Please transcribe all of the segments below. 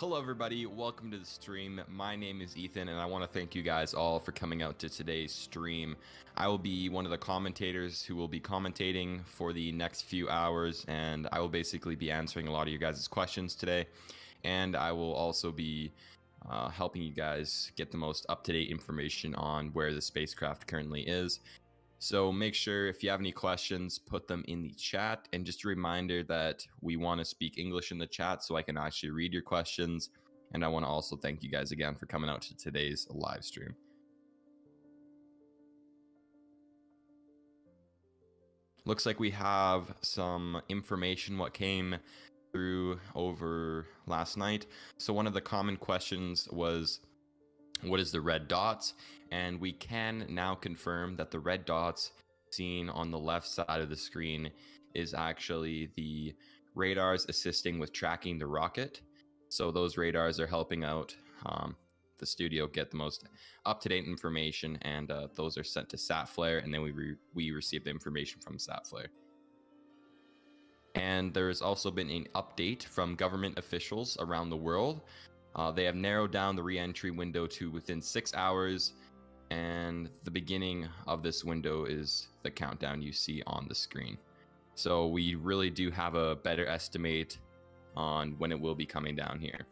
Hello everybody, welcome to the stream. My name is Ethan and I want to thank you guys all for coming out to today's stream. I will be one of the commentators who will be commentating for the next few hours, and I will basically be answering a lot of you guys' questions today, and I will also be helping you guys get the most up-to-date information on where the spacecraft currently is. So make sure if you have any questions, put them in the chat. And just a reminder that we want to speak English in the chat so I can actually read your questions. And I want to also thank you guys again for coming out to today's live stream. Looks like we have some information what came through over last night. So one of the common questions was, what is the red dots? And we can now confirm that the red dots seen on the left side of the screen is actually the radars assisting with tracking the rocket. So those radars are helping out the studio get the most up-to-date information, and those are sent to SatFlare, and then we receive the information from SatFlare. And there's also been an update from government officials around the world. They have narrowed down the re-entry window to within 6 hours, and the beginning of this window is the countdown you see on the screen. So we really do have a better estimate on when it will be coming down here.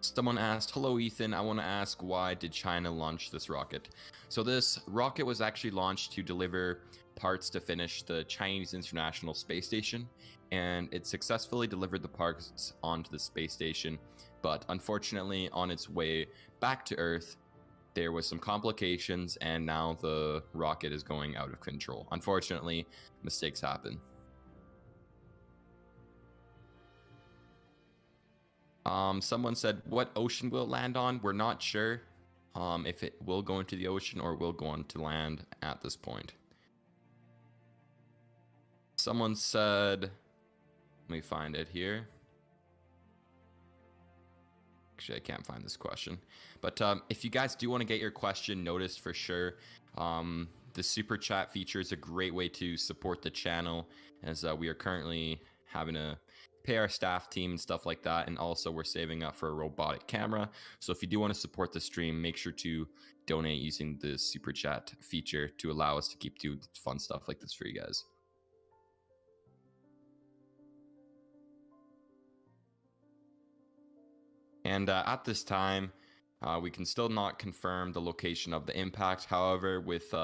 Someone asked, hello Ethan, I want to ask, why did China launch this rocket? So this rocket was actually launched to deliver parts to finish the Chinese International Space Station, and it successfully delivered the parts onto the space station, but unfortunately on its way back to Earth there was some complications, and now the rocket is going out of control. Unfortunately, mistakes happen. Someone said, what ocean will it land on? We're not sure if it will go into the ocean or will go on to land at this point. Someone said, let me find it here. Actually, I can't find this question. But if you guys do want to get your question noticed for sure, the super chat feature is a great way to support the channel, as we are currently having to pay our staff team and stuff like that, and also we're saving up for a robotic camera. So if you do want to support the stream, make sure to donate using the super chat feature to allow us to keep doing fun stuff like this for you guys. And at this time, we can still not confirm the location of the impact. However, with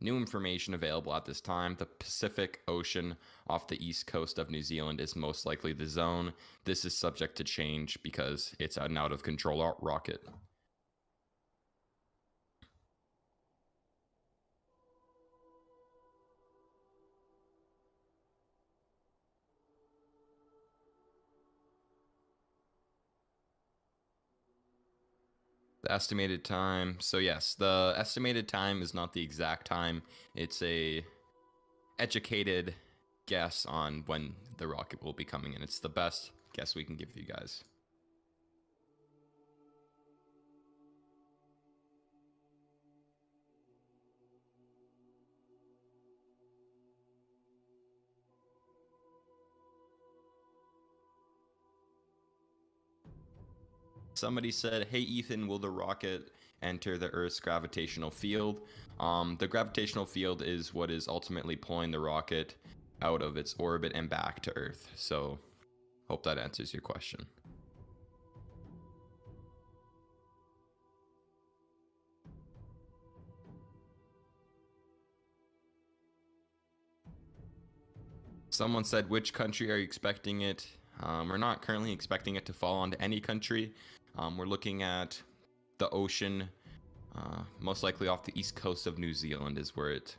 new information available at this time, the Pacific Ocean off the east coast of New Zealand is most likely the zone. This is subject to change because it's an out of control rocket. The estimated time. So yes, the estimated time is not the exact time. It's a educated guess on when the rocket will be coming in. It's the best guess we can give you guys. Somebody said, hey Ethan, will the rocket enter the Earth's gravitational field? The gravitational field is what is ultimately pulling the rocket out of its orbit and back to Earth. So hope that answers your question. Someone said, which country are you expecting it? We're not currently expecting it to fall onto any country. We're looking at the ocean, most likely off the east coast of New Zealand is where it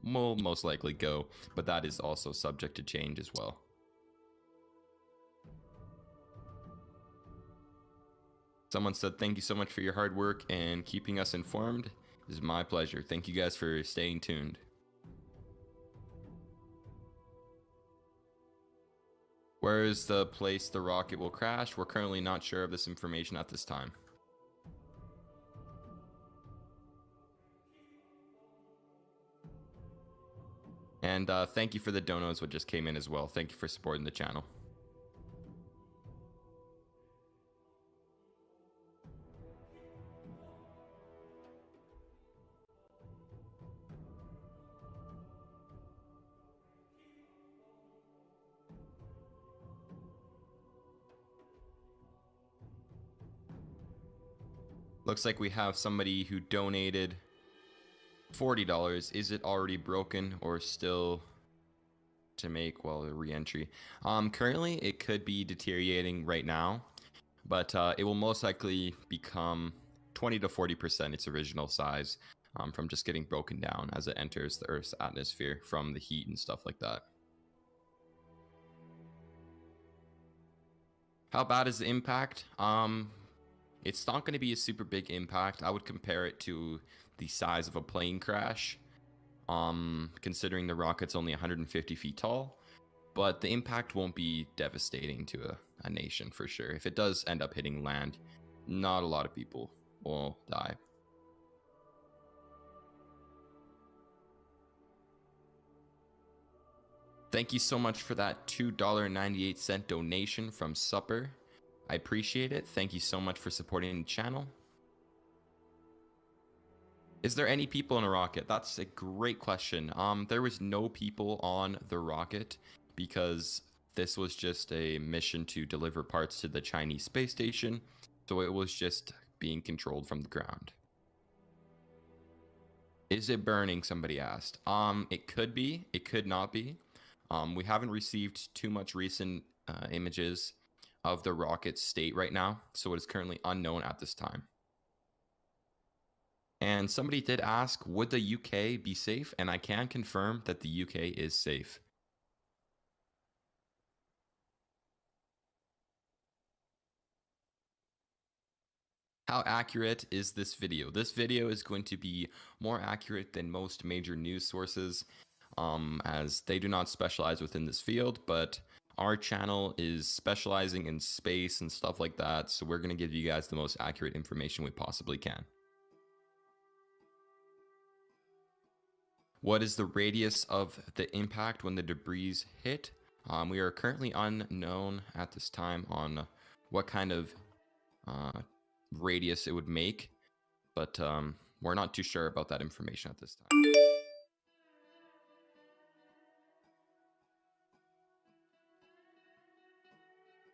will most likely go, but that is also subject to change as well. Someone said, thank you so much for your hard work and keeping us informed. It is my pleasure. Thank you guys for staying tuned. Where is the place the rocket will crash? We're currently not sure of this information at this time. And thank you for the donos what just came in as well. Thank you for supporting the channel. Looks like we have somebody who donated $40. Is it already broken or still to make, well, a re-entry? Currently it could be deteriorating right now, but it will most likely become 20 to 40% its original size from just getting broken down as it enters the Earth's atmosphere from the heat and stuff like that. How bad is the impact? It's not going to be a super big impact. I would compare it to the size of a plane crash, considering the rocket's only 150 feet tall. But the impact won't be devastating to a nation for sure. If it does end up hitting land, not a lot of people will die. Thank you so much for that $2.98 donation from Supper. I appreciate it. Thank you so much for supporting the channel. Is there any people in a rocket? That's a great question. There was no people on the rocket because this was just a mission to deliver parts to the Chinese space station. So it was just being controlled from the ground. Is it burning? Somebody asked. It could be. It could not be. We haven't received too much recent images of the rocket's state right now, so it is currently unknown at this time. And somebody did ask, would the UK be safe? And I can confirm that the UK is safe. How accurate is this video? This video is going to be more accurate than most major news sources, as they do not specialize within this field, but our channel is specializing in space and stuff like that, so we're going to give you guys the most accurate information we possibly can. What is the radius of the impact when the debris hit? We are currently unknown at this time on what kind of radius it would make, but we're not too sure about that information at this time.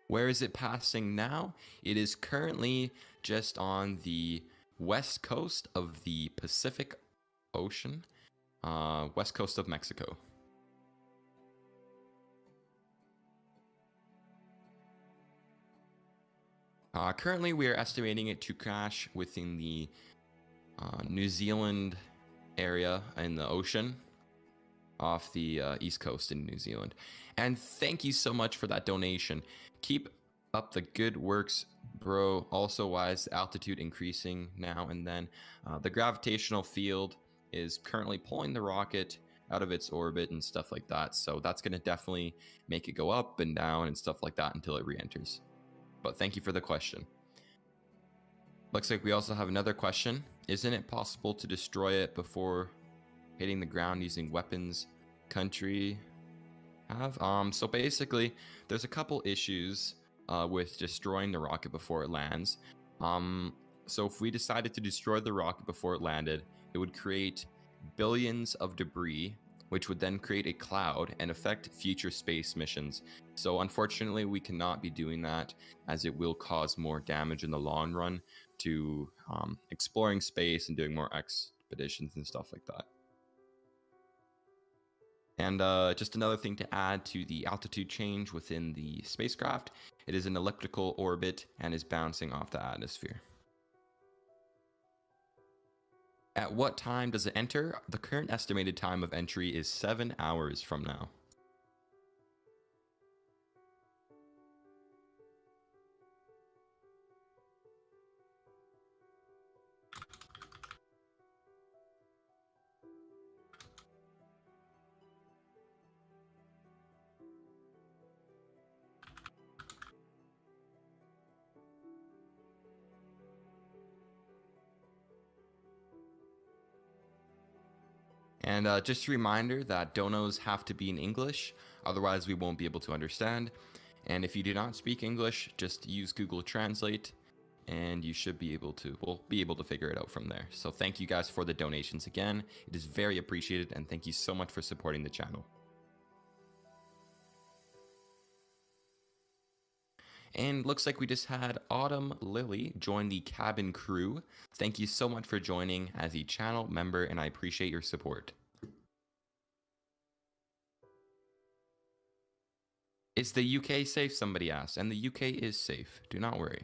Where is it passing now? It is currently just on the west coast of the Pacific Ocean, west coast of Mexico. Currently, we are estimating it to crash within the New Zealand area in the ocean off the east coast in New Zealand. And thank you so much for that donation. Keep up the good works, bro. Also, why is the altitude increasing now and then? The gravitational field is currently pulling the rocket out of its orbit and stuff like that. So that's going to definitely make it go up and down and stuff like that until it re-enters. But thank you for the question. Looks like we also have another question. Isn't it possible to destroy it before hitting the ground using weapons? Country have? So basically, there's a couple issues with destroying the rocket before it lands. So if we decided to destroy the rocket before it landed, it would create billions of debris, which would then create a cloud and affect future space missions. So unfortunately, we cannot be doing that, as it will cause more damage in the long run to exploring space and doing more expeditions and stuff like that. And just another thing to add to the altitude change within the spacecraft, it is an elliptical orbit and is bouncing off the atmosphere. At what time does it enter? The current estimated time of entry is 7 hours from now. And just a reminder that donos have to be in English, otherwise we won't be able to understand. And if you do not speak English, just use Google Translate and you should be able to, figure it out from there. So thank you guys for the donations again. It is very appreciated, and thank you so much for supporting the channel. And looks like we just had Autumn Lily join the cabin crew. Thank you so much for joining as a channel member, and I appreciate your support. Is the UK safe? Somebody asked, and the UK is safe. Do not worry.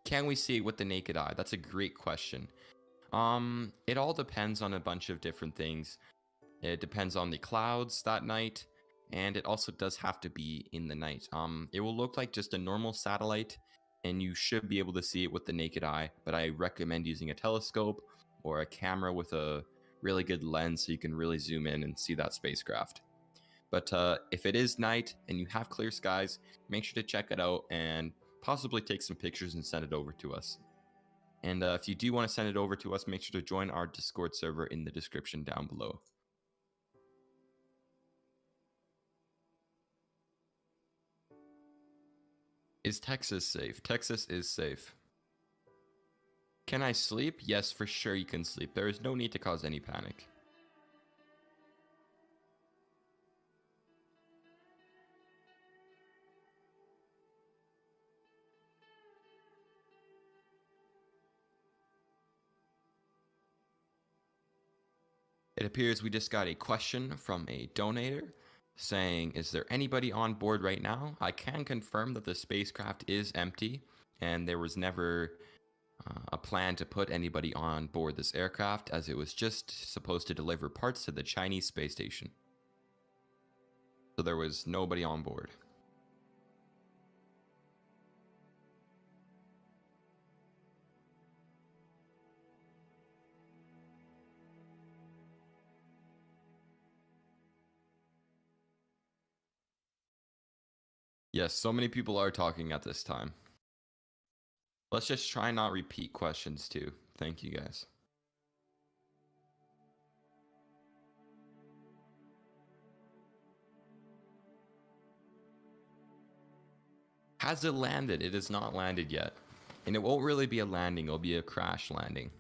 Can we see it with the naked eye? That's a great question. It all depends on a bunch of different things. It depends on the clouds that night, and it also does have to be in the night. It will look like just a normal satellite, and you should be able to see it with the naked eye, but I recommend using a telescope or a camera with a really good lens so you can really zoom in and see that spacecraft. But if it is night and you have clear skies, make sure to check it out and possibly take some pictures and send it over to us. And if you do want to send it over to us, make sure to join our Discord server in the description down below. Is Texas safe? Texas is safe. Can I sleep? Yes, for sure you can sleep. There is no need to cause any panic. It appears we just got a question from a donator saying, is there anybody on board right now? I can confirm that the spacecraft is empty and there was never a plan to put anybody on board this aircraft, as it was just supposed to deliver parts to the Chinese space station. So there was nobody on board. Yes, so many people are talking at this time. Let's just try not repeat questions too. Thank you guys. Has it landed? It has not landed yet. And it won't really be a landing, it'll be a crash landing.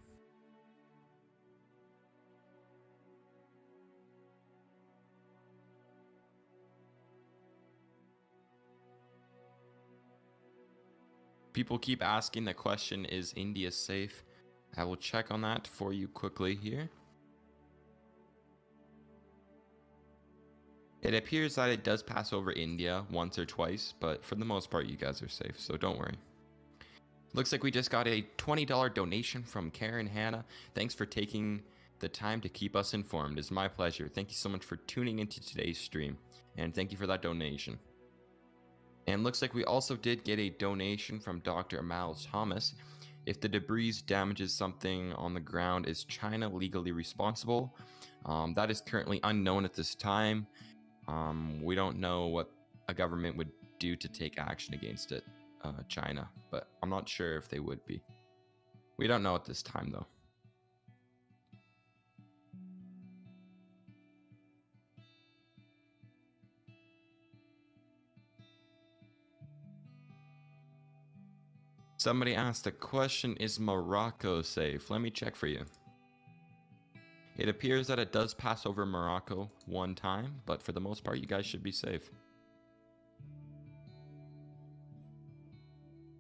People keep asking the question, is India safe? I will check on that for you quickly here. It appears that it does pass over India once or twice, but for the most part, you guys are safe, so don't worry. Looks like we just got a $20 donation from Karen Hannah. Thanks for taking the time to keep us informed. It's my pleasure. Thank you so much for tuning into today's stream, and thank you for that donation. And looks like we also did get a donation from Dr. Amal Thomas. If the debris damages something on the ground, is China legally responsible? That is currently unknown at this time. We don't know what a government would do to take action against it, China, but I'm not sure if they would be. We don't know at this time, though. Somebody asked the question, is Morocco safe? Let me check for you. It appears that it does pass over Morocco one time, but for the most part, you guys should be safe.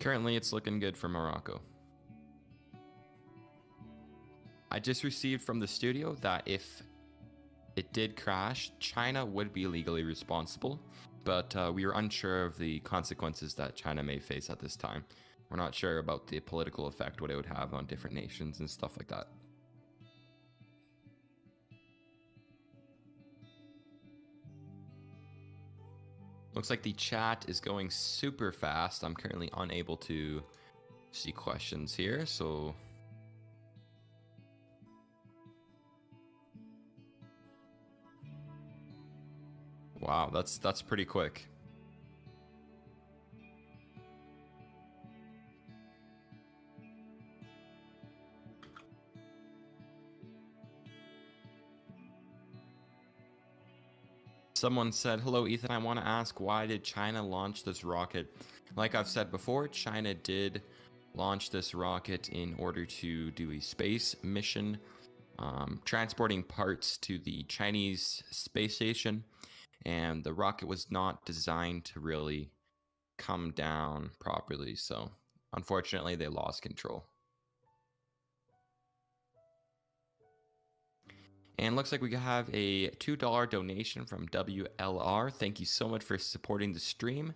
Currently, it's looking good for Morocco. I just received from the studio that if it did crash, China would be legally responsible, but we are unsure of the consequences that China may face at this time. We're not sure about the political effect, what it would have on different nations and stuff like that. Looks like the chat is going super fast. I'm currently unable to see questions here, so wow, that's pretty quick. Someone said, hello, Ethan, I want to ask, why did China launch this rocket? Like I've said before, China did launch this rocket in order to do a space mission, transporting parts to the Chinese space station. And the rocket was not designed to really come down properly, so unfortunately they lost control. And looks like we have a $2 donation from WLR. Thank you so much for supporting the stream.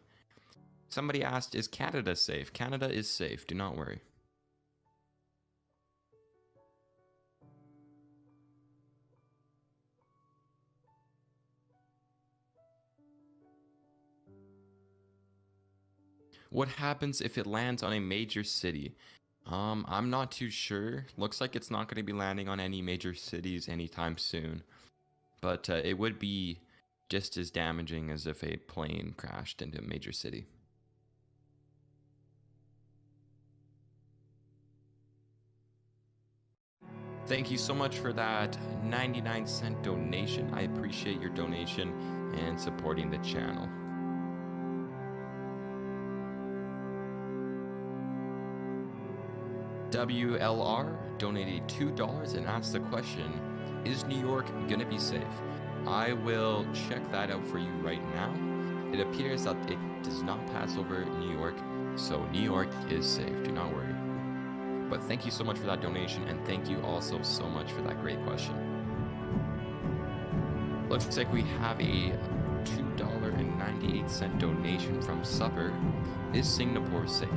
Somebody asked, is Canada safe? Canada is safe, do not worry. What happens if it lands on a major city? I'm not too sure. Looks like it's not going to be landing on any major cities anytime soon. But it would be just as damaging as if a plane crashed into a major city. Thank you so much for that 99-cent donation. I appreciate your donation and supporting the channel. WLR donated $2 and asked the question, is New York gonna be safe? I will check that out for you right now. It appears that it does not pass over New York, so New York is safe, do not worry. But thank you so much for that donation, and thank you also so much for that great question. Looks like we have a $2.98 donation from Supper. Is Singapore safe?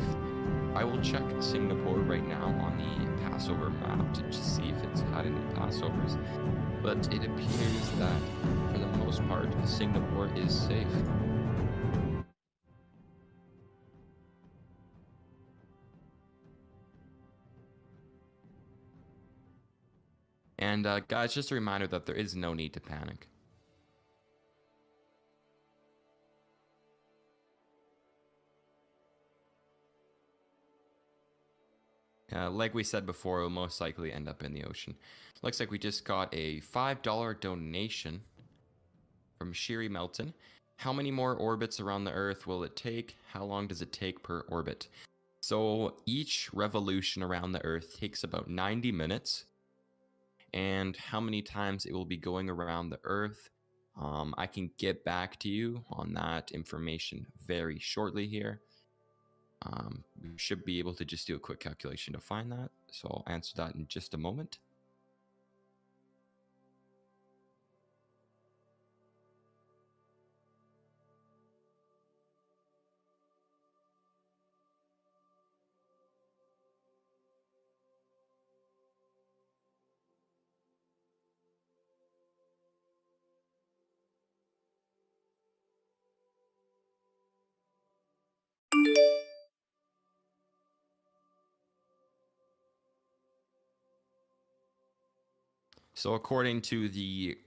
I will check Singapore right now on the Passover map to just see if it's had any Passovers, but it appears that for the most part, Singapore is safe. And guys, just a reminder that there is no need to panic. Like we said before, it'll most likely end up in the ocean. Looks like we just got a $5 donation from Shiri Melton. How many more orbits around the Earth will it take? How long does it take per orbit? So each revolution around the Earth takes about 90 minutes. And how many times it will be going around the Earth, I can get back to you on that information very shortly here. We should be able to just do a quick calculation to find that, so I'll answer that in just a moment. So according to the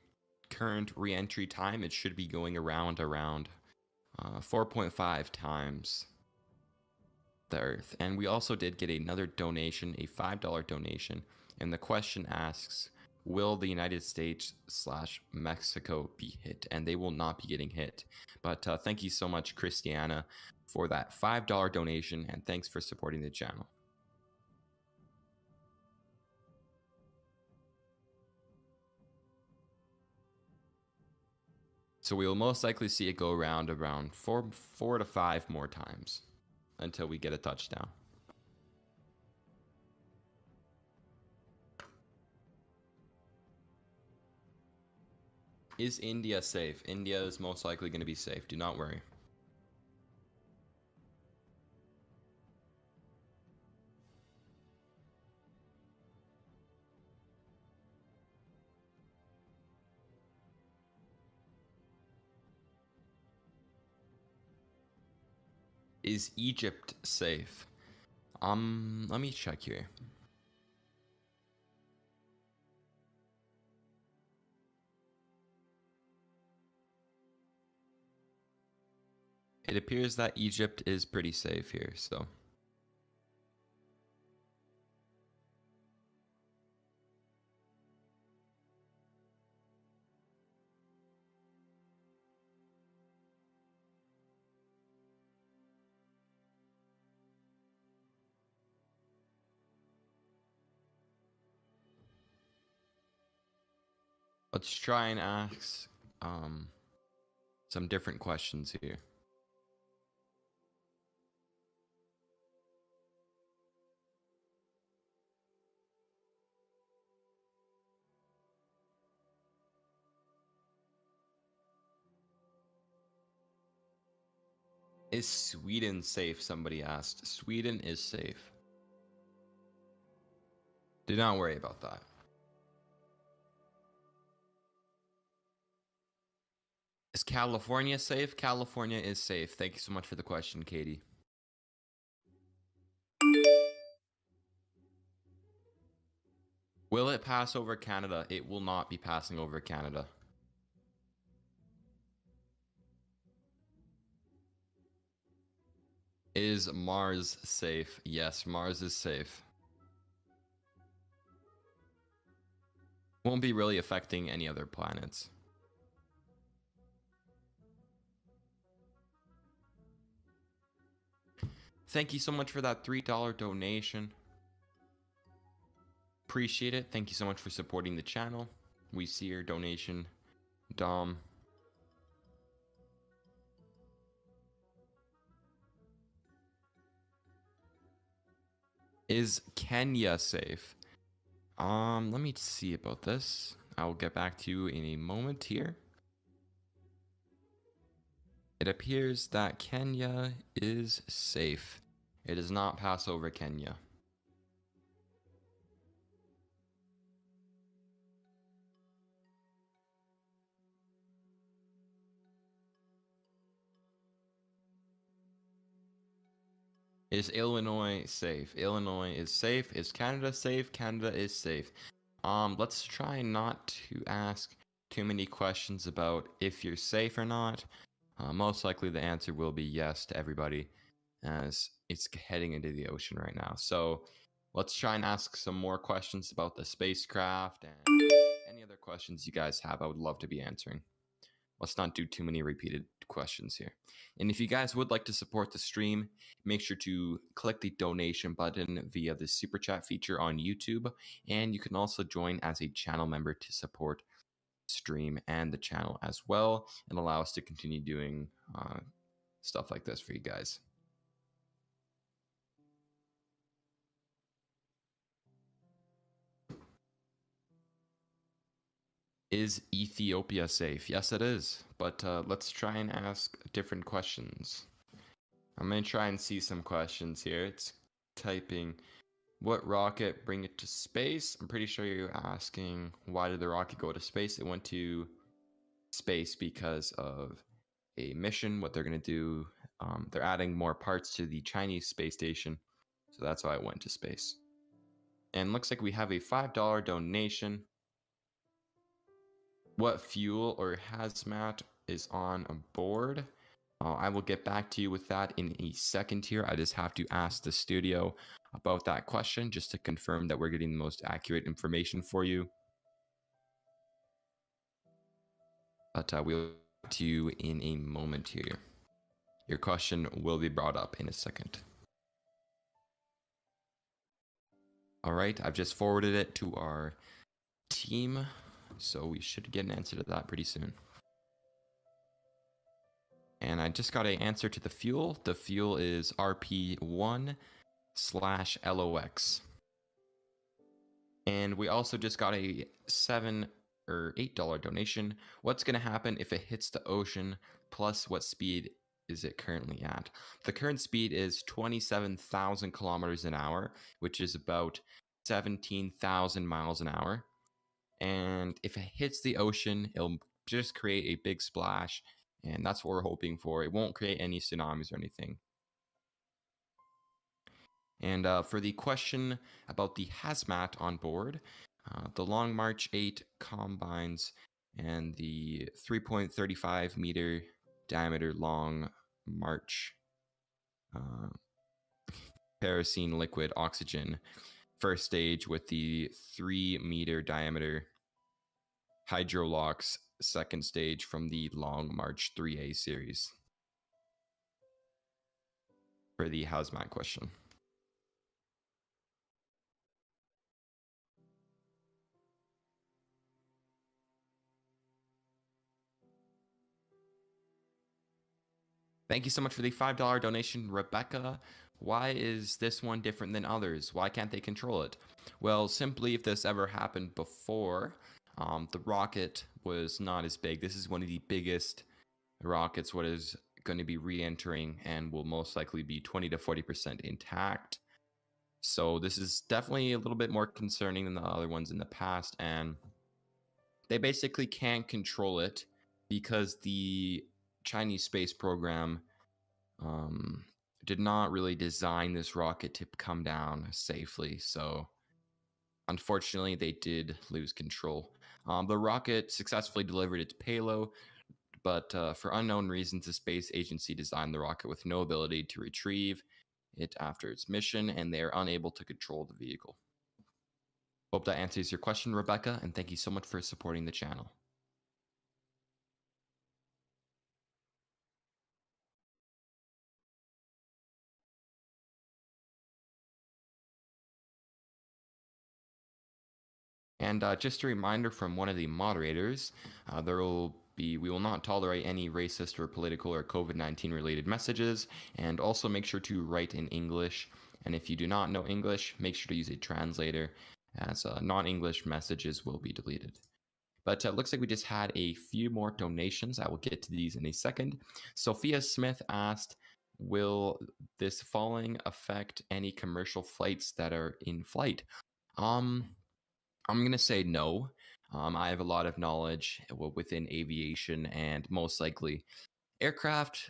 current re-entry time, it should be going around 4.5 times the Earth. And we also did get another donation, a $5 donation, and the question asks, will the United States / Mexico be hit? And they will not be getting hit. But thank you so much, Christiana, for that $5 donation, and thanks for supporting the channel. So we will most likely see it go around four to five more times until we get a touchdown. Is India safe? India is most likely going to be safe. Do not worry. Is Egypt safe? Let me check here. It appears that Egypt is pretty safe here, so. Let's try and ask some different questions here. Is Sweden safe? Somebody asked. Sweden is safe. Do not worry about that. Is California safe? California is safe. Thank you so much for the question, Katie. Will it pass over Canada? It will not be passing over Canada. Is Mars safe? Yes, Mars is safe. Won't be really affecting any other planets. Thank you so much for that $3 donation. Appreciate it. Thank you so much for supporting the channel. We see your donation, Dom. Is Kenya safe? Let me see about this. I will get back to you in a moment here. It appears that Kenya is safe. It does not pass over Kenya. Is Illinois safe? Illinois is safe. Is Canada safe? Canada is safe. Let's try not to ask too many questions about if you're safe or not. Most likely the answer will be yes to everybody, as it's heading into the ocean right now. So let's try and ask some more questions about the spacecraft and any other questions you guys have. I would love to be answering. Let's not do too many repeated questions here. And if you guys would like to support the stream, make sure to click the donation button via the super chat feature on YouTube. And you can also join as a channel member to support the stream and the channel as well, and allow us to continue doing stuff like this for you guys. Is Ethiopia safe? Yes, it is. But let's try and ask different questions. I'm going to try and see some questions here. It's typing, what rocket bring it to space? I'm pretty sure you're asking, why did the rocket go to space? It went to space because of a mission, what they're going to do. They're adding more parts to the Chinese space station. So that's why it went to space. And looks like we have a $5 donation. What fuel or hazmat is on board? I will get back to you with that in a second here. I just have to ask the studio about that question just to confirm that we're getting the most accurate information for you. But we'll get back to you in a moment here. Your question will be brought up in a second. All right, I've just forwarded it to our team, so we should get an answer to that pretty soon. And I just got an answer to the fuel. The fuel is RP1/LOX. And we also just got a $7 or $8 donation. What's going to happen if it hits the ocean? Plus, what speed is it currently at? The current speed is 27,000 kilometers an hour, which is about 17,000 miles an hour. And if it hits the ocean, it'll just create a big splash. And that's what we're hoping for. It won't create any tsunamis or anything. And for the question about the hazmat on board, the Long March 8 combines and the 3.35 meter diameter Long March kerosene liquid oxygen first stage with the 3 meter diameter Hydrolox second stage from the Long March 3A series. For the hazmat question. Thank you so much for the $5 donation, Rebecca. Why is this one different than others? Why can't they control it? Well, simply if this ever happened before, the rocket was not as big. This is one of the biggest rockets what has going to be re-entering and will most likely be 20 to 40% intact. So this is definitely a little bit more concerning than the other ones in the past, and they basically can't control it because the Chinese space program did not really design this rocket to come down safely. So unfortunately, they did lose control. The rocket successfully delivered its payload, but for unknown reasons, the space agency designed the rocket with no ability to retrieve it after its mission, and they are unable to control the vehicle. Hope that answers your question, Rebecca, and thank you so much for supporting the channel. And just a reminder from one of the moderators, we will not tolerate any racist or political or COVID-19 related messages, and also make sure to write in English. And if you do not know English, make sure to use a translator, as non-English messages will be deleted. But it looks like we just had a few more donations. I will get to these in a second. Sophia Smith asked, will this falling affect any commercial flights that are in flight? I'm going to say no. I have a lot of knowledge within aviation, and most likely aircraft,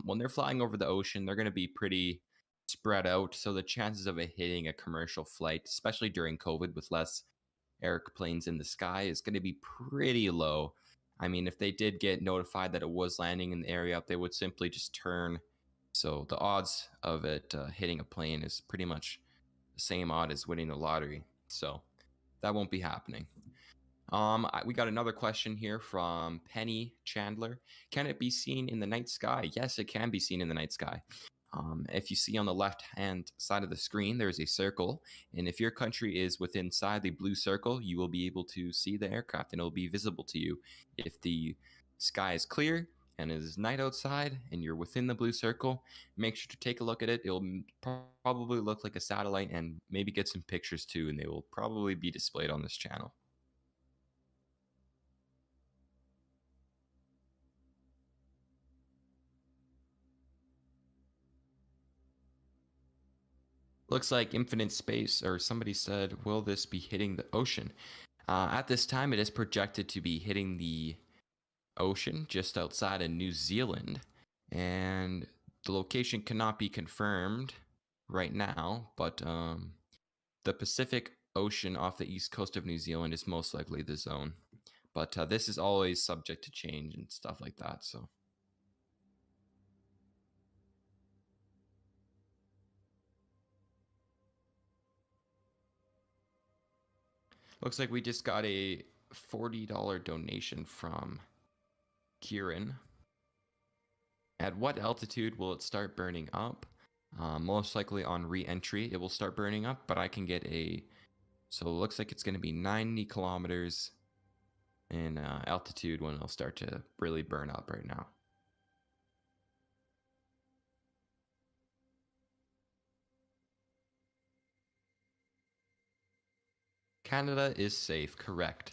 when they're flying over the ocean, they're going to be pretty spread out. So the chances of it hitting a commercial flight, especially during COVID with less airplanes in the sky, is going to be pretty low. I mean, if they did get notified that it was landing in the area, they would simply just turn. So the odds of it hitting a plane is pretty much the same odd as winning the lottery. So that won't be happening. We got another question here from Penny Chandler. Can it be seen in the night sky? Yes, it can be seen in the night sky. If you see on the left-hand side of the screen, there's a circle. And if your country is within inside the blue circle, you will be able to see the aircraft and it'll be visible to you. If the sky is clear and it is night outside and you're within the blue circle, make sure to take a look at it. It'll probably look like a satellite, and maybe get some pictures too, and they will probably be displayed on this channel. Looks like infinite space, or somebody said, will this be hitting the ocean? At this time, it is projected to be hitting the ocean just outside of New Zealand, and the location cannot be confirmed right now, but the Pacific Ocean off the east coast of New Zealand is most likely the zone. But this is always subject to change and stuff like that, so. Looks like we just got a $40 donation from Kieran. At what altitude will it start burning up? Most likely on re-entry, it will start burning up, but I can get so it looks like it's going to be 90 kilometers in altitude when it'll start to really burn up right now. Canada is safe, correct.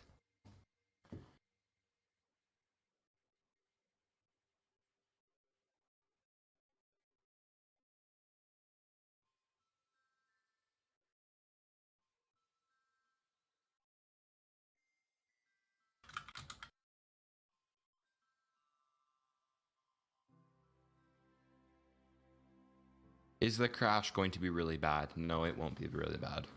Is the crash going to be really bad? No, it won't be really bad.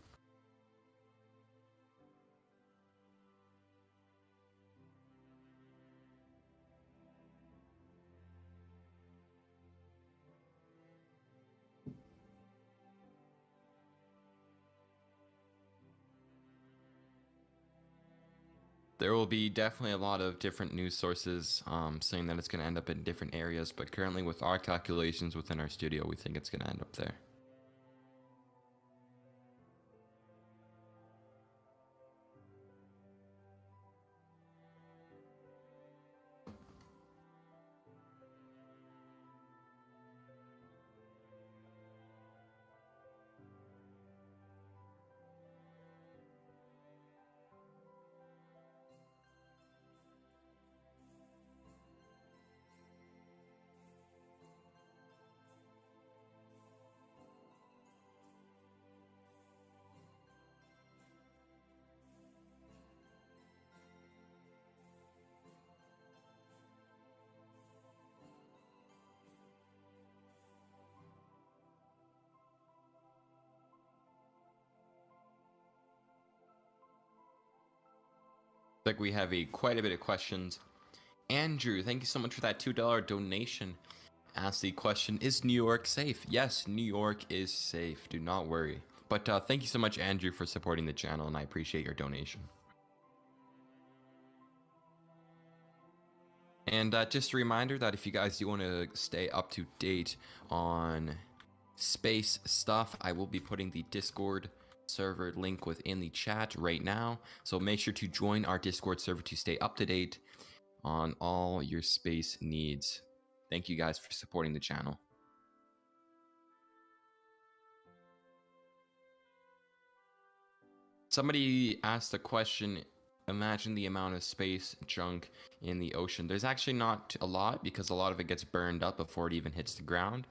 There will be definitely a lot of different news sources saying that it's going to end up in different areas, but currently with our calculations within our studio, we think it's going to end up there. Like we have quite a bit of questions. Andrew, thank you so much for that $2 donation. Ask the question, is New York safe? Yes, New York is safe. Do not worry. But thank you so much, Andrew, for supporting the channel, and I appreciate your donation. And just a reminder that if you guys do want to stay up to date on space stuff, I will be putting the Discord server link within the chat right now. So make sure to join our Discord server to stay up to date on all your space needs. Thank you guys for supporting the channel. Somebody asked a question, imagine the amount of space junk in the ocean. There's actually not a lot because a lot of it gets burned up before it even hits the ground.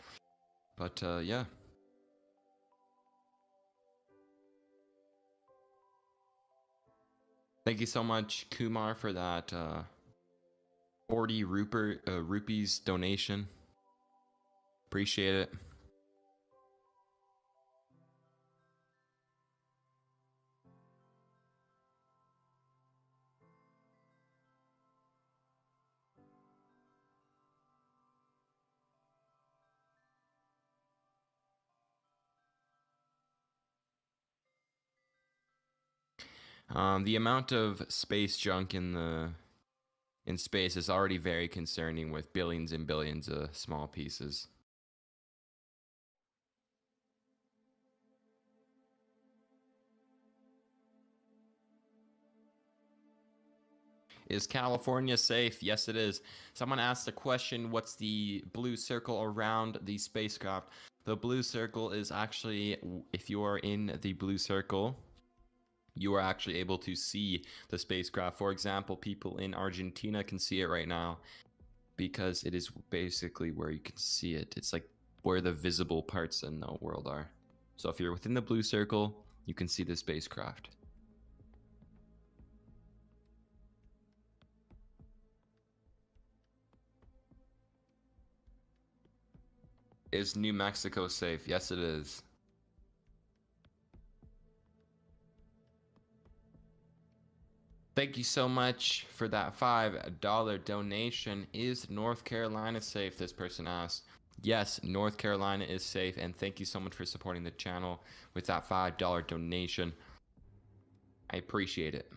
But yeah. Thank you so much, Kumar, for that 40 rupees donation. Appreciate it. The amount of space junk in space is already very concerning, with billions and billions of small pieces. Is California safe? Yes, it is. Someone asked a question, what's the blue circle around the spacecraft? The blue circle is actually, if you are in the blue circle, you are actually able to see the spacecraft. For example, people in Argentina can see it right now because it is basically where you can see it. It's like where the visible parts in the world are. So if you're within the blue circle, you can see the spacecraft. Is New Mexico safe? Yes, it is. Thank you so much for that $5 donation. Is North Carolina safe? This person asked. Yes, North Carolina is safe, and thank you so much for supporting the channel with that $5 donation. I appreciate it.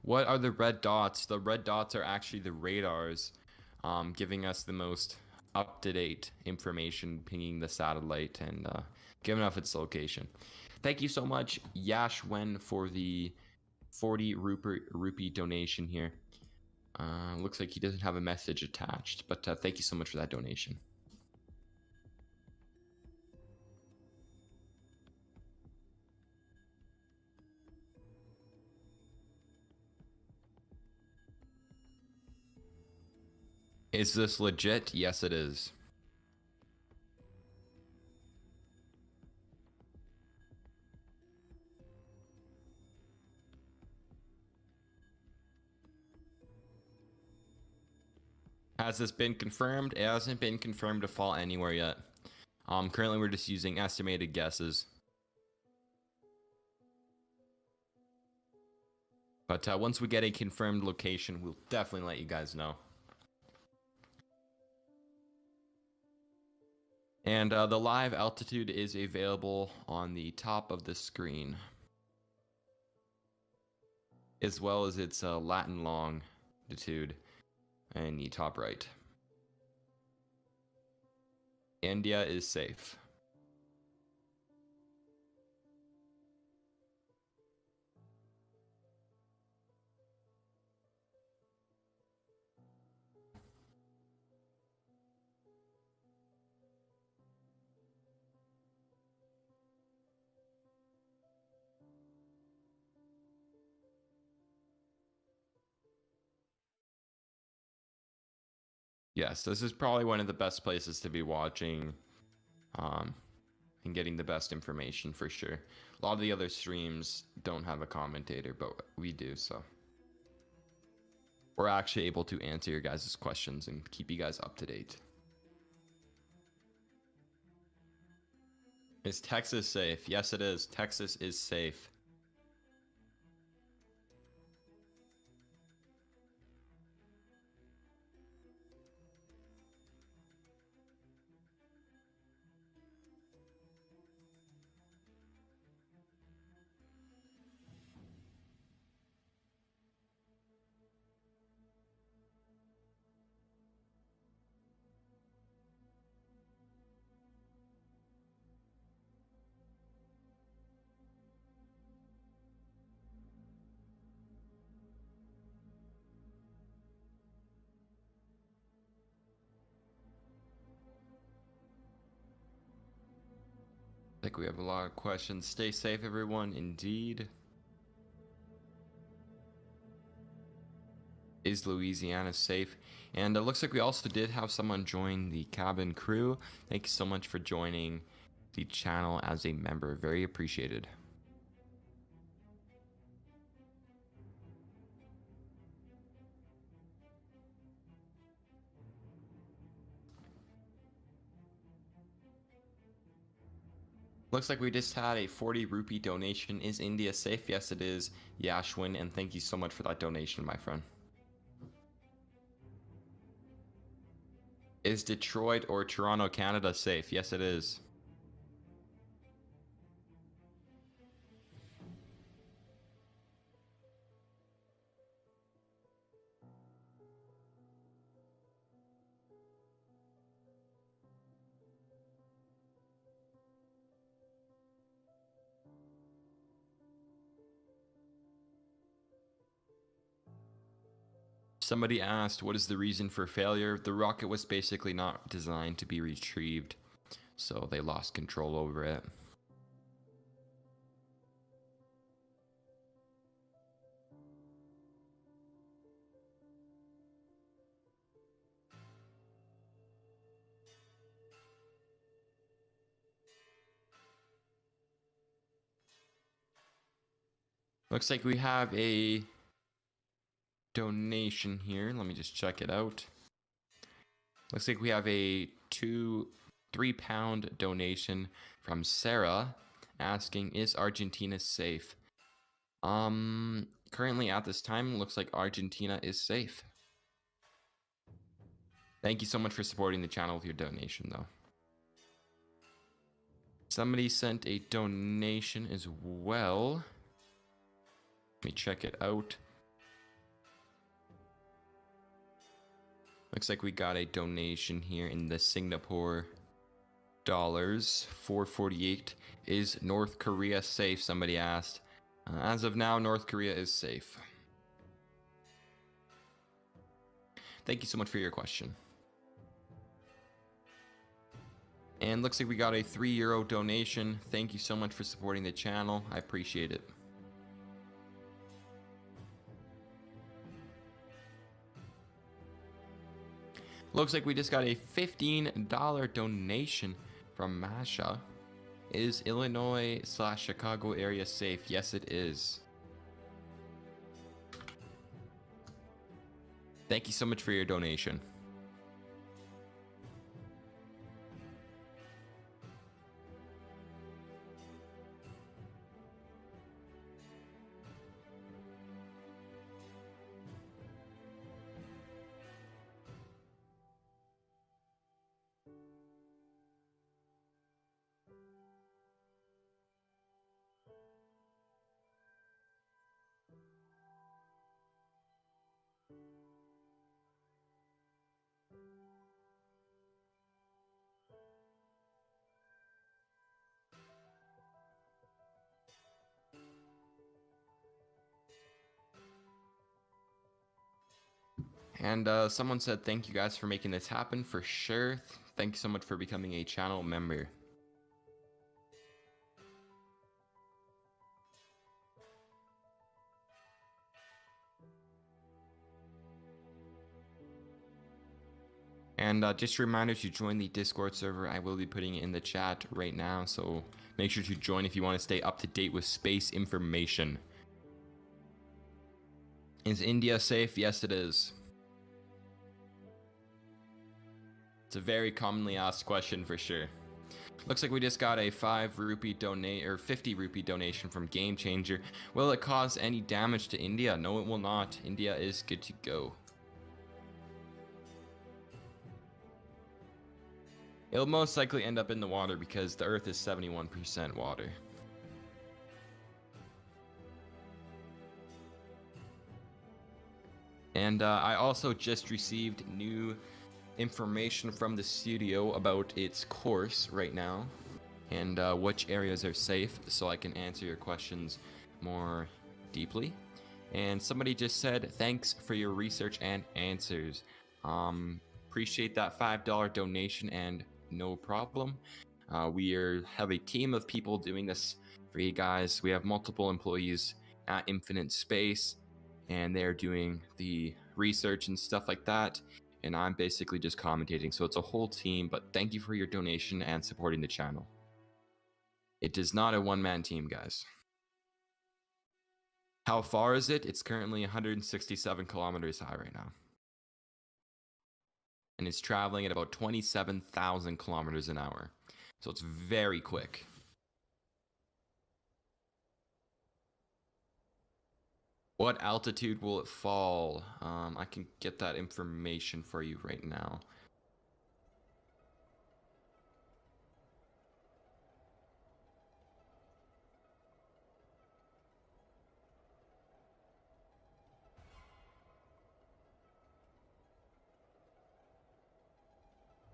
What are the red dots? The red dots are actually the radars, giving us the most up-to-date information, pinging the satellite and giving off its location. Thank you so much, Yash Wen, for the 40 rupee donation here. Looks like he doesn't have a message attached, but thank you so much for that donation. Is this legit? Yes, it is. Has this been confirmed? It hasn't been confirmed to fall anywhere yet. Currently we're just using estimated guesses. But once we get a confirmed location, we'll definitely let you guys know. And the live altitude is available on the top of the screen, as well as its Latin longitude in the top right. India is safe. Yes, this is probably one of the best places to be watching and getting the best information for sure. A lot of the other streams don't have a commentator, but we do, so. we're actually able to answer your guys' questions and keep you guys up to date. Is Texas safe? Yes, it is. Texas is safe. I think we have a lot of questions. Stay safe, everyone. Indeed. Is Louisiana safe? And it looks like we also did have someone join the cabin crew. Thank you so much for joining the channel as a member. Very appreciated. Looks like we just had a 40 rupee donation. Is India safe? Yes, it is, Yashwin, and thank you so much for that donation, my friend. Is Detroit or Toronto, Canada safe? Yes, it is. Somebody asked, what is the reason for failure? The rocket was basically not designed to be retrieved, so they lost control over it. Looks like we have a donation here. Let me just check it out. Looks like we have a 3-pound donation from Sarah asking, is Argentina safe? Currently at this time, looks like Argentina is safe. Thank you so much for supporting the channel with your donation, though. Somebody sent a donation as well. Let me check it out. Looks like we got a donation here in the Singapore dollars, 448. Is North Korea safe? Somebody asked. As of now, North Korea is safe. Thank you so much for your question. And looks like we got a €3 donation. Thank you so much for supporting the channel. I appreciate it. Looks like we just got a $15 donation from Masha. Is Illinois/Chicago area safe? Yes, it is. Thank you so much for your donation. And someone said, thank you guys for making this happen, for sure. Thank you so much for becoming a channel member. And just a reminder to join the Discord server. I will be putting it in the chat right now, so make sure to join if you want to stay up to date with space information. Is India safe? Yes, it is. It's a very commonly asked question for sure. Looks like we just got a 5 rupee donate or 50 rupee donation from Game Changer. Will it cause any damage to India? No, it will not. India is good to go. It'll most likely end up in the water because the Earth is 71% water. And I also just received new information from the studio about its course right now and which areas are safe, so I can answer your questions more deeply. And somebody just said, thanks for your research and answers. Appreciate that $5 donation, and no problem. We have a team of people doing this for you guys. We have multiple employees at Infinite Space, and they're doing the research and stuff like that, and I'm basically just commentating. So it's a whole team, but thank you for your donation and supporting the channel. It is not a one-man team, guys. How far is it? It's currently 167 kilometers high right now. And it's traveling at about 27,000 kilometers an hour. So it's very quick. What altitude will it fall? I can get that information for you right now.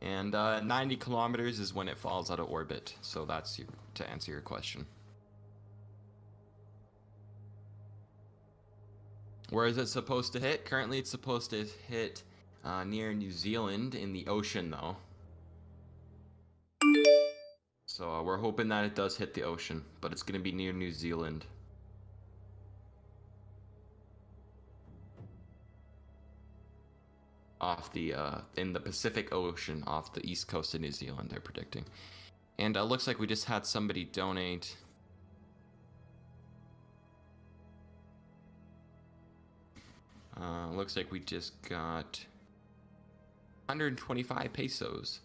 And 90 kilometers is when it falls out of orbit. So that's to answer your question. Where is it supposed to hit? Currently it's supposed to hit near New Zealand in the ocean though. So we're hoping that it does hit the ocean, but it's going to be near New Zealand. Off the in the Pacific Ocean, off the east coast of New Zealand, they're predicting. And looks like we just had somebody donate. Looks like we just got 125 pesos.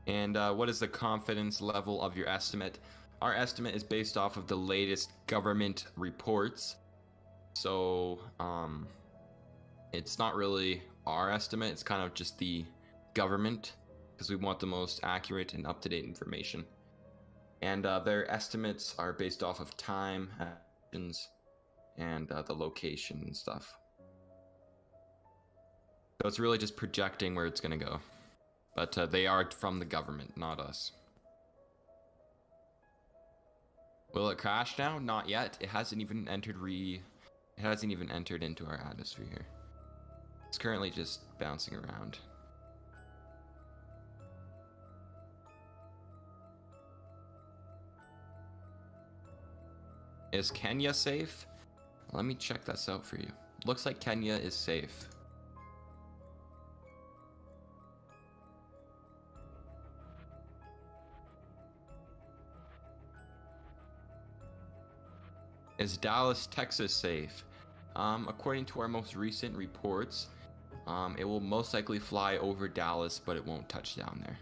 And what is the confidence level of your estimate? Our estimate is based off of the latest government reports. So it's not really our estimate, it's kind of just the government, because we want the most accurate and up-to-date information. And their estimates are based off of time, actions, and the location and stuff. So it's really just projecting where it's going to go. But they are from the government, not us. Will it crash now? Not yet. It hasn't even entered into our atmosphere here. It's currently just bouncing around. Is Kenya safe? Let me check this out for you. Looks like Kenya is safe. Is Dallas, Texas safe? According to our most recent reports, it will most likely fly over Dallas, but it won't touch down there.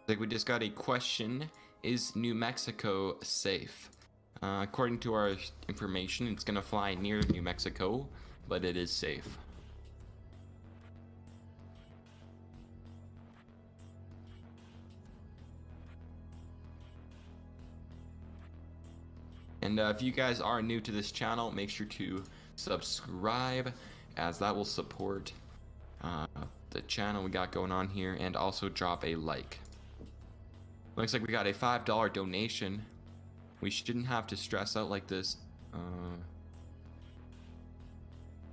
Like we just got a question, is New Mexico safe? According to our information, it's gonna fly near New Mexico, but it is safe. And if you guys are new to this channel, make sure to subscribe, as that will support the channel we got going on here, and also drop a like. Looks like we got a $5 donation. We shouldn't have to stress out like this.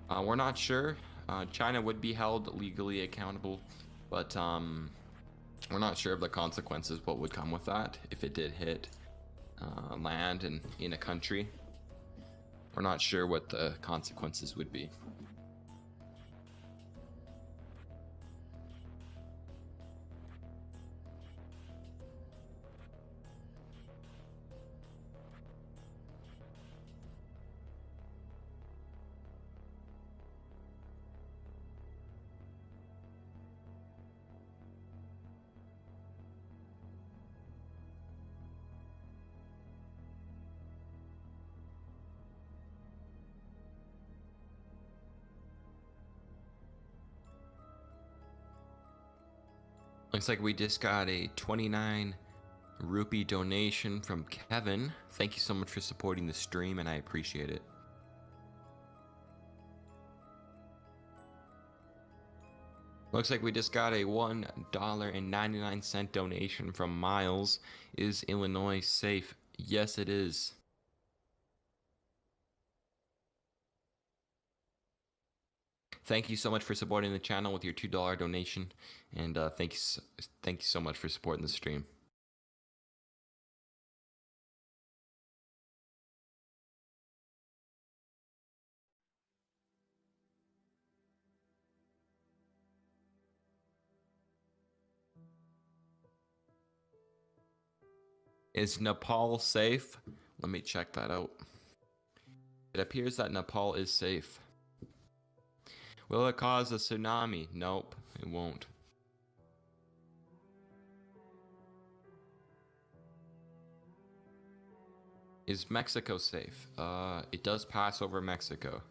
We're not sure. China would be held legally accountable, but we're not sure of the consequences, what would come with that if it did hit. land in a country. We're not sure what the consequences would be. Looks like we just got a 29 rupee donation from Kevin. Thank you so much for supporting the stream, and I appreciate it. Looks like we just got a $1.99 donation from Miles. Is Illinois safe? Yes, it is. Thank you so much for supporting the channel with your $2 donation, and thank you so much for supporting the stream. Is Nepal safe? Let me check that out. It appears that Nepal is safe. Will it cause a tsunami? Nope, it won't. Is Mexico safe? It does pass over Mexico,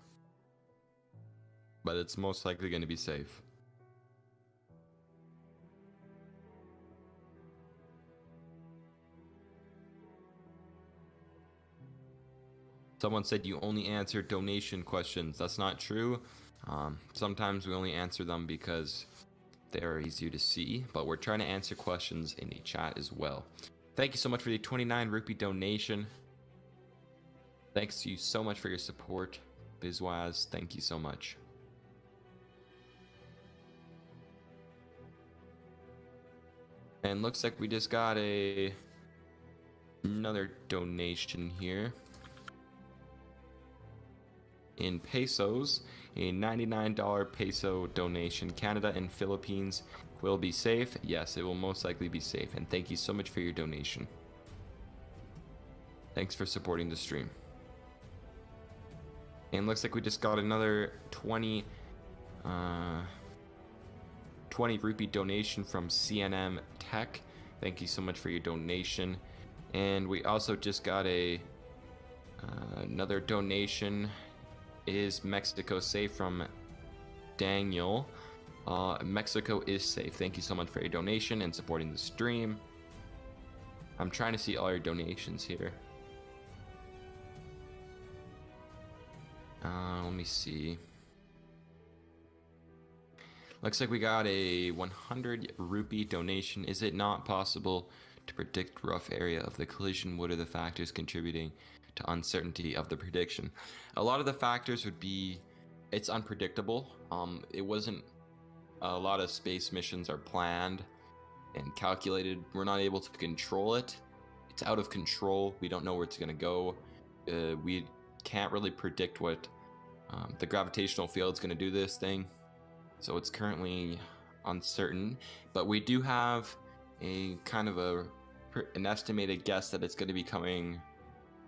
but it's most likely going to be safe. Someone said you only answer donation questions. That's not true. Sometimes we only answer them because they're easier to see, but we're trying to answer questions in the chat as well. Thank you so much for the 29 rupee donation. Thanks to you so much for your support. Bizwaz, thank you so much. And looks like we just got another donation here. In pesos, a $99 peso donation. Canada and Philippines will be safe. Yes, it will most likely be safe. And thank you so much for your donation. Thanks for supporting the stream. And looks like we just got another 20 rupee donation from CNM Tech. Thank you so much for your donation. And we also just got another donation. Is Mexico safe, from Daniel? Mexico is safe. Thank you so much for your donation and supporting the stream. I'm trying to see all your donations here. Let me see. Looks like we got a 100 rupee donation. Is it not possible to predict rough area of the collision? What are the factors contributing to uncertainty of the prediction? A lot of the factors would be it's unpredictable. It wasn't a lot of space missions are planned and calculated. We're not able to control it. It's out of control. We don't know where it's going to go. We can't really predict what the gravitational field is going to do this thing. So it's currently uncertain, but we do have a kind of an estimated guess that it's going to be coming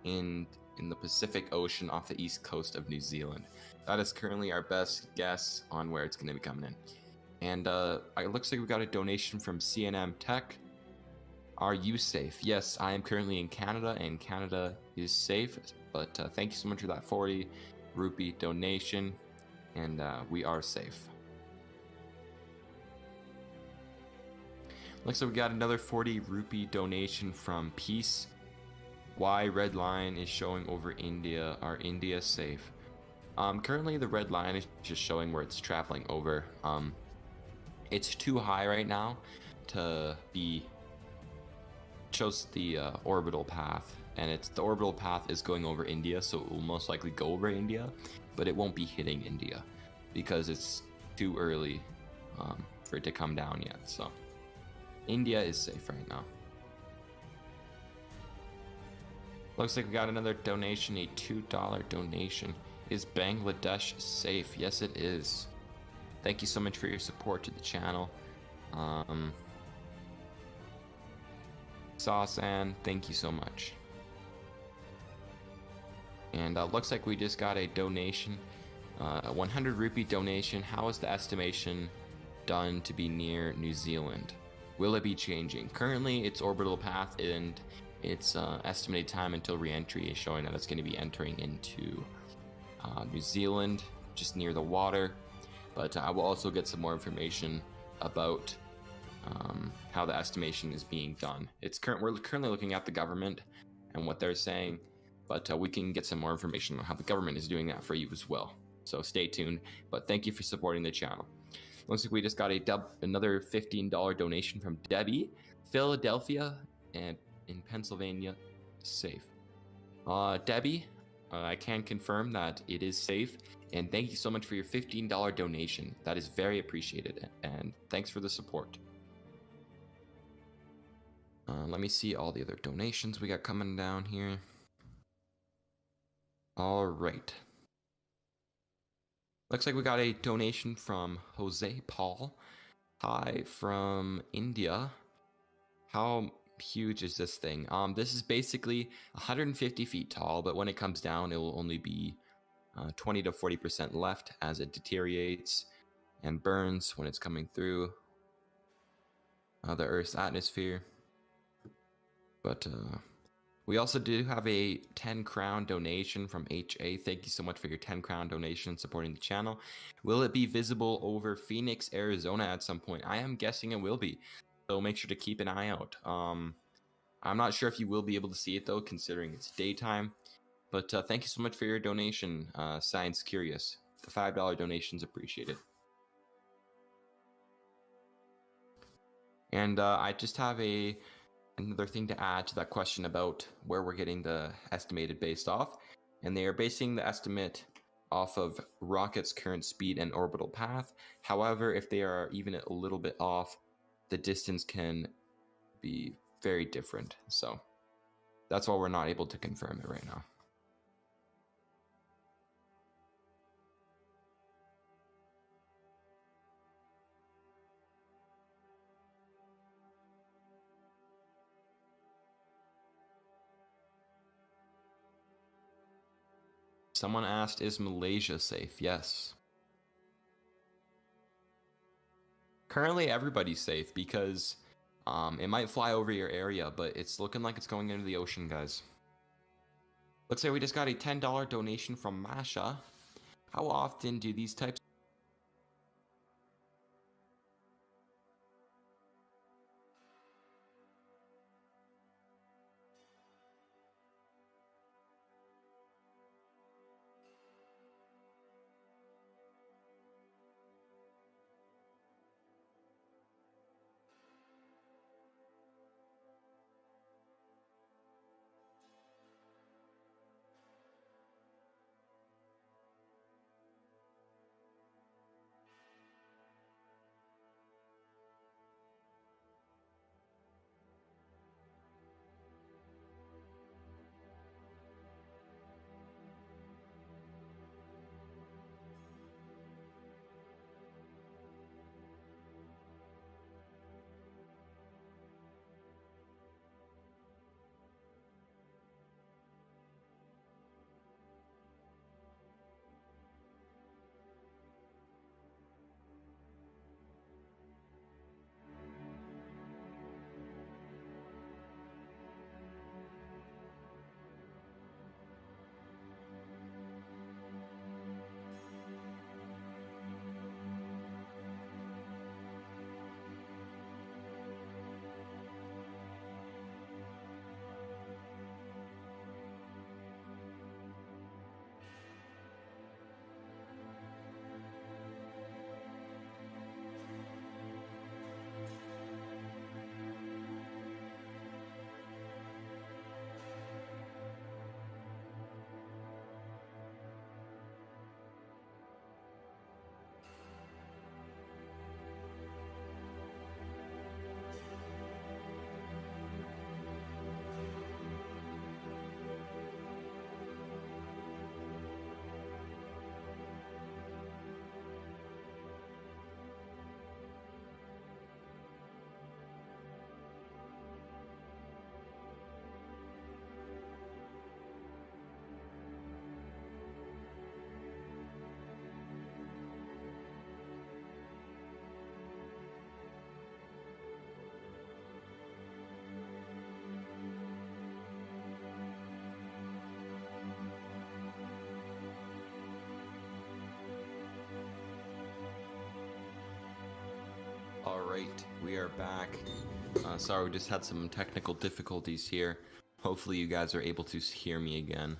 in the Pacific Ocean off the east coast of New Zealand. That is currently our best guess on where it's going to be coming in. And it looks like we got a donation from CNM Tech. Are you safe? Yes, I am currently in Canada, and Canada is safe. But thank you so much for that 40 rupee donation, and we are safe. Looks like we got another 40 rupee donation from Peace. Why red line is showing over India? Are India safe? Currently the red line is just showing where it's traveling over. It's too high right now to be, shows the orbital path, and the orbital path is going over India, so it will most likely go over India, but it won't be hitting India because it's too early for it to come down yet. So India is safe right now. Looks like we got another donation, a $2 donation. Is Bangladesh safe? Yes, it is. Thank you so much for your support to the channel. Saucean, thank you so much. And looks like we just got a donation, a 100 rupee donation. How is the estimation done to be near New Zealand? Will it be changing? Currently, its orbital path and its estimated time until re-entry is showing that it's going to be entering into New Zealand, just near the water. But I will also get some more information about how the estimation is being done. We're currently looking at the government and what they're saying, but we can get some more information on how the government is doing that for you as well. So stay tuned. But thank you for supporting the channel. Looks like we just got another $15 donation from Debbie. Philadelphia and in Pennsylvania, safe. Debbie, I can confirm that it is safe, and thank you so much for your $15 donation. That is very appreciated, and thanks for the support. Let me see all the other donations we got coming down here. All right. Looks like we got a donation from Jose Paul. Hi from India. How huge is this thing? This is basically 150 feet tall, but when it comes down, it will only be 20 to 40% left as it deteriorates and burns when it's coming through the Earth's atmosphere. But we also do have a 10 crown donation from HA. Thank you so much for your 10 crown donation supporting the channel. Will it be visible over Phoenix, Arizona at some point? I am guessing it will be. So make sure to keep an eye out. I'm not sure if you will be able to see it though, considering it's daytime. But thank you so much for your donation, Science Curious. The $5 donation's appreciated. And I just have another thing to add to that question about where we're getting the estimated based off. And they are basing the estimate off of rocket's current speed and orbital path. However, if they are even a little bit off, the distance can be very different. So that's why we're not able to confirm it right now. Someone asked, is Malaysia safe? Yes. Currently, everybody's safe because it might fly over your area, but it's looking like it's going into the ocean, guys. Let's say we just got a $10 donation from Masha. How often do these types Alright, we are back. Sorry, we just had some technical difficulties here. Hopefully you guys are able to hear me again.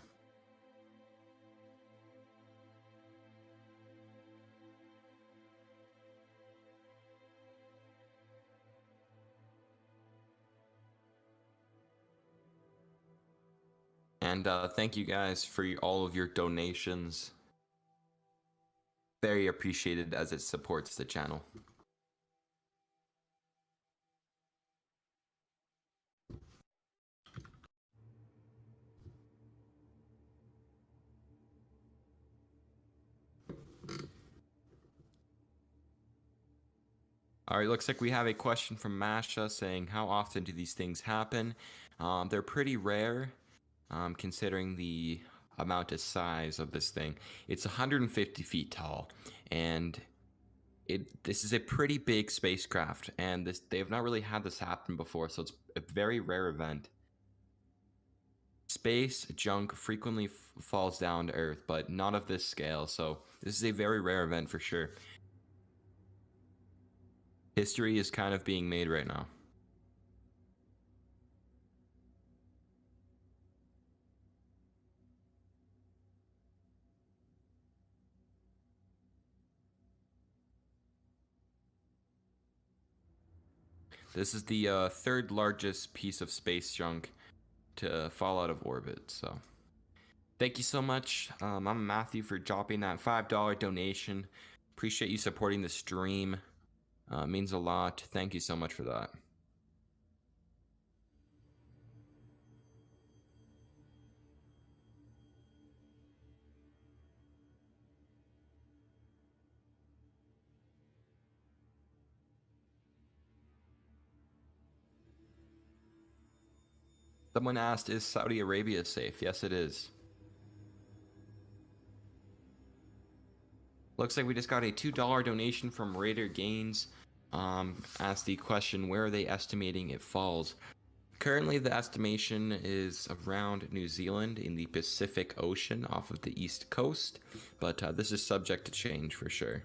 And thank you guys for all of your donations. Very appreciated as it supports the channel. Alright, looks like we have a question from Masha saying, how often do these things happen? They're pretty rare, considering the amount of size of this thing. It's 150 feet tall, and this is a pretty big spacecraft, and they have not really had this happen before, so it's a very rare event. Space junk frequently falls down to Earth, but not of this scale, so this is a very rare event for sure. History is kind of being made right now. This is the third largest piece of space junk to fall out of orbit, so thank you so much. I'm Matthew for dropping that $5 donation. Appreciate you supporting the stream. It means a lot. Thank you so much for that. Someone asked, is Saudi Arabia safe? Yes, it is. Looks like we just got a $2 donation from Raider Gains. Asked the question, where are they estimating it falls? Currently, the estimation is around New Zealand in the Pacific Ocean off of the east coast, but this is subject to change for sure.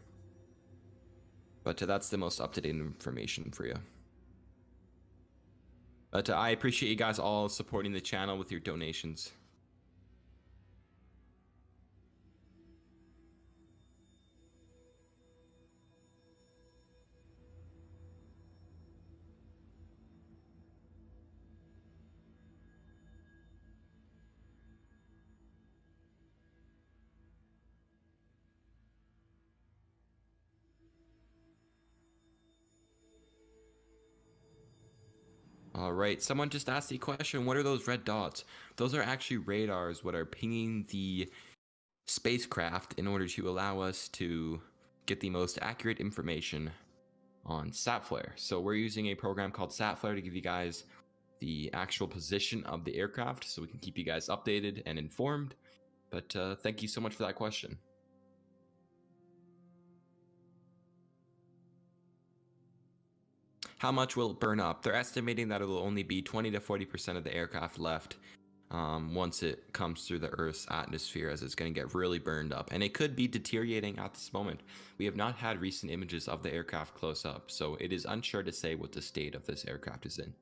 But that's the most up-to-date information for you. But I appreciate you guys all supporting the channel with your donations. All right, someone just asked the question, what are those red dots? Those are actually radars what are pinging the spacecraft in order to allow us to get the most accurate information on SatFlare. So we're using a program called SatFlare to give you guys the actual position of the aircraft so we can keep you guys updated and informed. But thank you so much for that question. How much will it burn up? They're estimating that it will only be 20 to 40% of the aircraft left once it comes through the Earth's atmosphere, as it's going to get really burned up. And it could be deteriorating at this moment. We have not had recent images of the aircraft close up, so it is unsure to say what the state of this aircraft is in.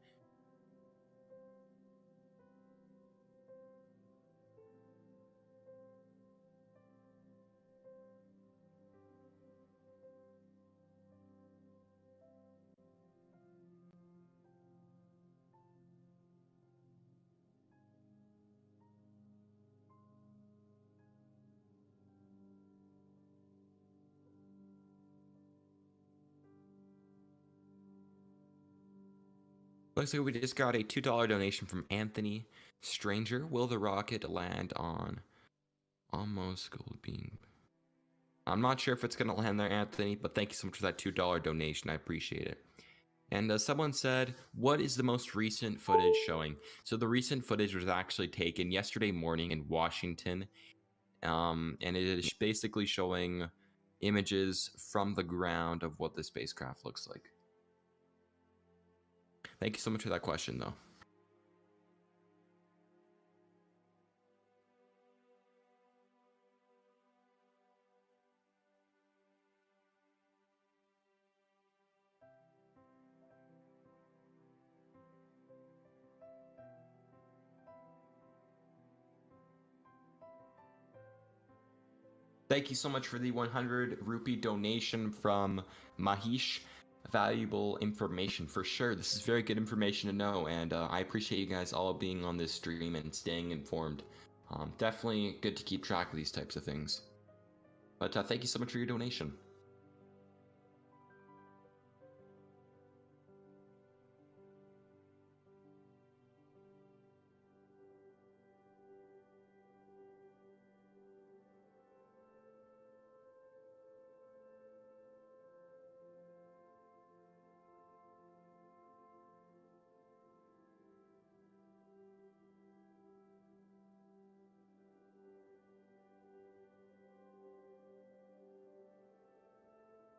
Looks like we just got a $2 donation from Anthony Stranger. Will the rocket land on almost gold beam? I'm not sure if it's going to land there, Anthony, but thank you so much for that $2 donation. I appreciate it. And someone said, what is the most recent footage showing? So the recent footage was actually taken yesterday morning in Washington. And it is basically showing images from the ground of what the spacecraft looks like. Thank you so much for that question, though. Thank you so much for the 100 rupee donation from Mahish. Valuable information for sure. This is very good information to know, and I appreciate you guys all being on this stream and staying informed. Definitely good to keep track of these types of things. But thank you so much for your donation.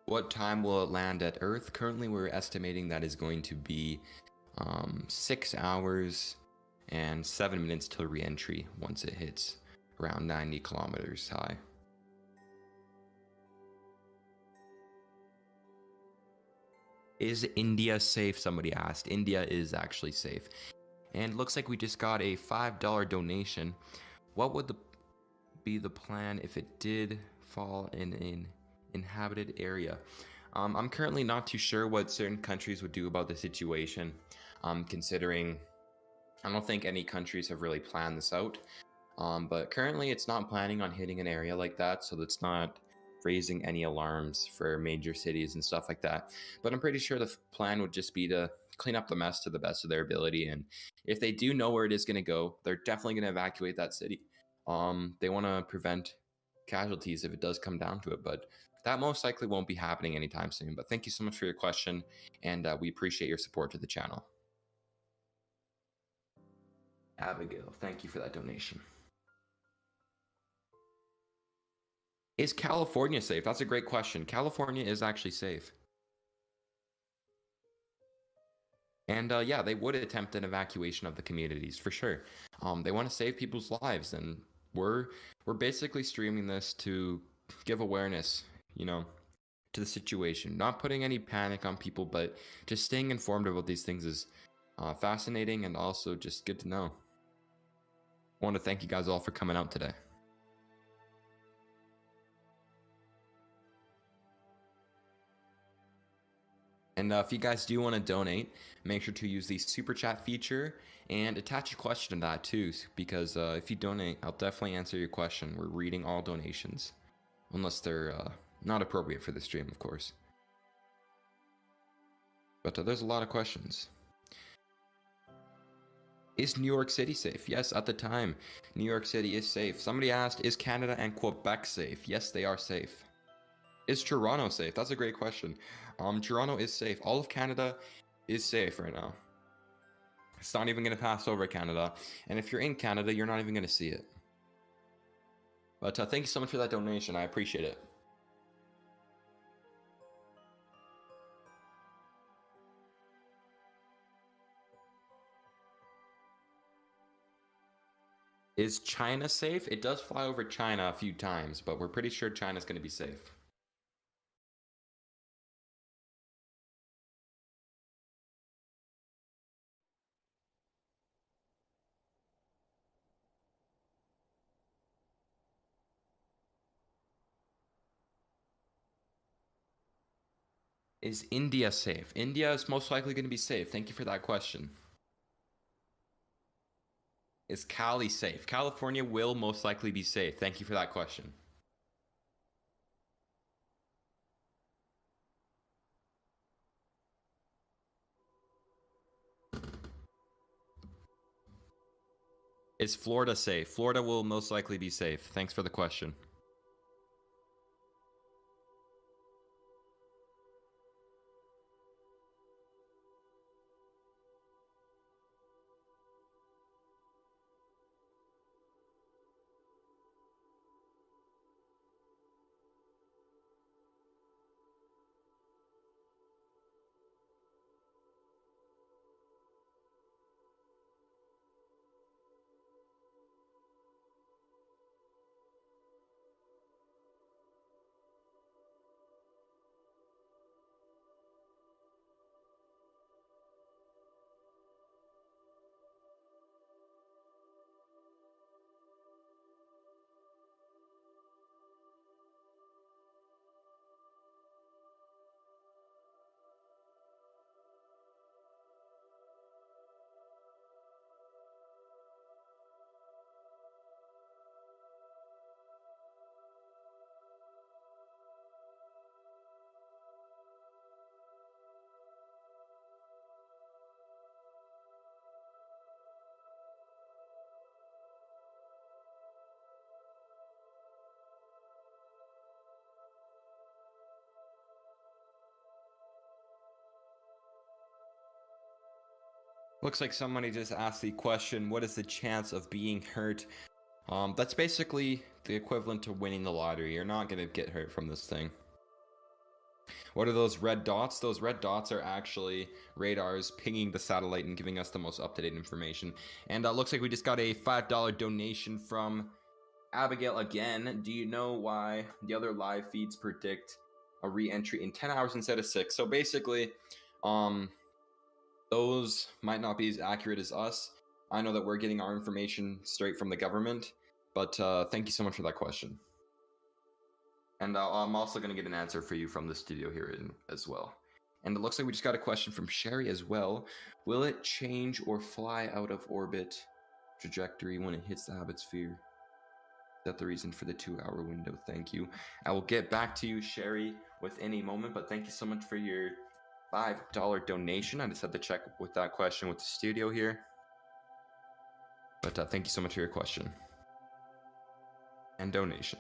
What time will it land at Earth? Currently, we're estimating that is going to be 6 hours and 7 minutes till re-entry once it hits around 90 kilometers high. Is India safe? Somebody asked. India is actually safe. And it looks like we just got a $5 donation. What would be the plan if it did fall in an inhabited area? I'm currently not too sure what certain countries would do about the situation, considering I don't think any countries have really planned this out. But currently it's not planning on hitting an area like that, so it's not raising any alarms for major cities and stuff like that. But I'm pretty sure the plan would just be to clean up the mess to the best of their ability, and if they do know where it is going to go, they're definitely going to evacuate that city. They want to prevent casualties if it does come down to it, but that most likely won't be happening anytime soon. But thank you so much for your question, and we appreciate your support to the channel. Abigail, thank you for that donation. Is California safe? That's a great question. California is actually safe. And yeah, they would attempt an evacuation of the communities for sure. They want to save people's lives, and we're basically streaming this to give awareness, you know, to the situation. Not putting any panic on people, but just staying informed about these things is fascinating and also just good to know. I want to thank you guys all for coming out today. And if you guys do want to donate, make sure to use the super chat feature and attach a question to that too, because if you donate, I'll definitely answer your question. We're reading all donations, unless they're not appropriate for the stream, of course. But there's a lot of questions. Is New York City safe? Yes, at the time, New York City is safe. Somebody asked, is Canada and Quebec safe? Yes, they are safe. Is Toronto safe? That's a great question. Toronto is safe. All of Canada is safe right now. It's not even going to pass over Canada. And if you're in Canada, you're not even going to see it. But thank you so much for that donation. I appreciate it. Is China safe? It does fly over China a few times, but we're pretty sure China's going to be safe. Is India safe? India is most likely going to be safe. Thank you for that question. Is Cali safe? California will most likely be safe. Thank you for that question. Is Florida safe? Florida will most likely be safe. Thanks for the question. Looks like somebody just asked the question, what is the chance of being hurt? That's basically the equivalent to winning the lottery. You're not going to get hurt from this thing. What are those red dots? Those red dots are actually radars pinging the satellite and giving us the most up-to-date information. And looks like we just got a $5 donation from Abigail again. Do you know why the other live feeds predict a re-entry in 10 hours instead of 6? So basically, those might not be as accurate as us. I know that we're getting our information straight from the government, but thank you so much for that question. And I'm also going to get an answer for you from the studio here as well. And it looks like we just got a question from Sherry as well. Will it change or fly out of orbit trajectory when it hits the hemisphere? Is that the reason for the 2-hour window? Thank you. I will get back to you, Sherry, with any moment, but thank you so much for your $5 donation. I just had to check with that question with the studio here. But thank you so much for your question and donation.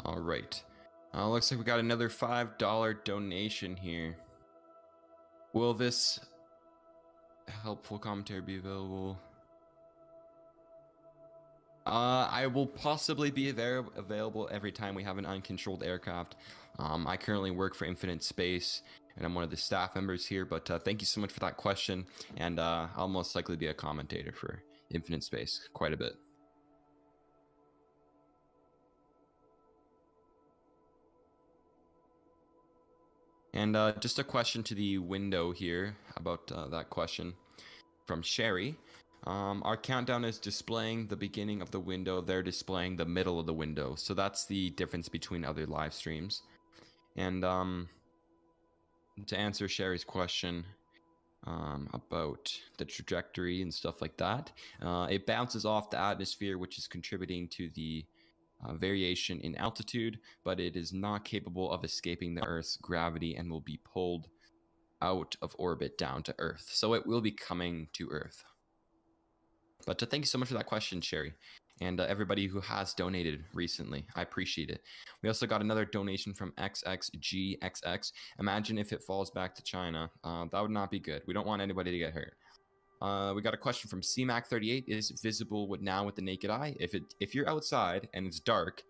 All right. Looks like we got another $5 donation here. Will this helpful commentary be available? I will possibly be available every time we have an uncontrolled aircraft. I currently work for Infinite Space, and I'm one of the staff members here, but thank you so much for that question, and I'll most likely be a commentator for Infinite Space quite a bit. And just a question to the window here about that question from Sherry. Our countdown is displaying the beginning of the window. They're displaying the middle of the window. So that's the difference between other live streams. And to answer Sherry's question about the trajectory and stuff like that, it bounces off the atmosphere, which is contributing to the variation in altitude, but it is not capable of escaping the Earth's gravity and will be pulled out of orbit down to Earth. So it will be coming to Earth. But thank you so much for that question, Sherry, and everybody who has donated recently. I appreciate it. We also got another donation from XXGXX. Imagine if it falls back to China. That would not be good. We don't want anybody to get hurt. We got a question from CMAC38. Is it visible now with the naked eye? If you're outside and it's dark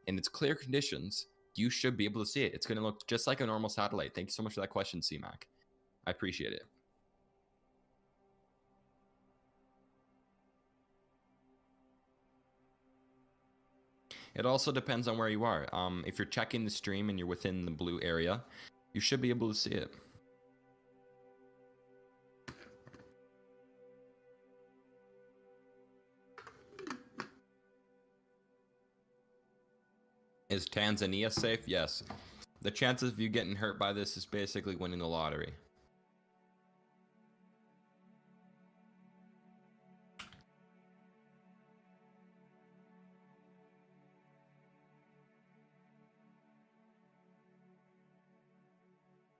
and it's clear conditions, you should be able to see it. It's going to look just like a normal satellite. Thank you so much for that question, CMAC. I appreciate it. It also depends on where you are. If you're checking the stream and you're within the blue area, you should be able to see it. Is Tanzania safe? Yes. The chances of you getting hurt by this is basically winning the lottery.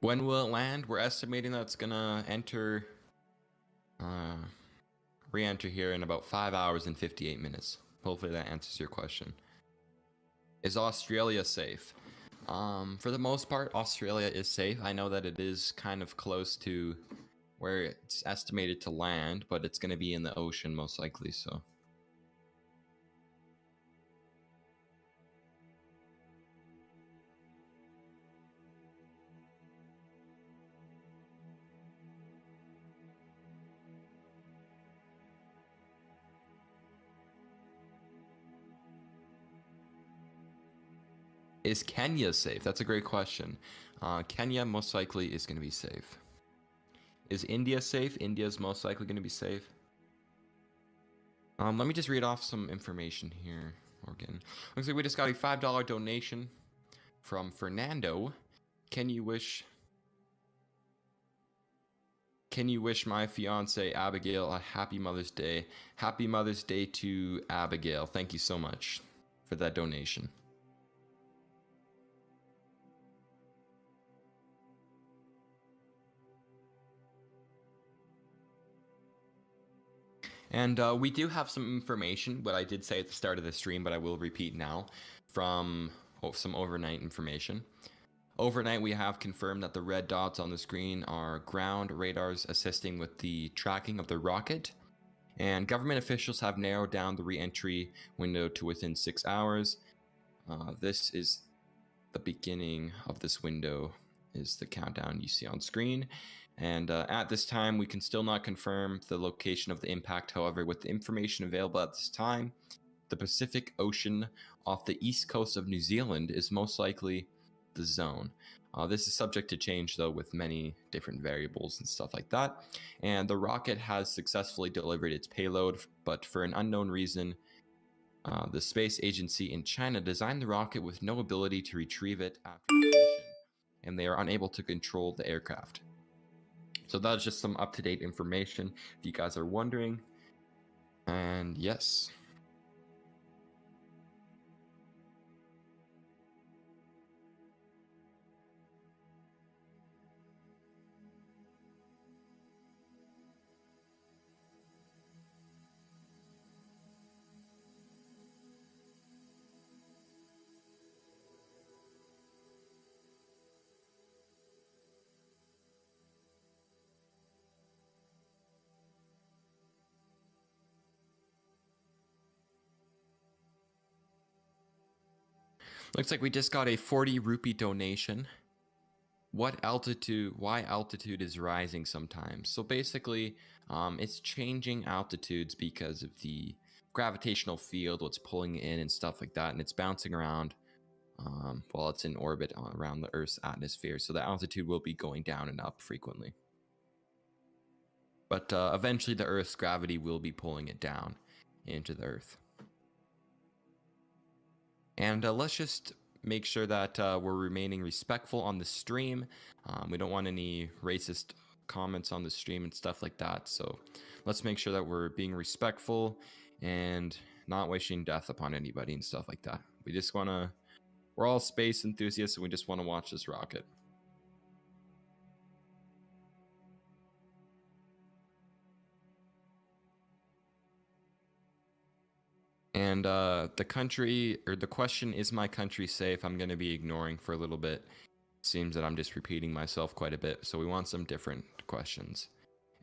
When will it land? We're estimating that it's gonna re-enter here in about 5 hours and 58 minutes. Hopefully that answers your question. Is Australia safe? For the most part, Australia is safe. I know that it is kind of close to where it's estimated to land, but it's going to be in the ocean most likely, so. Is Kenya safe? That's a great question. Kenya most likely is going to be safe. Is India safe? India's most likely going to be safe. Let me just read off some information here, Morgan. Looks like we just got a $5 donation from Fernando. Can you wish my fiance Abigail a happy Mother's Day? Happy Mother's Day to Abigail. Thank you so much for that donation. And we do have some information, what I did say at the start of the stream, but I will repeat now, from some overnight information. Overnight, we have confirmed that the red dots on the screen are ground radars assisting with the tracking of the rocket. And government officials have narrowed down the re-entry window to within 6 hours. This is the beginning of this window, is the countdown you see on screen. And at this time, we can still not confirm the location of the impact. However, with the information available at this time, the Pacific Ocean off the east coast of New Zealand is most likely the zone. This is subject to change, though, with many different variables and stuff like that. And the rocket has successfully delivered its payload, but for an unknown reason, the space agency in China designed the rocket with no ability to retrieve it after its mission, and they are unable to control the aircraft. So that's just some up-to-date information if you guys are wondering. And yes. Looks like we just got a 40 rupee donation. Why altitude is rising sometimes. So basically, it's changing altitudes because of the gravitational field, what's pulling it in and stuff like that, and it's bouncing around while it's in orbit around the Earth's atmosphere. So the altitude will be going down and up frequently. But eventually the Earth's gravity will be pulling it down into the Earth. And let's just make sure that we're remaining respectful on the stream. We don't want any racist comments on the stream and stuff like that. So let's make sure that we're being respectful and not wishing death upon anybody and stuff like that. We just want to, we're all space enthusiasts and we just want to watch this rocket. And the country, or the question, is my country safe? I'm going to be ignoring for a little bit. Seems that I'm just repeating myself quite a bit. So we want some different questions.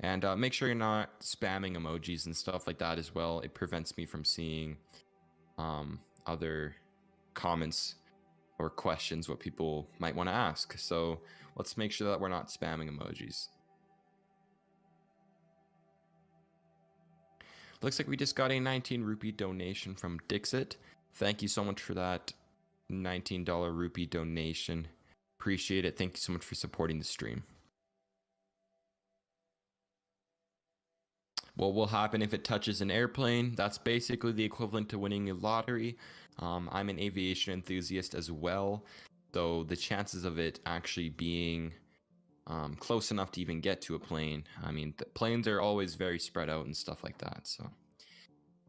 And make sure you're not spamming emojis and stuff like that as well. It prevents me from seeing other comments or questions, what people might want to ask. So let's make sure that we're not spamming emojis. Looks like we just got a 19 rupee donation from Dixit. Thank you so much for that $19 rupee donation. Appreciate it. Thank you so much for supporting the stream. What will happen if it touches an airplane? That's basically the equivalent to winning a lottery. I'm an aviation enthusiast as well, though the chances of it actually being close enough to even get to a plane. I mean, the planes are always very spread out and stuff like that. So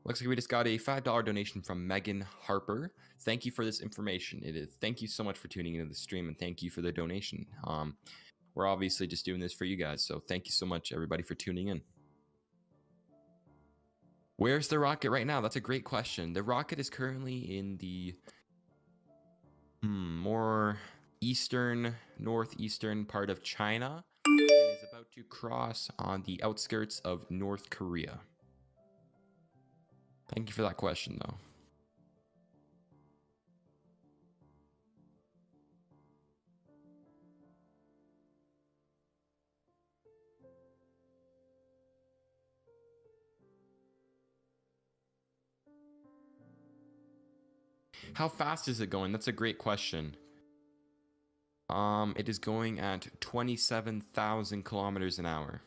looks like we just got a $5 donation from Megan Harper. Thank you for this information. Thank you so much for tuning into the stream, and thank you for the donation. We're obviously just doing this for you guys, so thank you so much, everybody, for tuning in. Where's the rocket right now? That's a great question. The rocket is currently in the more eastern, northeastern part of China and is about to cross on the outskirts of North Korea. Thank you for that question, though. How fast is it going? That's a great question. It is going at 27,000 kilometers an hour.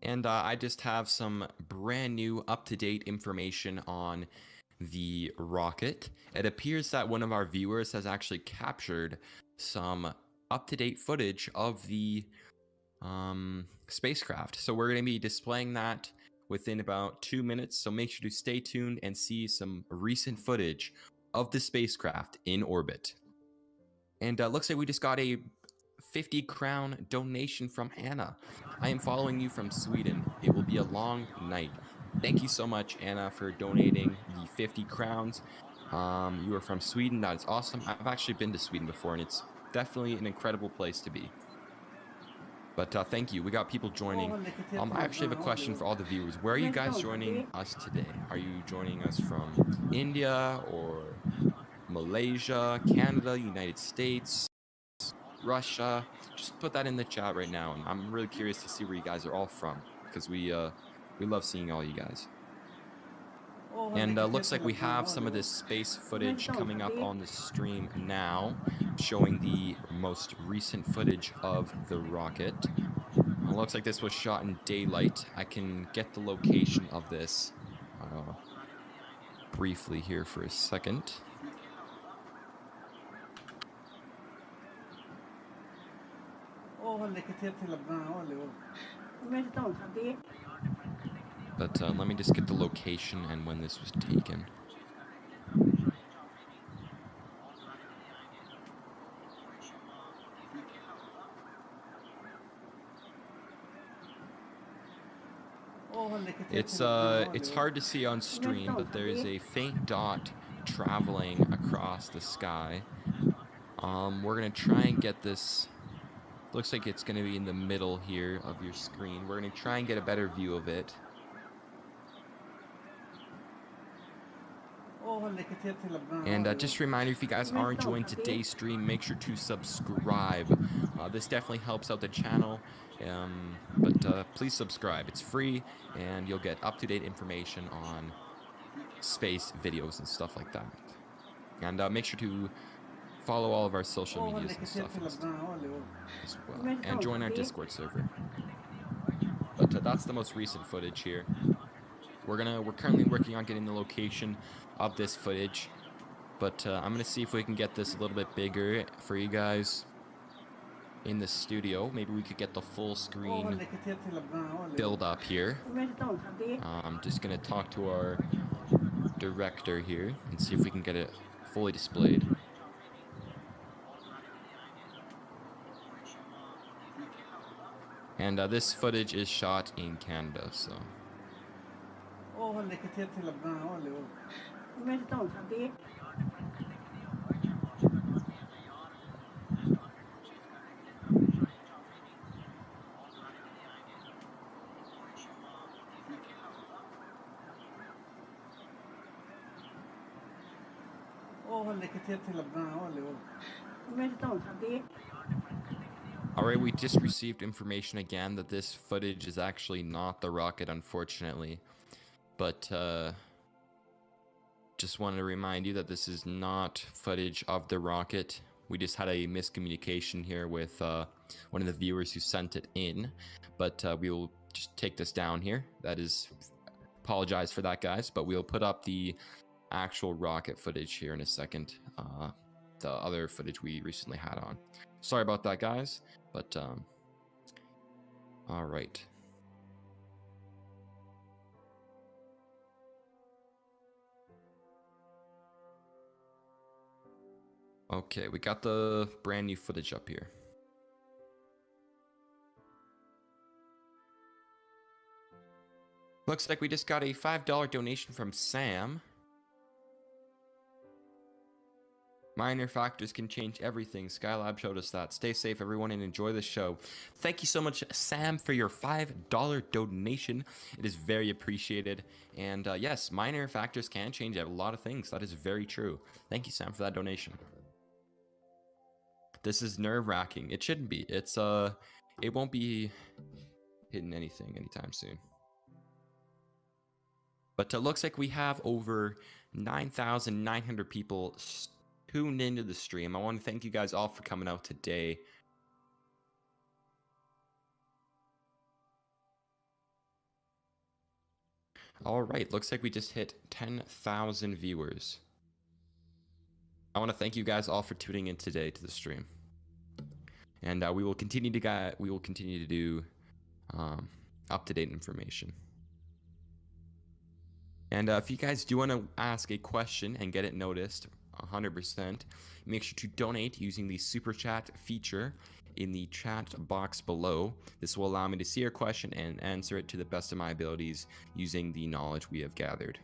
And I just have some brand new up-to-date information on the rocket. It appears that one of our viewers has actually captured some up-to-date footage of the spacecraft. So we're going to be displaying that within about 2 minutes. So make sure to stay tuned and see some recent footage of the spacecraft in orbit. And looks like we just got a 50 crown donation from Anna. I am following you from Sweden. It will be a long night. Thank you so much, Anna, for donating the 50 crowns. You are from Sweden. That is awesome. I've actually been to Sweden before, and it's definitely an incredible place to be. But thank you. We got people joining. I actually have a question for all the viewers. Where are you guys joining us today? Are you joining us from India or Malaysia, Canada, United States, Russia? Just put that in the chat right now, and I'm really curious to see where you guys are all from, because we love seeing all you guys. And looks like we have some of this space footage coming up on the stream now, showing the most recent footage of the rocket. It looks like this was shot in daylight. I can get the location of this briefly here for a second. But let me just get the location and when this was taken. It's hard to see on stream, but there is a faint dot traveling across the sky. We're gonna try and get this. Looks like it's gonna be in the middle here of your screen. We're gonna try and get a better view of it. And just a reminder, if you guys are enjoying today's stream, make sure to subscribe. This definitely helps out the channel, but please subscribe. It's free, and you'll get up-to-date information on space videos and stuff like that. And make sure to follow all of our social medias and stuff as well, and join our Discord server. But that's the most recent footage here. We're currently working on getting the location of this footage, but I'm gonna see if we can get this a little bit bigger for you guys in the studio. Maybe we could get the full screen build up here. I'm just gonna talk to our director here and see if we can get it fully displayed. And this footage is shot in Canada, so. Alright, we just received information again that this footage is actually not the rocket, unfortunately. But just wanted to remind you that this is not footage of the rocket. We just had a miscommunication here with one of the viewers who sent it in. But we will just take this down here. That is, apologize for that, guys. But we'll put up the actual rocket footage here in a second. The other footage we recently had on. Sorry about that, guys. But all right. Okay, we got the brand new footage up here. Looks like we just got a $5 donation from Sam. Minor factors can change everything. Skylab showed us that. Stay safe, everyone, and enjoy the show. Thank you so much, Sam, for your $5 donation. It is very appreciated. And yes, minor factors can change a lot of things. That is very true. Thank you, Sam, for that donation. This is nerve-wracking. It shouldn't be. It's it won't be hitting anything anytime soon. But it looks like we have over 9,900 people tuned into the stream. I want to thank you guys all for coming out today. All right, looks like we just hit 10,000 viewers. I want to thank you guys all for tuning in today to the stream, and we will continue to do up-to-date information. And if you guys do want to ask a question and get it noticed 100%, make sure to donate using the super chat feature in the chat box below. This will allow me to see your question and answer it to the best of my abilities using the knowledge we have gathered.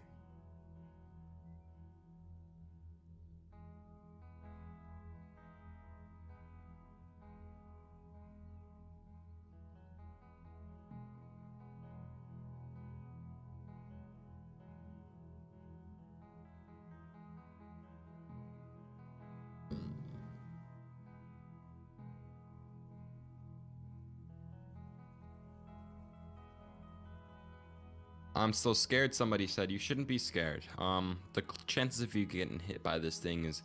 I'm so scared, somebody said. You shouldn't be scared. The chances of you getting hit by this thing is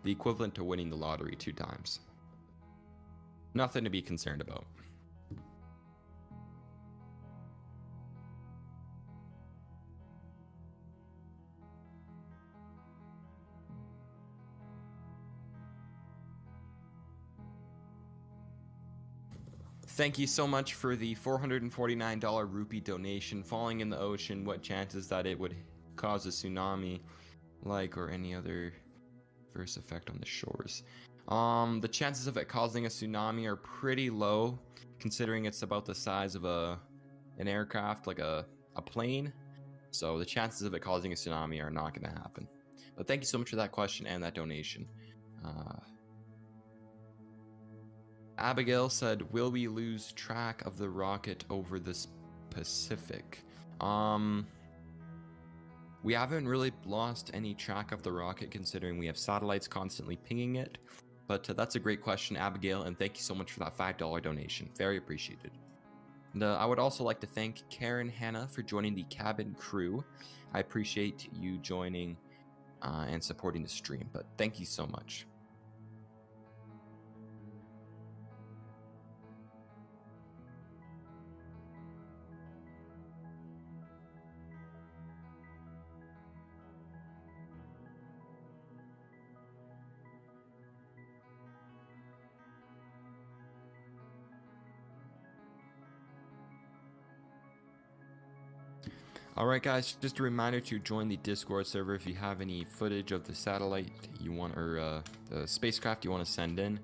the equivalent to winning the lottery 2 times. Nothing to be concerned about. Thank you so much for the $449 rupee donation. Falling in the ocean, what chances that it would cause a tsunami, like, or any other adverse effect on the shores? The chances of it causing a tsunami are pretty low, considering it's about the size of an aircraft, like a plane. So the chances of it causing a tsunami are not going to happen. But thank you so much for that question and that donation. Abigail said, will we lose track of the rocket over the Pacific? We haven't really lost any track of the rocket, considering we have satellites constantly pinging it. But that's a great question, Abigail, and thank you so much for that $5 donation. Very appreciated. And I would also like to thank Karen Hanna for joining the cabin crew. I appreciate you joining and supporting the stream, but thank you so much. Alright guys, just a reminder to join the Discord server if you have any footage of the satellite you want, or the spacecraft you want to send in.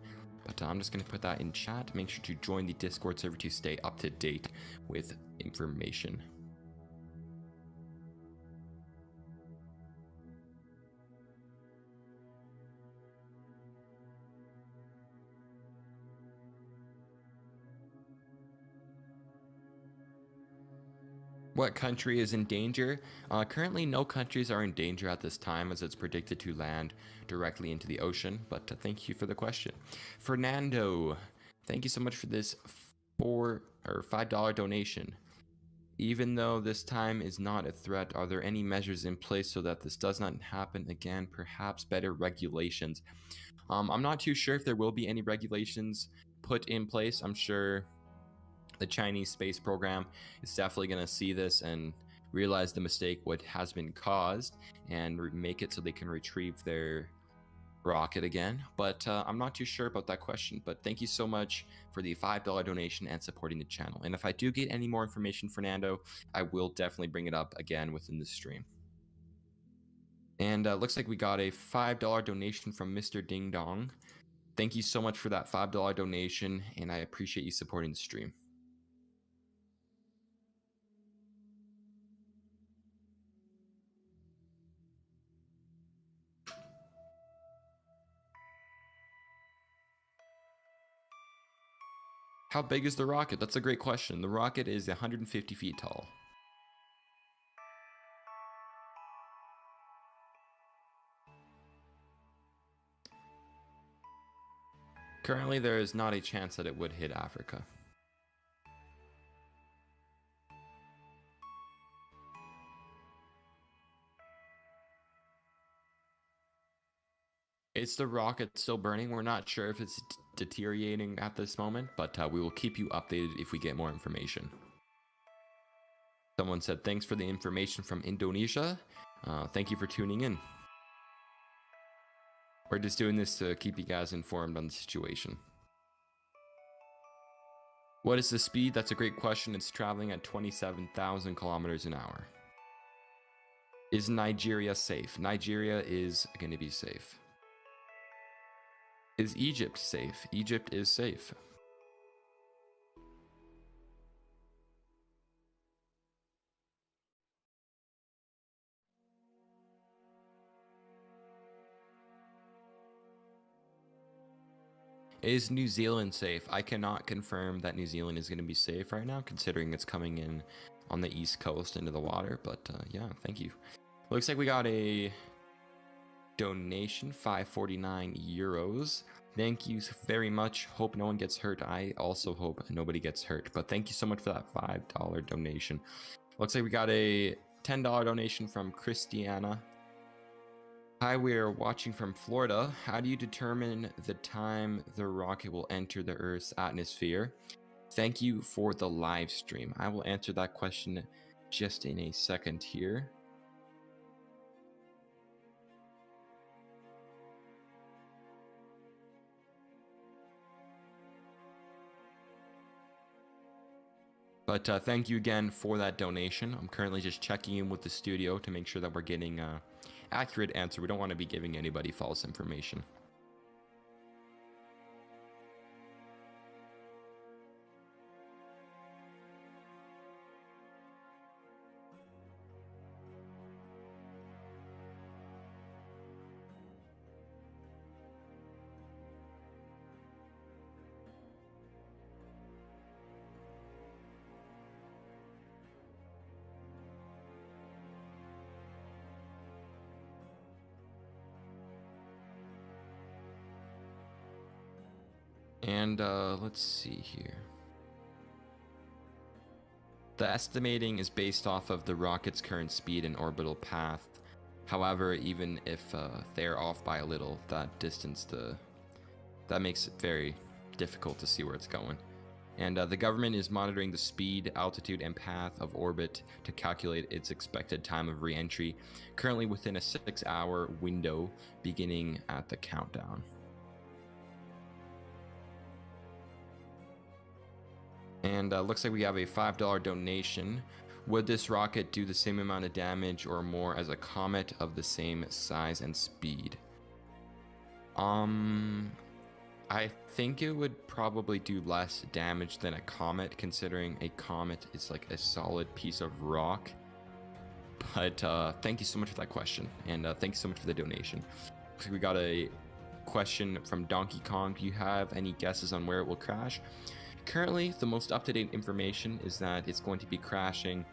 But I'm just going to put that in chat. Make sure to join the Discord server to stay up to date with information. What country is in danger? Currently, no countries are in danger at this time, as it's predicted to land directly into the ocean, but thank you for the question. Fernando, thank you so much for this $5 donation. Even though this time is not a threat, are there any measures in place so that this does not happen again? Perhaps better regulations. I'm not too sure if there will be any regulations put in place. I'm sure the Chinese space program is definitely going to see this and realize the mistake what has been caused and make it so they can retrieve their rocket again. But I'm not too sure about that question. But thank you so much for the $5 donation and supporting the channel. And if I do get any more information, Fernando, I will definitely bring it up again within the stream. And looks like we got a $5 donation from Mr. Ding Dong. Thank you so much for that $5 donation, and I appreciate you supporting the stream. How big is the rocket? That's a great question. The rocket is 150 feet tall. Currently, there is not a chance that it would hit Africa. Is the rocket still burning? We're not sure if it's deteriorating at this moment, but we will keep you updated if we get more information. Someone said, thanks for the information from Indonesia. Thank you for tuning in. We're just doing this to keep you guys informed on the situation. What is the speed? That's a great question. It's traveling at 27,000 kilometers an hour. Is Nigeria safe? Nigeria is going to be safe. Is Egypt safe? Egypt is safe. Is New Zealand safe? I cannot confirm that New Zealand is going to be safe right now, considering it's coming in on the east coast into the water. But yeah, thank you. Looks like we got a donation, 549 euros. Thank you very much. Hope no one gets hurt. I also hope nobody gets hurt. But thank you so much for that $5 donation. Looks like we got a $10 donation from Christiana. Hi, we are watching from Florida. How do you determine the time the rocket will enter the Earth's atmosphere? Thank you for the live stream. I will answer that question just in a second here. But thank you again for that donation. I'm currently just checking in with the studio to make sure that we're getting accurate answer. We don't want to be giving anybody false information. And let's see here. The estimating is based off of the rocket's current speed and orbital path. However, even if they're off by a little, that distance, that makes it very difficult to see where it's going. And the government is monitoring the speed, altitude, and path of orbit to calculate its expected time of re-entry, currently within a 6-hour window beginning at the countdown. And looks like we have a $5 donation. Would this rocket do the same amount of damage or more as a comet of the same size and speed? I think it would probably do less damage than a comet, considering a comet is like a solid piece of rock. But thank you so much for that question, and thank you so much for the donation. Looks like we got a question from Donkey Kong. Do you have any guesses on where it will crash? Currently, the most up-to-date information is that it's going to be crashing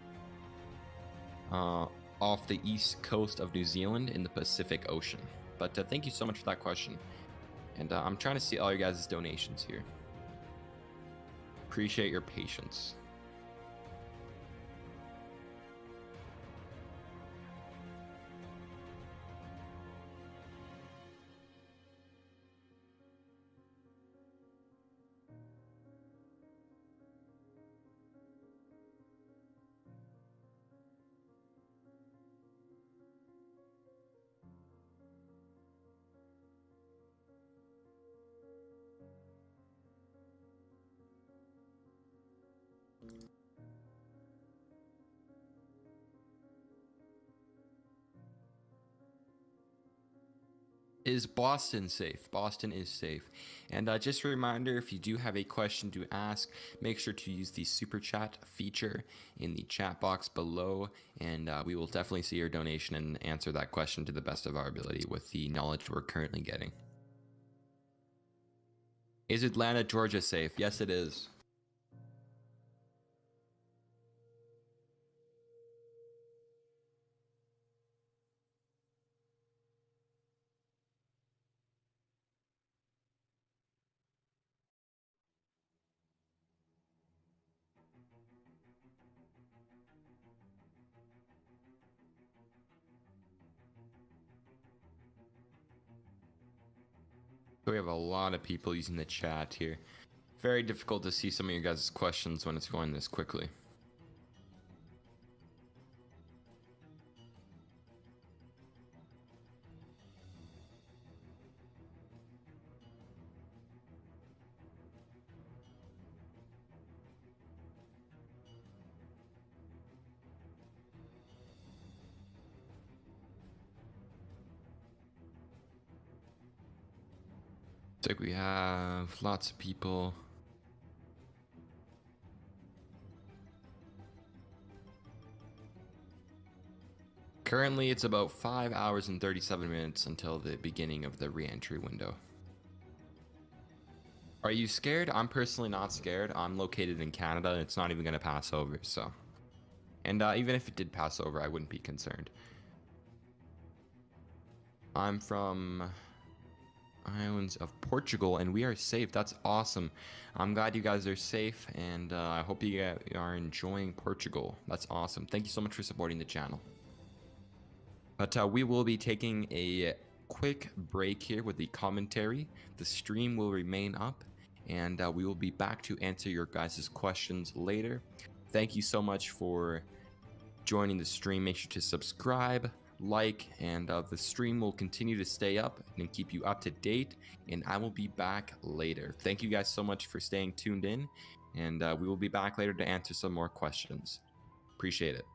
off the east coast of New Zealand in the Pacific Ocean. But thank you so much for that question. And I'm trying to see all your guys' donations here. Appreciate your patience. Is Boston safe? Boston is safe. And just a reminder, if you do have a question to ask, make sure to use the super chat feature in the chat box below, and we will definitely see your donation and answer that question to the best of our ability with the knowledge we're currently getting. Is Atlanta, Georgia safe? Yes, it is. We have a lot of people using the chat here. Very difficult to see some of your guys' questions when it's going this quickly. Looks like we have lots of people. Currently, it's about 5 hours and 37 minutes until the beginning of the re-entry window. Are you scared? I'm personally not scared. I'm located in Canada, and it's not even going to pass over, so. And even if it did pass over, I wouldn't be concerned. I'm from islands of Portugal, and we are safe. That's awesome. I'm glad you guys are safe, and I hope you are enjoying Portugal. That's awesome. Thank you so much for supporting the channel. But we will be taking a quick break here with the commentary. The stream will remain up, and we will be back to answer your guys' questions later. Thank you so much for joining the stream. Make sure to subscribe, like, and the stream will continue to stay up and keep you up to date, and I will be back later. Thank you guys so much for staying tuned in, and we will be back later to answer some more questions. Appreciate it.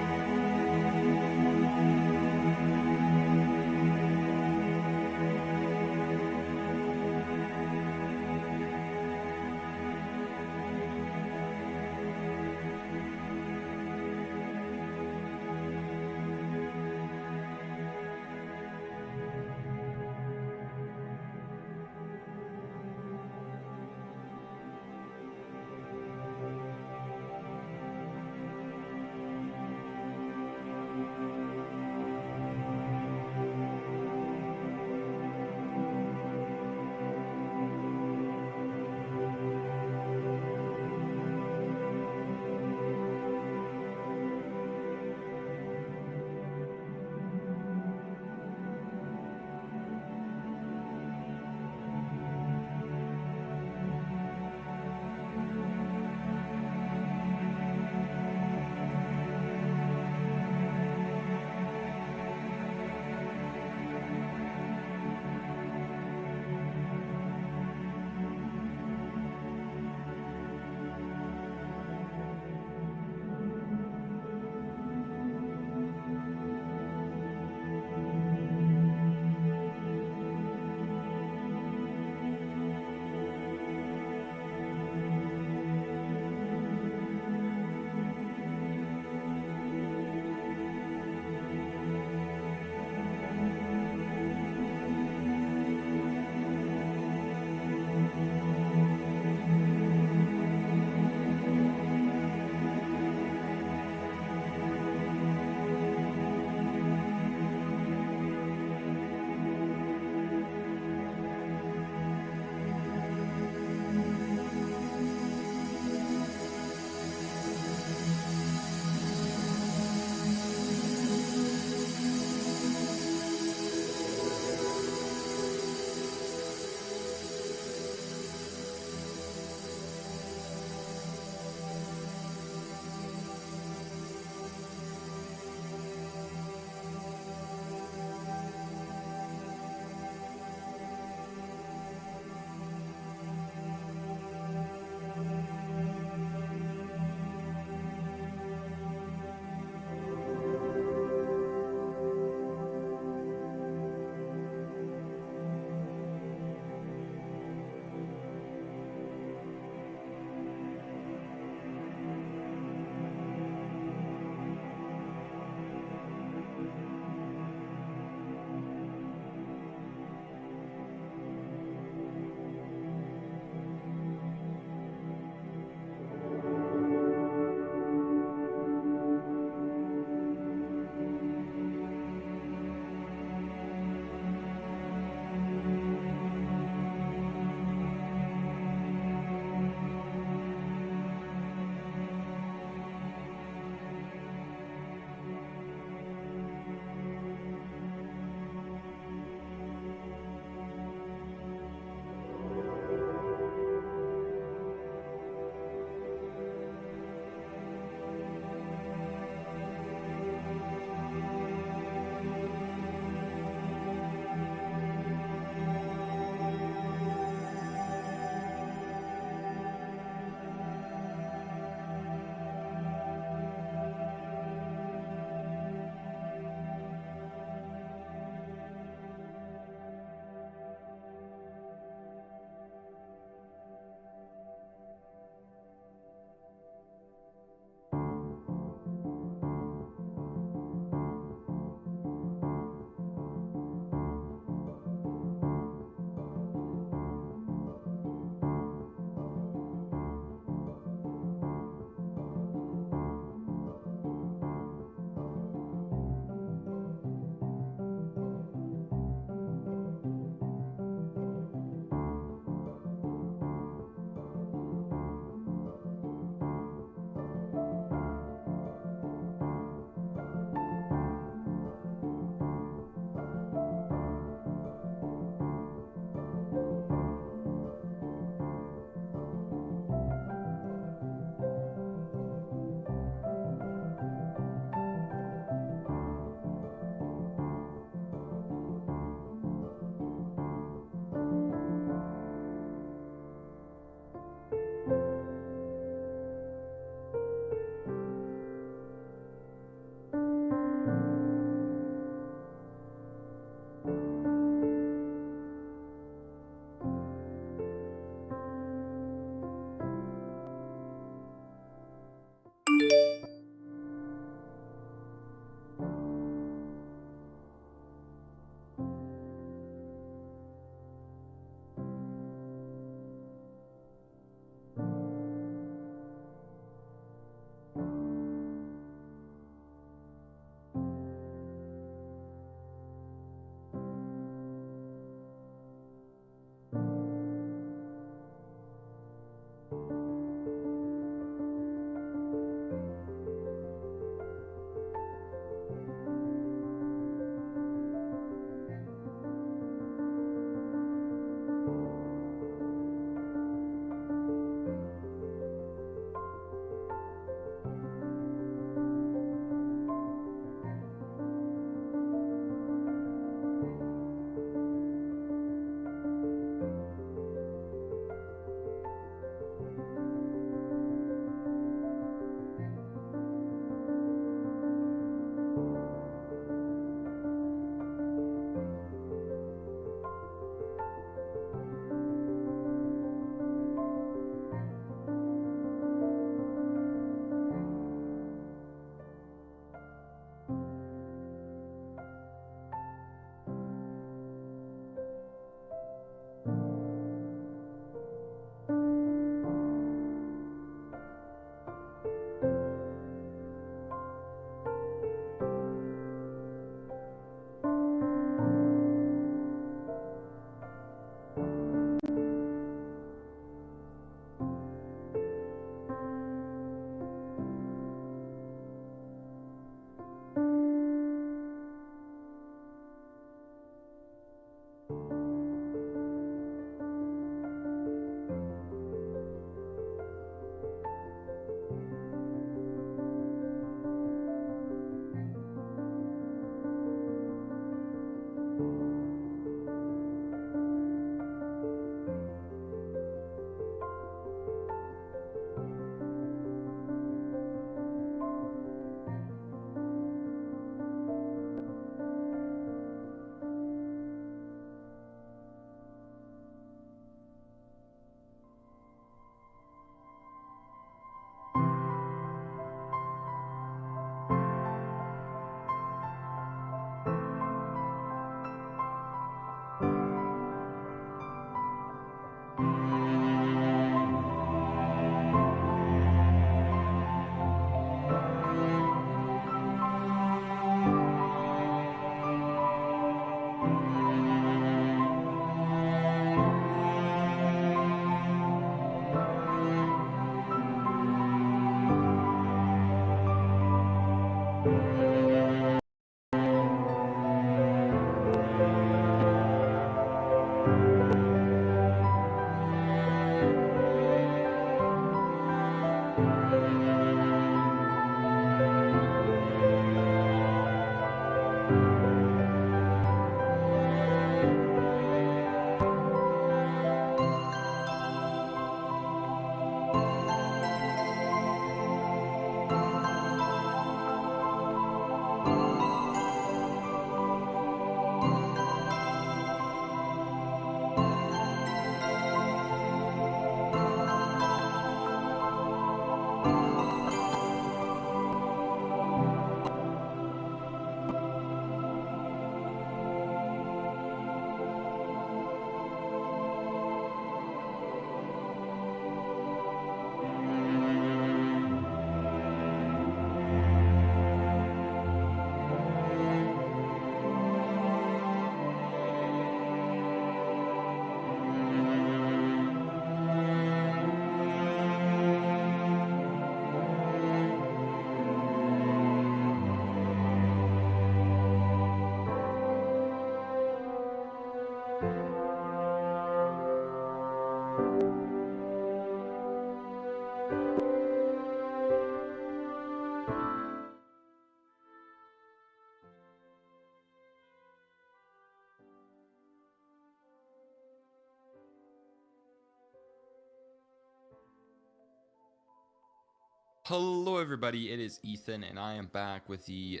Hello everybody, it is Ethan and I am back with the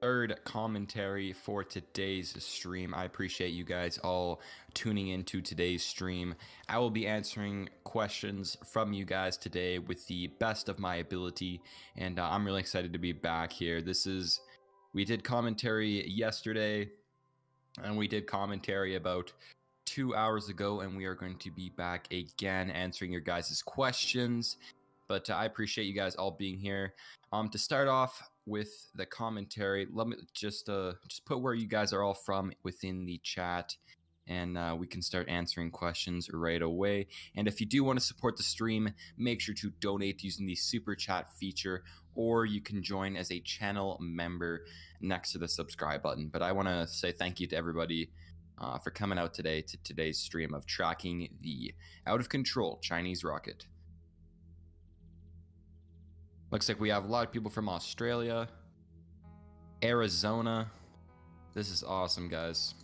third commentary for today's stream. I appreciate you guys all tuning into today's stream. I will be answering questions from you guys today with the best of my ability, and I'm really excited to be back here. We did commentary yesterday and we did commentary about 2 hours ago, and we are going to be back again answering your guys' questions. But I appreciate you guys all being here. To start off with the commentary, let me just put where you guys are all from within the chat, and we can start answering questions right away. And if you do want to support the stream, make sure to donate using the super chat feature, or you can join as a channel member next to the subscribe button. But I want to say thank you to everybody for coming out today to today's stream of tracking the out of control Chinese rocket. Looks like we have a lot of people from Australia, Arizona. This is awesome, guys.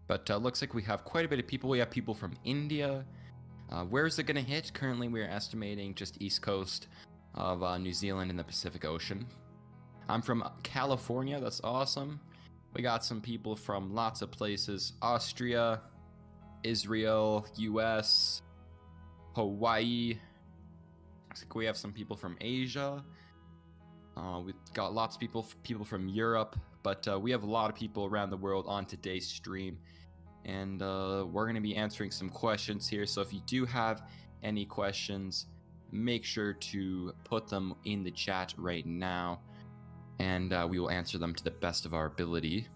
But looks like we have quite a bit of people. We have people from India. Where is it going to hit? Currently, we are estimating just east coast of New Zealand in the Pacific Ocean. I'm from California. That's awesome. We got some people from lots of places: Austria, Israel, US, Hawaii. Looks like we have some people from Asia. We've got lots of people from Europe, but we have a lot of people around the world on today's stream. And we're going to be answering some questions here. So if you do have any questions, make sure to put them in the chat right now, and we will answer them to the best of our ability.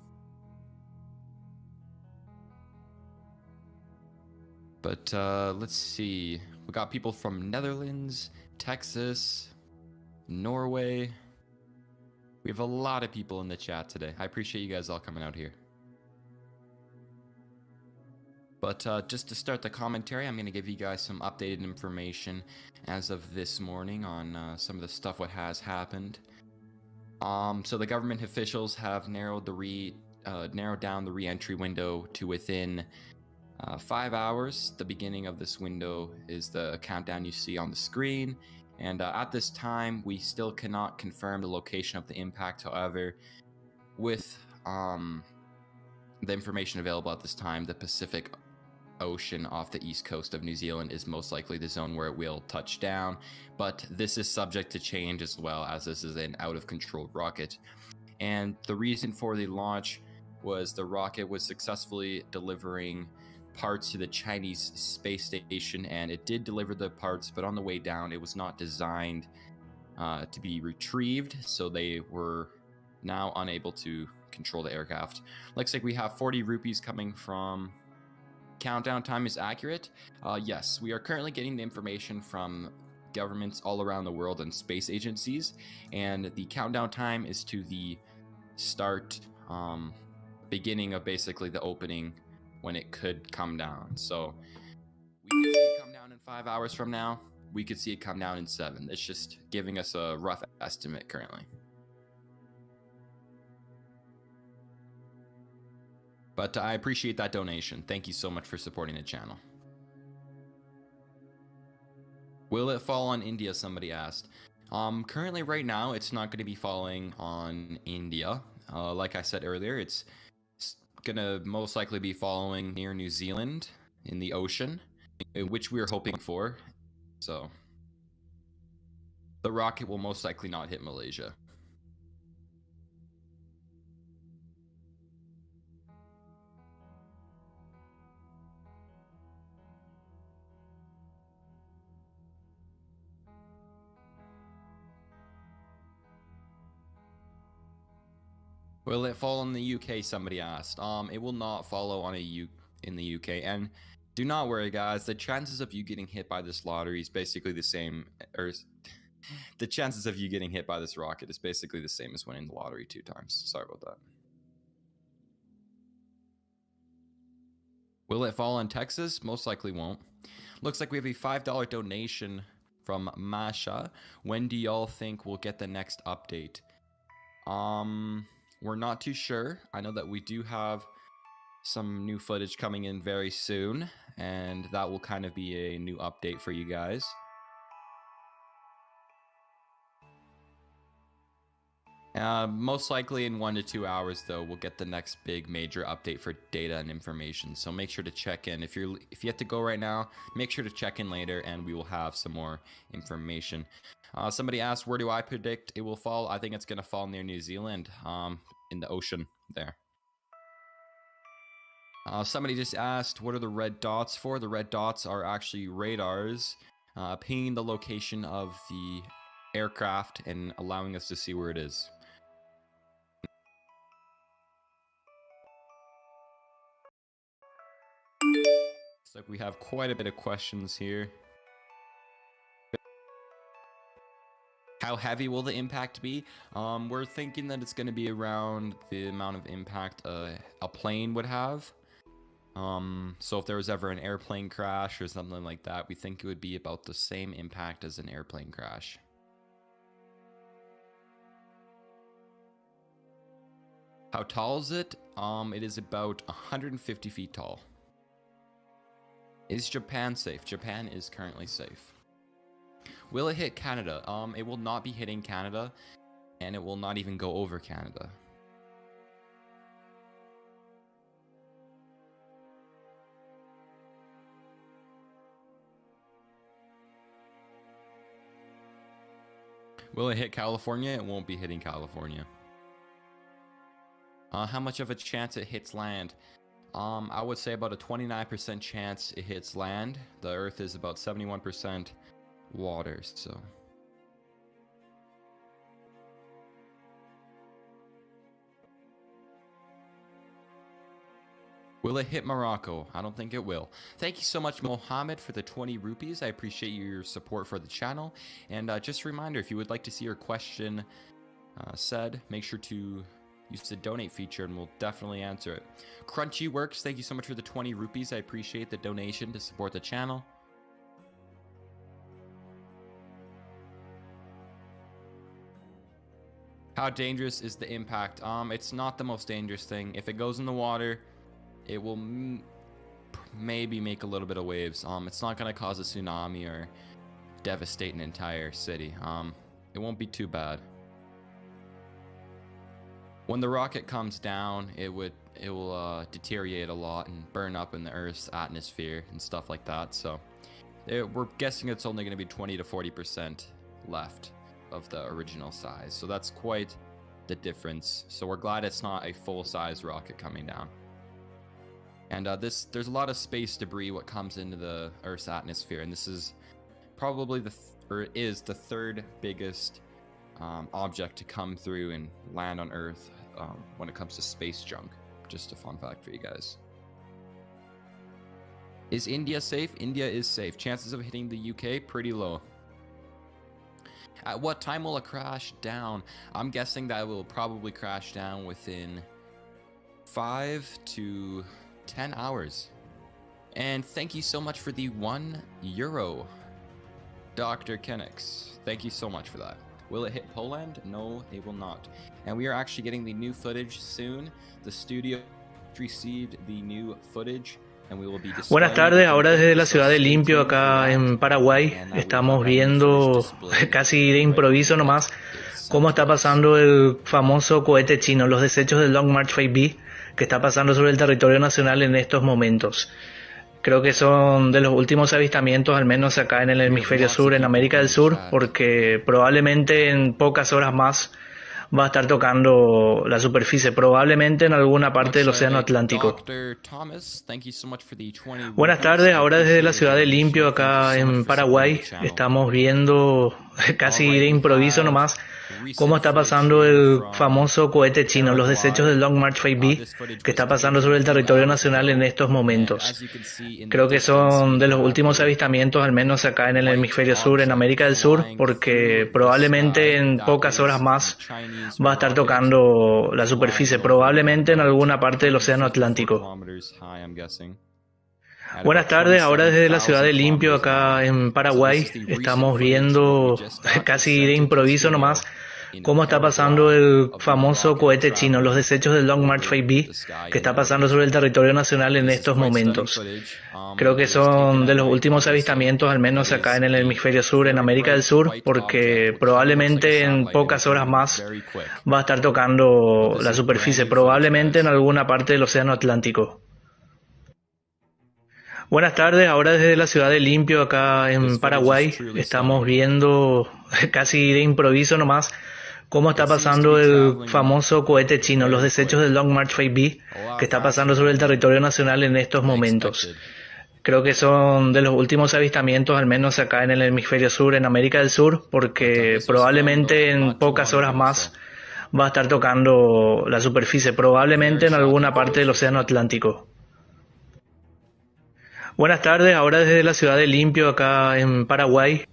But let's see. We got people from Netherlands, Texas, Norway. We have a lot of people in the chat today. I appreciate you guys all coming out here. But just to start the commentary, I'm going to give you guys some updated information as of this morning on some of the stuff what has happened. So the government officials have narrowed down the re-entry window to within 5 hours. The beginning of this window is the countdown you see on the screen, and at this time we still cannot confirm the location of the impact. However, with the information available at this time, the Pacific Ocean off the east coast of New Zealand is most likely the zone where it will touch down, but this is subject to change as well, as this is an out of control rocket. And the reason for the launch was the rocket was successfully delivering parts to the Chinese space station, and it did deliver the parts, but on the way down it was not designed to be retrieved, so they were now unable to control the aircraft. Looks like we have 40 rupees coming from countdown time is accurate, yes, we are currently getting the information from governments all around the world and space agencies, and the countdown time is to the start, beginning of basically the opening when it could come down. So we could see it come down in 5 hours from now. We could see it come down in 7. It's just giving us a rough estimate currently. But I appreciate that donation. Thank you so much for supporting the channel. Will it fall on India? Somebody asked. Currently, right now, it's not going to be falling on India. Like I said earlier, it's going to most likely be following near New Zealand in the ocean, which we were hoping for. So the rocket will most likely not hit Malaysia. Will it fall in the UK? Somebody asked. It will not follow on in the UK, and do not worry, guys. The chances of you getting hit by this lottery is basically the same, or the chances of you getting hit by this rocket is basically the same as winning the lottery 2 times. Sorry about that. Will it fall in Texas? Most likely won't. Looks like we have a $5 donation from Masha. When do y'all think we'll get the next update? We're not too sure. I know that we do have some new footage coming in very soon, and that will kind of be a new update for you guys. Most likely in 1 to 2 hours, though, we'll get the next big major update for data and information. So make sure to check in. If you have to go right now, make sure to check in later, and we will have some more information. Somebody asked, where do I predict it will fall? I think it's going to fall near New Zealand, in the ocean there. Somebody just asked, what are the red dots for? The red dots are actually radars pinging the location of the aircraft and allowing us to see where it is. Looks like we have quite a bit of questions here. How heavy will the impact be? We're thinking that it's going to be around the amount of impact a plane would have. So if there was ever an airplane crash or something like that, we think it would be about the same impact as an airplane crash. How tall is it? It is about 150 feet tall. Is Japan safe? Japan is currently safe. Will it hit Canada? It will not be hitting Canada, and it will not even go over Canada. Will it hit California? It won't be hitting California. How much of a chance it hits land? I would say about a 29% chance it hits land. The Earth is about 71% water, so. Will it hit Morocco? I don't think it will. Thank you so much, Mohammed, for the 20 rupees. I appreciate your support for the channel. And just a reminder, if you would like to see your question said, make sure to use the donate feature and we'll definitely answer it. Crunchy Works, thank you so much for the 20 rupees. I appreciate the donation to support the channel. How dangerous is the impact? It's not the most dangerous thing. If it goes in the water, it will maybe make a little bit of waves. It's not going to cause a tsunami or devastate an entire city. It won't be too bad. When the rocket comes down, it will deteriorate a lot and burn up in the Earth's atmosphere and stuff like that. So we're guessing it's only going to be 20 to 40% left of the original size. So that's quite the difference. So we're glad it's not a full-size rocket coming down. And there's a lot of space debris what comes into the Earth's atmosphere, and this is probably is the third biggest object to come through and land on Earth when it comes to space junk. Just a fun fact for you guys. Is India safe? India is safe. Chances of hitting the UK, pretty low. At what time will it crash down? I'm guessing that it will probably crash down within 5 to 10 hours. And thank you so much for the €1, Dr. Kenix. Thank you so much for that. Will it hit Poland? No, it will not. And we are actually getting the new footage soon. The studio received the new footage. Buenas tardes, ahora desde la ciudad de Limpio, acá en Paraguay, estamos viendo casi de improviso nomás cómo está pasando el famoso cohete chino, los desechos del Long March 5B, que está pasando sobre el territorio nacional en estos momentos. Creo que son de los últimos avistamientos, al menos acá en el hemisferio sur, en América del Sur, porque probablemente en pocas horas más va a estar tocando la superficie, probablemente en alguna parte del Océano Atlántico. Buenas tardes, ahora desde la ciudad de Limpio, acá en Paraguay, estamos viendo casi de improviso nomás cómo está pasando el famoso cohete chino, los desechos del Long March 5B, que está pasando sobre el territorio nacional en estos momentos. Creo que son de los últimos avistamientos, al menos acá en el hemisferio sur, en América del Sur, porque probablemente en pocas horas más va a estar tocando la superficie, probablemente en alguna parte del Océano Atlántico. Buenas tardes, ahora desde la ciudad de Limpio, acá en Paraguay, estamos viendo casi de improviso nomás cómo está pasando el famoso cohete chino, los desechos del Long March 5B, que está pasando sobre el territorio nacional en estos momentos. Creo que son de los últimos avistamientos, al menos acá en el hemisferio sur, en América del Sur, porque probablemente en pocas horas más va a estar tocando la superficie, probablemente en alguna parte del Océano Atlántico. Buenas tardes, ahora desde la ciudad de Limpio, acá en Paraguay, estamos viendo casi de improviso nomás cómo está pasando el famoso cohete chino, los desechos del Long March 5B, que está pasando sobre el territorio nacional en estos momentos. Creo que son de los últimos avistamientos, al menos acá en el hemisferio sur, en América del Sur, porque probablemente en pocas horas más va a estar tocando la superficie, probablemente en alguna parte del Océano Atlántico. Buenas tardes, ahora desde la ciudad de Limpio, acá en Paraguay.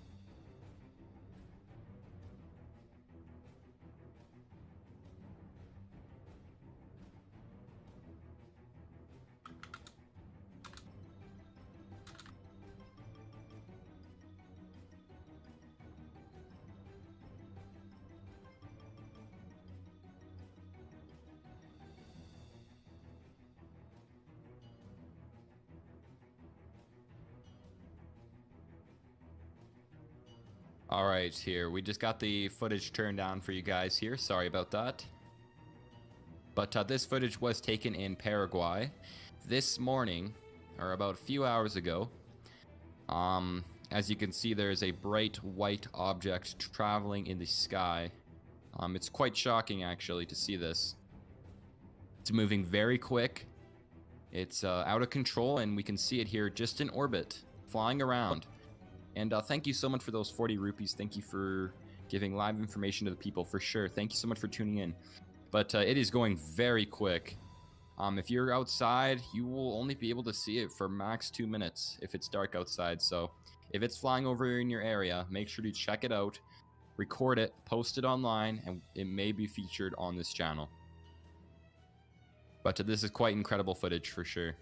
All right, here. We just got the footage turned on for you guys here. Sorry about that. But this footage was taken in Paraguay this morning, or about a few hours ago. As you can see, there is a bright white object traveling in the sky. It's quite shocking, actually, to see this. It's moving very quick. It's out of control, and we can see it here just in orbit, flying around. And thank you so much for those 40 rupees. Thank you for giving live information to the people, for sure. Thank you so much for tuning in. But it is going very quick. If you're outside, you will only be able to see it for max 2 minutes if it's dark outside. So if it's flying over in your area, make sure to check it out, record it, post it online, and it may be featured on this channel. But this is quite incredible footage for sure.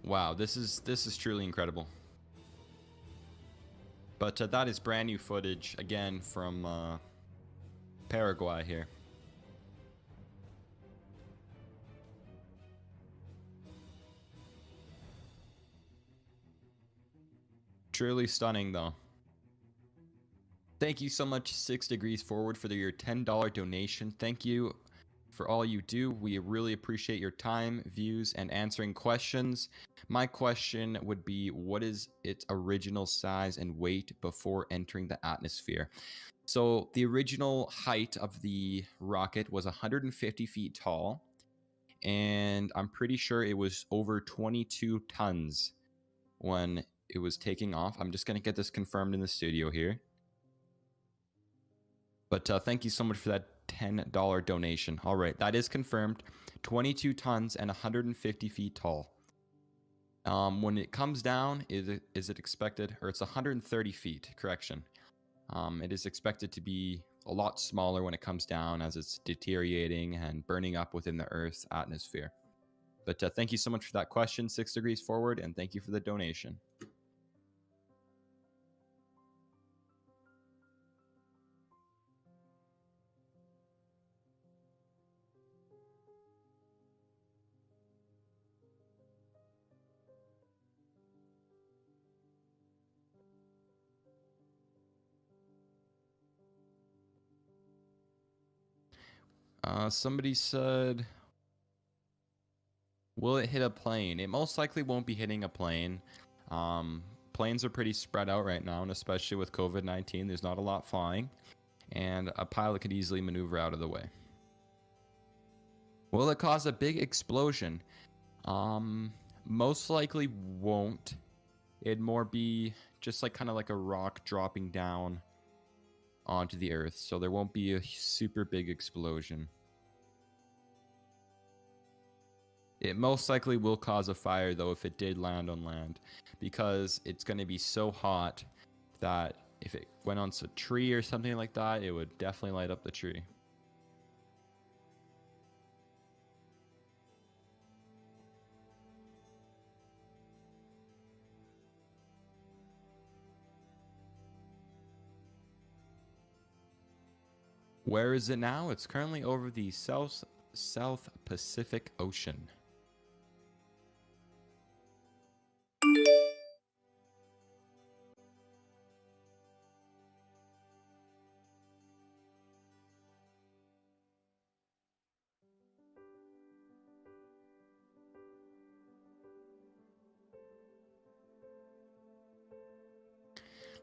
Wow, this is truly incredible. But that is brand new footage, again, from Paraguay here. Truly stunning, though. Thank you so much, 6 Degrees Forward, for your $10 donation. Thank you for all you do. We really appreciate your time, views, and answering questions. My question would be, what is its original size and weight before entering the atmosphere? So the original height of the rocket was 150 feet tall, and I'm pretty sure it was over 22 tons when it was taking off. I'm just going to get this confirmed in the studio here. But thank you so much for that $10 donation. All right, that is confirmed. 22 tons and 150 feet tall. When it comes down, is it expected, or it's 130 feet, correction. It is expected to be a lot smaller when it comes down as it's deteriorating and burning up within the Earth's atmosphere. But thank you so much for that question, 6 degrees forward, and thank you for the donation. Somebody said, will it hit a plane? It most likely won't be hitting a plane. Planes are pretty spread out right now, and especially with COVID-19, there's not a lot flying, and a pilot could easily maneuver out of the way. Will it cause a big explosion? Most likely won't. It'd more be just like kind of like a rock dropping down onto the Earth, so there won't be a super big explosion. It most likely will cause a fire though if it did land on land, because it's going to be so hot that if it went on a tree or something like that, it would definitely light up the tree. Where is it now? It's currently over the South Pacific Ocean.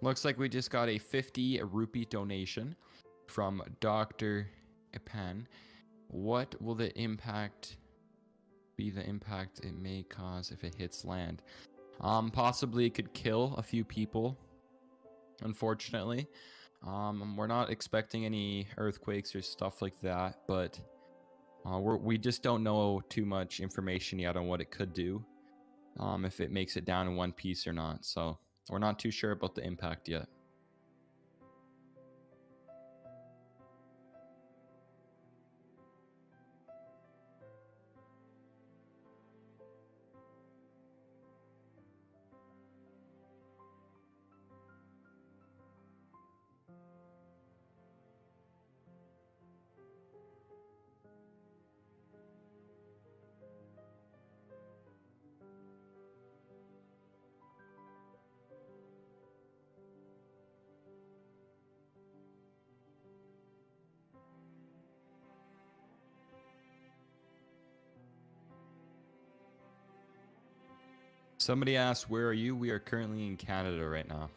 Looks like we just got a 50 rupee donation from Dr. Ipan. What will the impact be? The impact it may cause if it hits land? Possibly it could kill a few people, unfortunately. We're not expecting any earthquakes or stuff like that, but we just don't know too much information yet on what it could do, if it makes it down in one piece or not. So we're not too sure about the impact yet. Somebody asked, where are you? We are currently in Canada right now.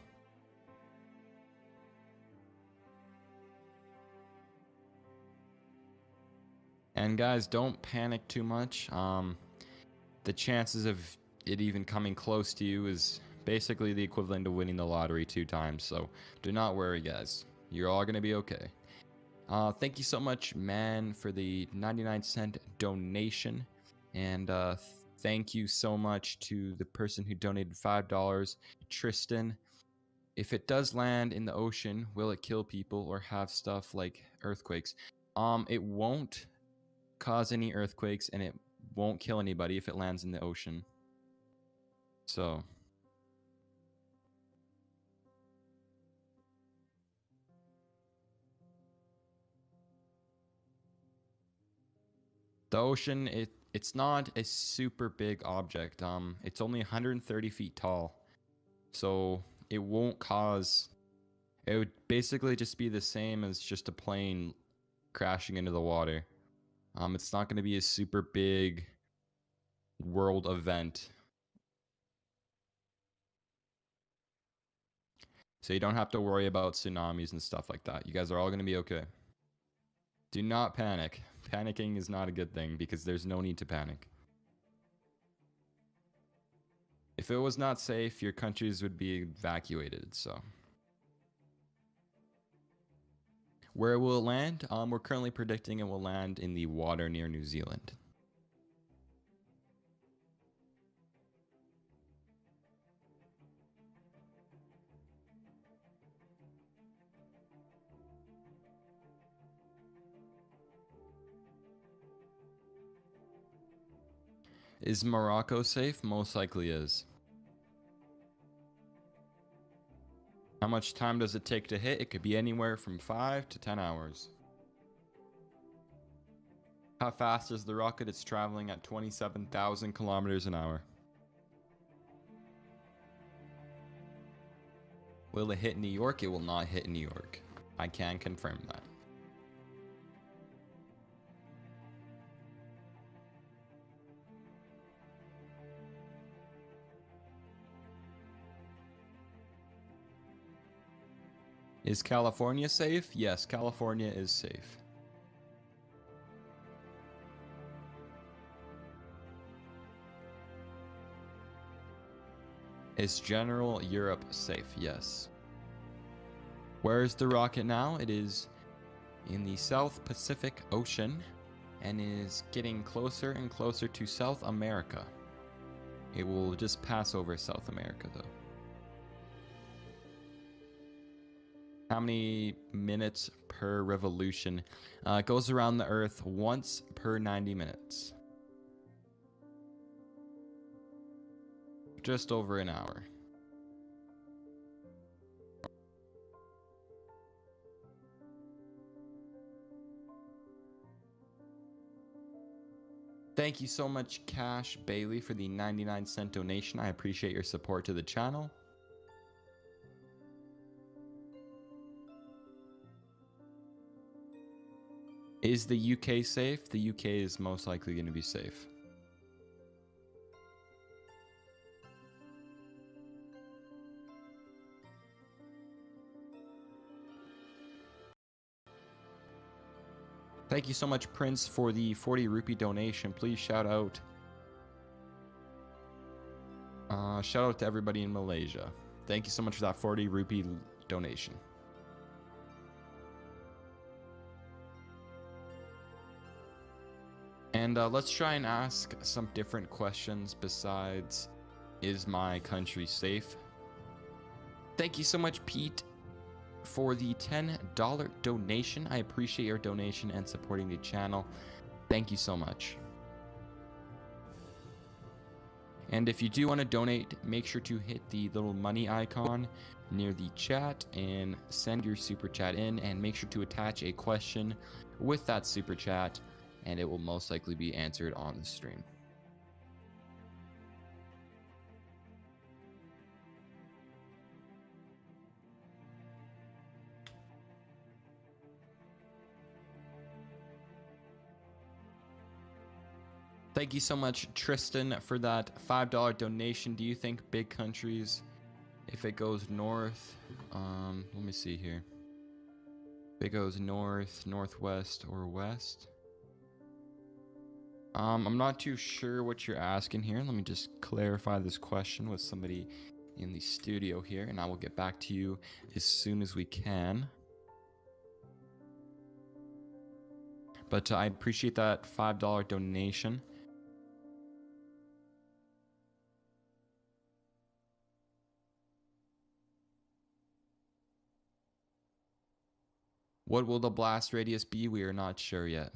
And guys, don't panic too much. The chances of it even coming close to you is basically the equivalent of winning the lottery 2 times. So do not worry, guys. You're all going to be okay. Thank you so much, man, for the 99-cent donation. And thank you so much to the person who donated $5, Tristan. If it does land in the ocean, will it kill people or have stuff like earthquakes? It won't cause any earthquakes, and it won't kill anybody if it lands in the ocean. So the ocean, it's not a super big object. It's only 130 feet tall, so it won't cause. It would basically just be the same as just a plane crashing into the water. It's not going to be a super big world event, so you don't have to worry about tsunamis and stuff like that. You guys are all going to be okay. Do not panic. Panicking is not a good thing because there's no need to panic. If it was not safe, your countries would be evacuated, so. Where will it land? We're currently predicting it will land in the water near New Zealand. Is Morocco safe? Most likely is. How much time does it take to hit? It could be anywhere from 5 to 10 hours. How fast is the rocket? It's traveling at 27,000 kilometers an hour. Will it hit New York? It will not hit New York. I can confirm that. Is California safe? Yes, California is safe. Is General Europe safe? Yes. Where is the rocket now? It is in the South Pacific Ocean and is getting closer and closer to South America. It will just pass over South America though. How many minutes per revolution? It goes around the Earth once per 90 minutes. Just over an hour. Thank you so much, Cash Bailey, for the 99-cent donation. I appreciate your support to the channel. Is the UK safe? The UK is most likely going to be safe. Thank you so much, Prince, for the 40 rupee donation. Please shout out. Shout out to everybody in Malaysia. Thank you so much for that 40 rupee donation. And let's try and ask some different questions besides, is my country safe? Thank you so much, Pete, for the $10 donation. I appreciate your donation and supporting the channel. Thank you so much. And if you do want to donate, make sure to hit the little money icon near the chat and send your super chat in, and make sure to attach a question with that super chat, and it will most likely be answered on the stream. Thank you so much, Tristan, for that $5 donation. Do you think big countries, if it goes north, let me see here. If it goes north, northwest, or west? I'm not too sure what you're asking here. Let me just clarify this question with somebody in the studio here, and I will get back to you as soon as we can. But I appreciate that $5 donation. What will the blast radius be? We are not sure yet.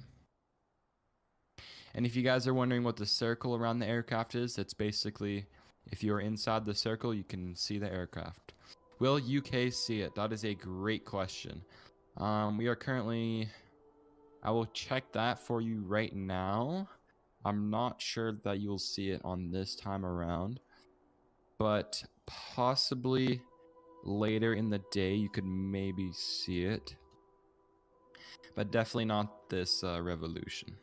And if you guys are wondering what the circle around the aircraft is, it's basically, if you're inside the circle, you can see the aircraft. Will UK see it? That is a great question. We are currently, I will check that for you right now. I'm not sure that you'll see it on this time around, but possibly later in the day you could maybe see it, but definitely not this revolution.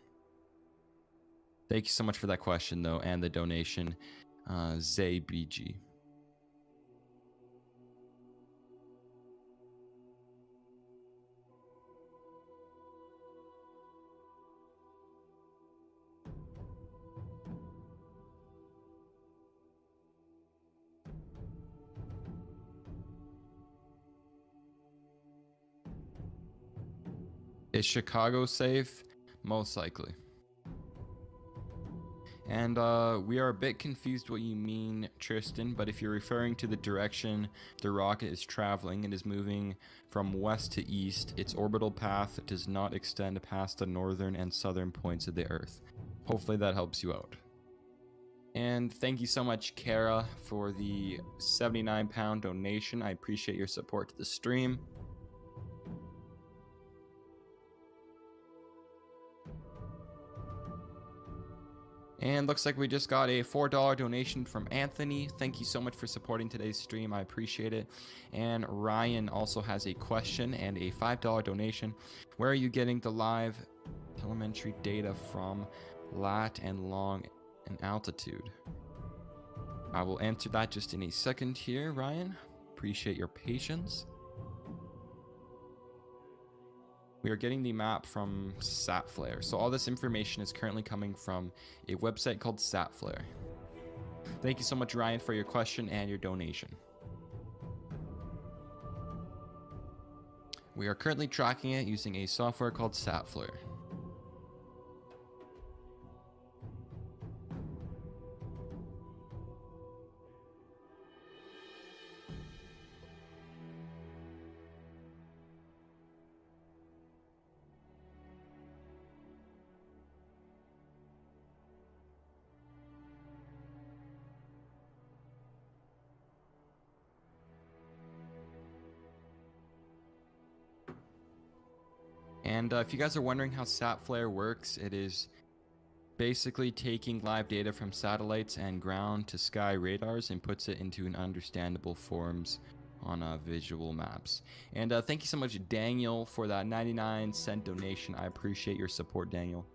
Thank you so much for that question, though, and the donation, ZBG. Is Chicago safe? Most likely. And we are a bit confused what you mean, Tristan, but if you're referring to the direction the rocket is traveling, it is moving from west to east. Its orbital path does not extend past the northern and southern points of the Earth. Hopefully that helps you out. And thank you so much, Kara, for the 79-pound donation. I appreciate your support to the stream. And looks like we just got a $4 donation from Anthony. Thank you so much for supporting today's stream. I appreciate it. And Ryan also has a question and a $5 donation. Where are you getting the live telemetry data from, lat and long and altitude? I will answer that just in a second here, Ryan. Appreciate your patience. We are getting the map from SatFlare. So all this information is currently coming from a website called SatFlare. Thank you so much, Ryan, for your question and your donation. We are currently tracking it using a software called SatFlare. And if you guys are wondering how SatFlare works, it is basically taking live data from satellites and ground to sky radars and puts it into an understandable forms on visual maps. And thank you so much, Daniel, for that 99-cent donation. I appreciate your support, Daniel.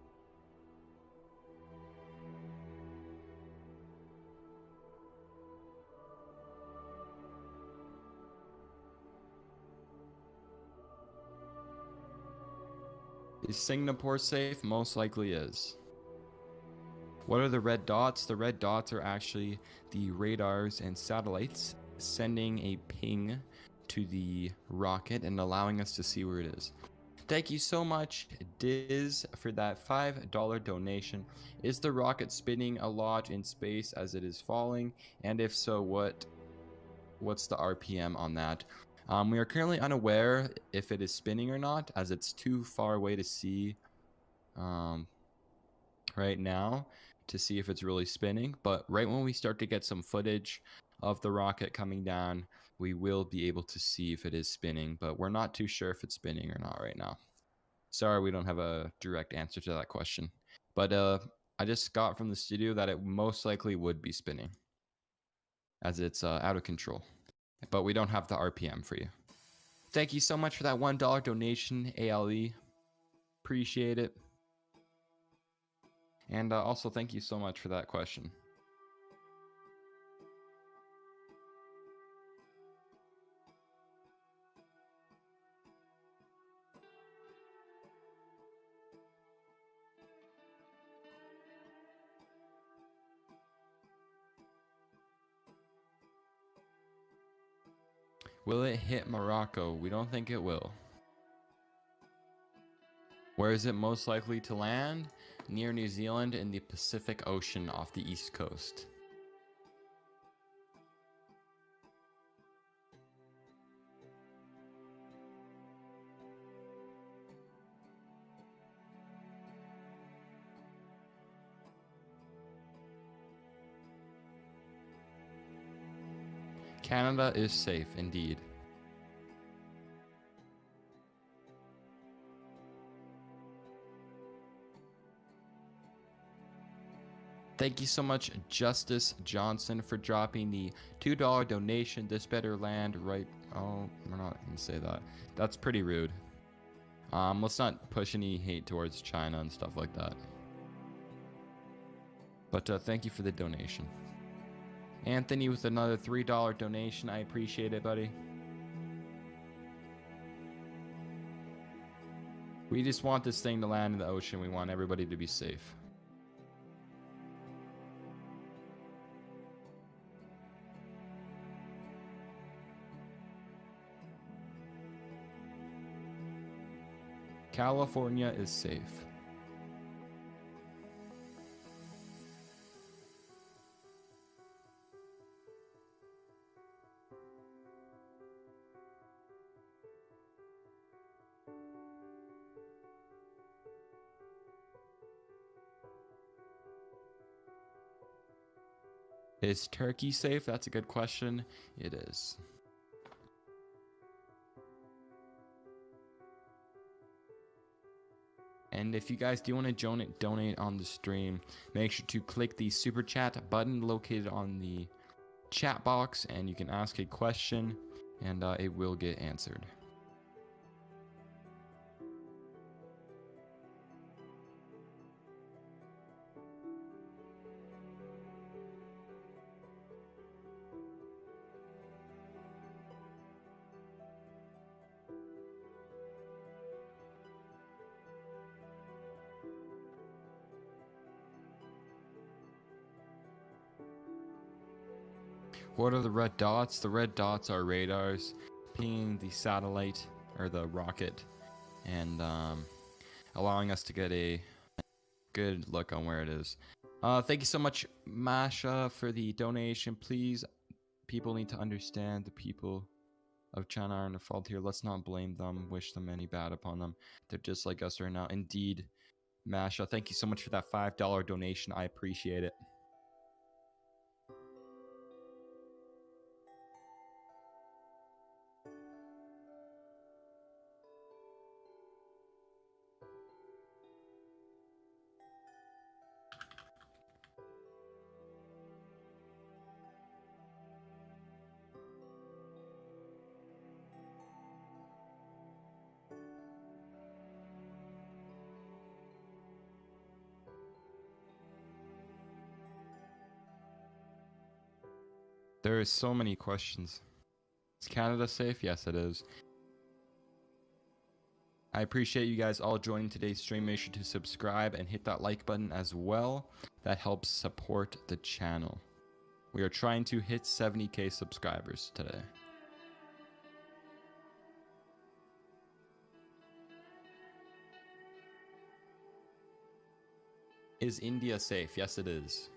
Is Singapore safe? Most likely is. What are the red dots? The red dots are actually the radars and satellites sending a ping to the rocket and allowing us to see where it is. Thank you so much, Diz, for that $5 donation. Is the rocket spinning a lot in space as it is falling? And if so, what's the RPM on that? We are currently unaware if it is spinning or not, as it's too far away to see right now to see if it's really spinning. But right when we start to get some footage of the rocket coming down, we will be able to see if it is spinning, but we're not too sure if it's spinning or not right now. Sorry, we don't have a direct answer to that question. But I just got from the studio that it most likely would be spinning, as it's out of control. But we don't have the RPM for you. Thank you so much for that $1 donation, ALE. Appreciate it. And also thank you so much for that question. Will it hit Morocco? We don't think it will. Where is it most likely to land? Near New Zealand in the Pacific Ocean off the east coast. Canada is safe, indeed. Thank you so much, Justice Johnson, for dropping the $2 donation. This better land right... Oh, we're not going to say that. That's pretty rude. Let's not push any hate towards China and stuff like that. But thank you for the donation. Anthony with another $3 donation. I appreciate it, buddy. We just want this thing to land in the ocean. We want everybody to be safe. California is safe. Is Turkey safe? That's a good question. It is. And if you guys do want to donate on the stream, make sure to click the super chat button located on the chat box, and you can ask a question, and it will get answered. What are the red dots? The red dots are radars pinging the satellite or the rocket and allowing us to get a good look on where it is. Thank you so much, Masha, for the donation. Please, people need to understand the people of China are in the fault here. Let's not blame them, wish them any bad upon them. They're just like us right now. Indeed, Masha, thank you so much for that $5 donation. I appreciate it. There are so many questions. Is Canada safe? Yes, it is. I appreciate you guys all joining today's stream. Make sure to subscribe and hit that like button as well. That helps support the channel. We are trying to hit 70K subscribers today. Is India safe? Yes, it is.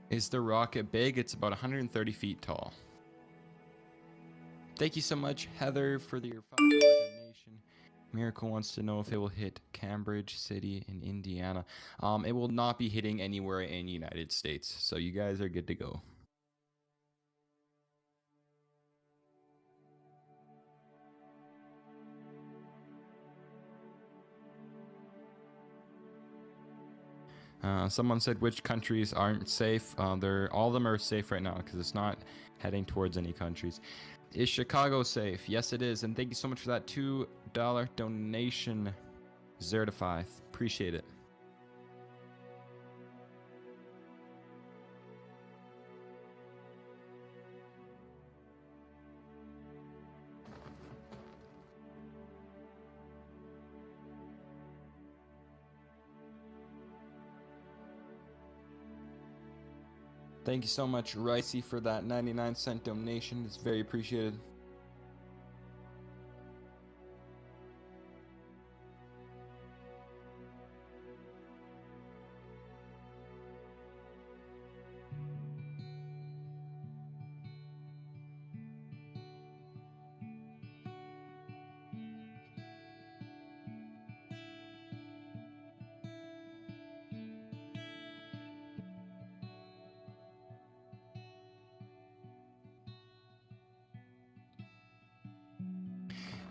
Is the rocket big? It's about 130 feet tall. Thank you so much, Heather, for your $5 donation. Miracle wants to know if it will hit Cambridge City in Indiana. It will not be hitting anywhere in the United States, so you guys are good to go. Someone said which countries aren't safe. All of them are safe right now because it's not heading towards any countries. Is Chicago safe? Yes, it is. And thank you so much for that $2 donation, Certify. Appreciate it. Thank you so much, Ricey, for that 99-cent donation. It's very appreciated.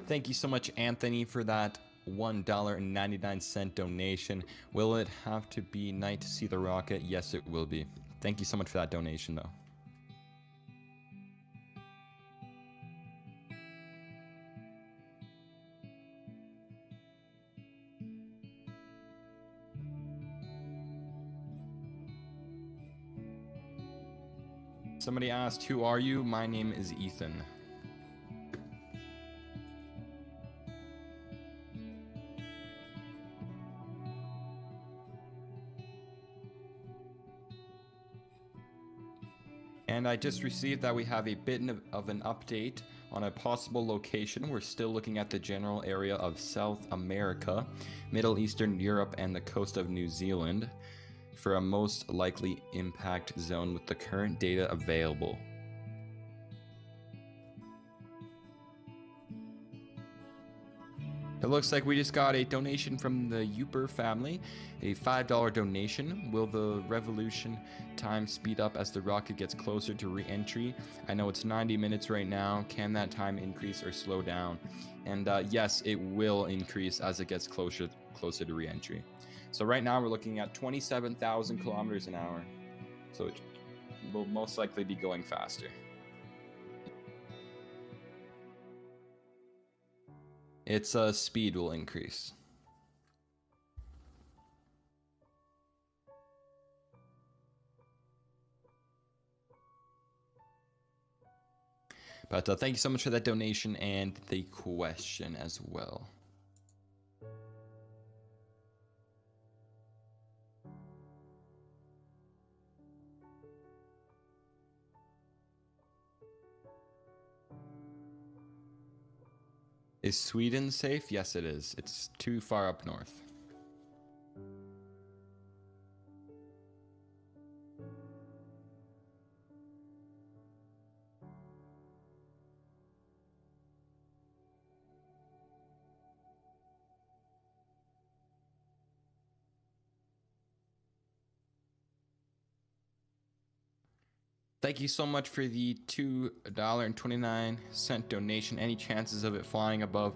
Thank you so much, Anthony, for that $1.99 donation. Will it have to be night to see the rocket? Yes, it will be. Thank you so much for that donation, though. Somebody asked, who are you? My name is Ethan. And I just received that we have a bit of an update on a possible location. We're still looking at the general area of South America, Middle Eastern Europe, and the coast of New Zealand for a most likely impact zone with the current data available. It looks like we just got a donation from the Uper family, a $5 donation. Will the revolution time speed up as the rocket gets closer to re-entry? I know it's 90 minutes right now. Can that time increase or slow down? And yes, it will increase as it gets closer to re-entry. So right now we're looking at 27,000 kilometers an hour. So it will most likely be going faster. Its speed will increase. But thank you so much for that donation and the question as well. Is Sweden safe? Yes, it is. It's too far up north. Thank you so much for the $2.29 donation. Any chances of it flying above?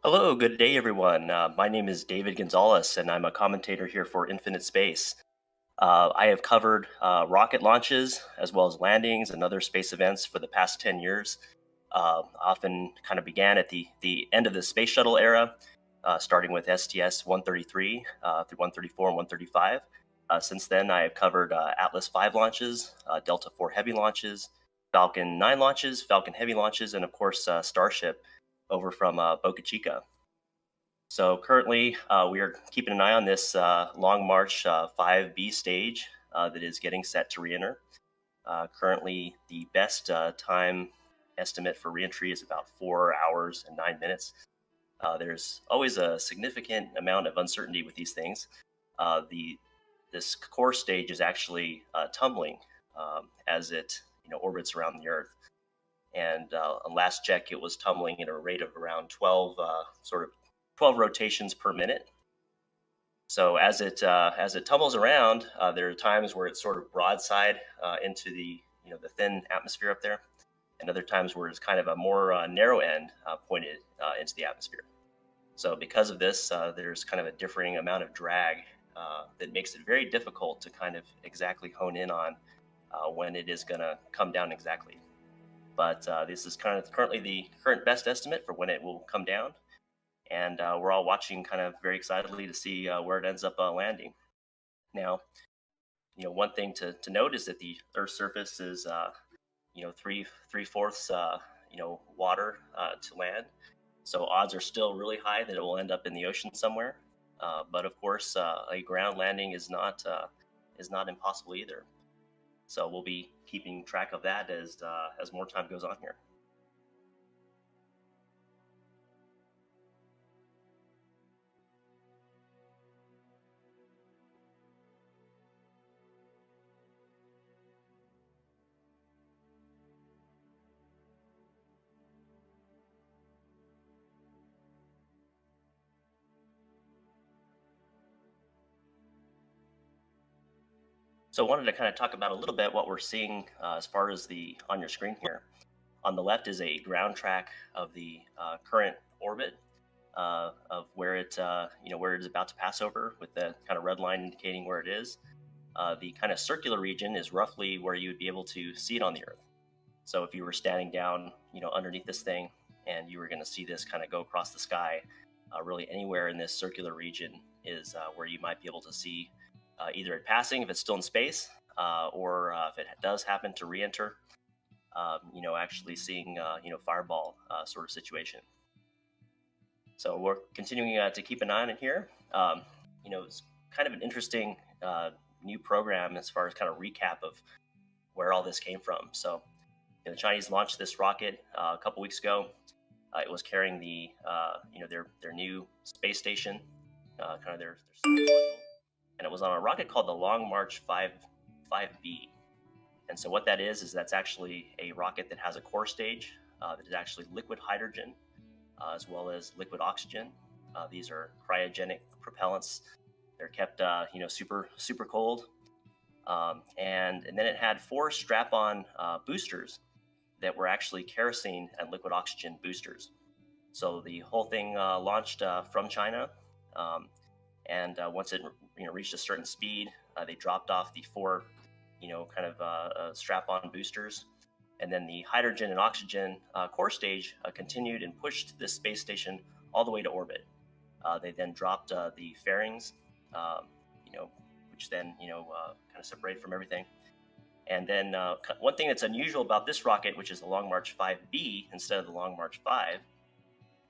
Hello, good day, everyone. My name is David Gonzalez, and I'm a commentator here for Infinite Space. I have covered rocket launches as well as landings and other space events for the past 10 years. Often kind of began at the end of the space shuttle era, starting with STS-133 through 134 and 135. Since then, I have covered Atlas V launches, Delta IV Heavy launches, Falcon 9 launches, Falcon Heavy launches, and of course, Starship over from Boca Chica. So currently, we are keeping an eye on this Long March 5B stage that is getting set to reenter. Currently, the best time estimate for reentry is about 4 hours and 9 minutes. There's always a significant amount of uncertainty with these things. This core stage is actually tumbling as it orbits around the Earth. And on last check, it was tumbling at a rate of around 12 rotations per minute. So as it tumbles around, there are times where it's sort of broadside into the thin atmosphere up there, and other times where it's kind of a more narrow end pointed into the atmosphere. So because of this, there's kind of a differing amount of drag that makes it very difficult to kind of exactly hone in on when it is going to come down exactly. But this is kind of currently the current best estimate for when it will come down. And we're all watching kind of very excitedly to see where it ends up landing. Now, one thing to note is that the Earth's surface is, three-fourths, water to land. So odds are still really high that it will end up in the ocean somewhere. But of course, a ground landing is not impossible either. So we'll be keeping track of that as more time goes on here. So I wanted to kind of talk about a little bit what we're seeing as far as on your screen here. On the left is a ground track of the current orbit of where it where it is about to pass over, with the kind of red line indicating where it is. The kind of circular region is roughly where you would be able to see it on the Earth. So if you were standing down, underneath this thing, and you were going to see this kind of go across the sky, really anywhere in this circular region is where you might be able to see either it passing if it's still in space, or if it does happen to re-enter, actually seeing fireball sort of situation. So we're continuing to keep an eye on it here. It's kind of an interesting new program as far as kind of recap of where all this came from. So the Chinese launched this rocket a couple weeks ago. It was carrying their new space station, kind of their module. And it was on a rocket called the Long March 5B. And so what that is that's actually a rocket that has a core stage that is actually liquid hydrogen as well as liquid oxygen. These are cryogenic propellants. They're kept super cold. And then it had 4 strap-on boosters that were actually kerosene and liquid oxygen boosters. So the whole thing launched from China. And once it reached a certain speed, they dropped off the 4 strap-on boosters, and then the hydrogen and oxygen core stage continued and pushed this space station all the way to orbit. They then dropped the fairings, which then kind of separated from everything. And then one thing that's unusual about this rocket, which is the Long March 5B instead of the Long March 5,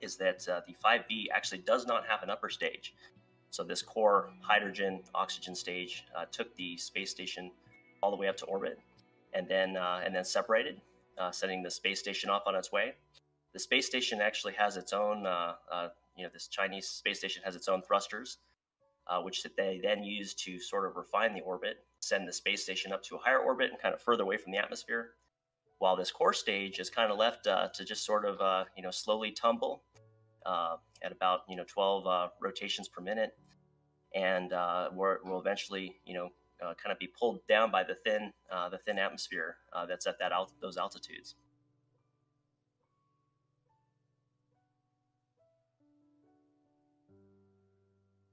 is that the 5B actually does not have an upper stage. So this core hydrogen oxygen stage took the space station all the way up to orbit, and then separated, sending the space station off on its way. The space station actually has its own, this Chinese space station has its own thrusters, which they then use to sort of refine the orbit, send the space station up to a higher orbit and kind of further away from the atmosphere, while this core stage is kind of left to just sort of slowly tumble at about 12 rotations per minute, and will eventually kind of be pulled down by the thin atmosphere that's at those altitudes.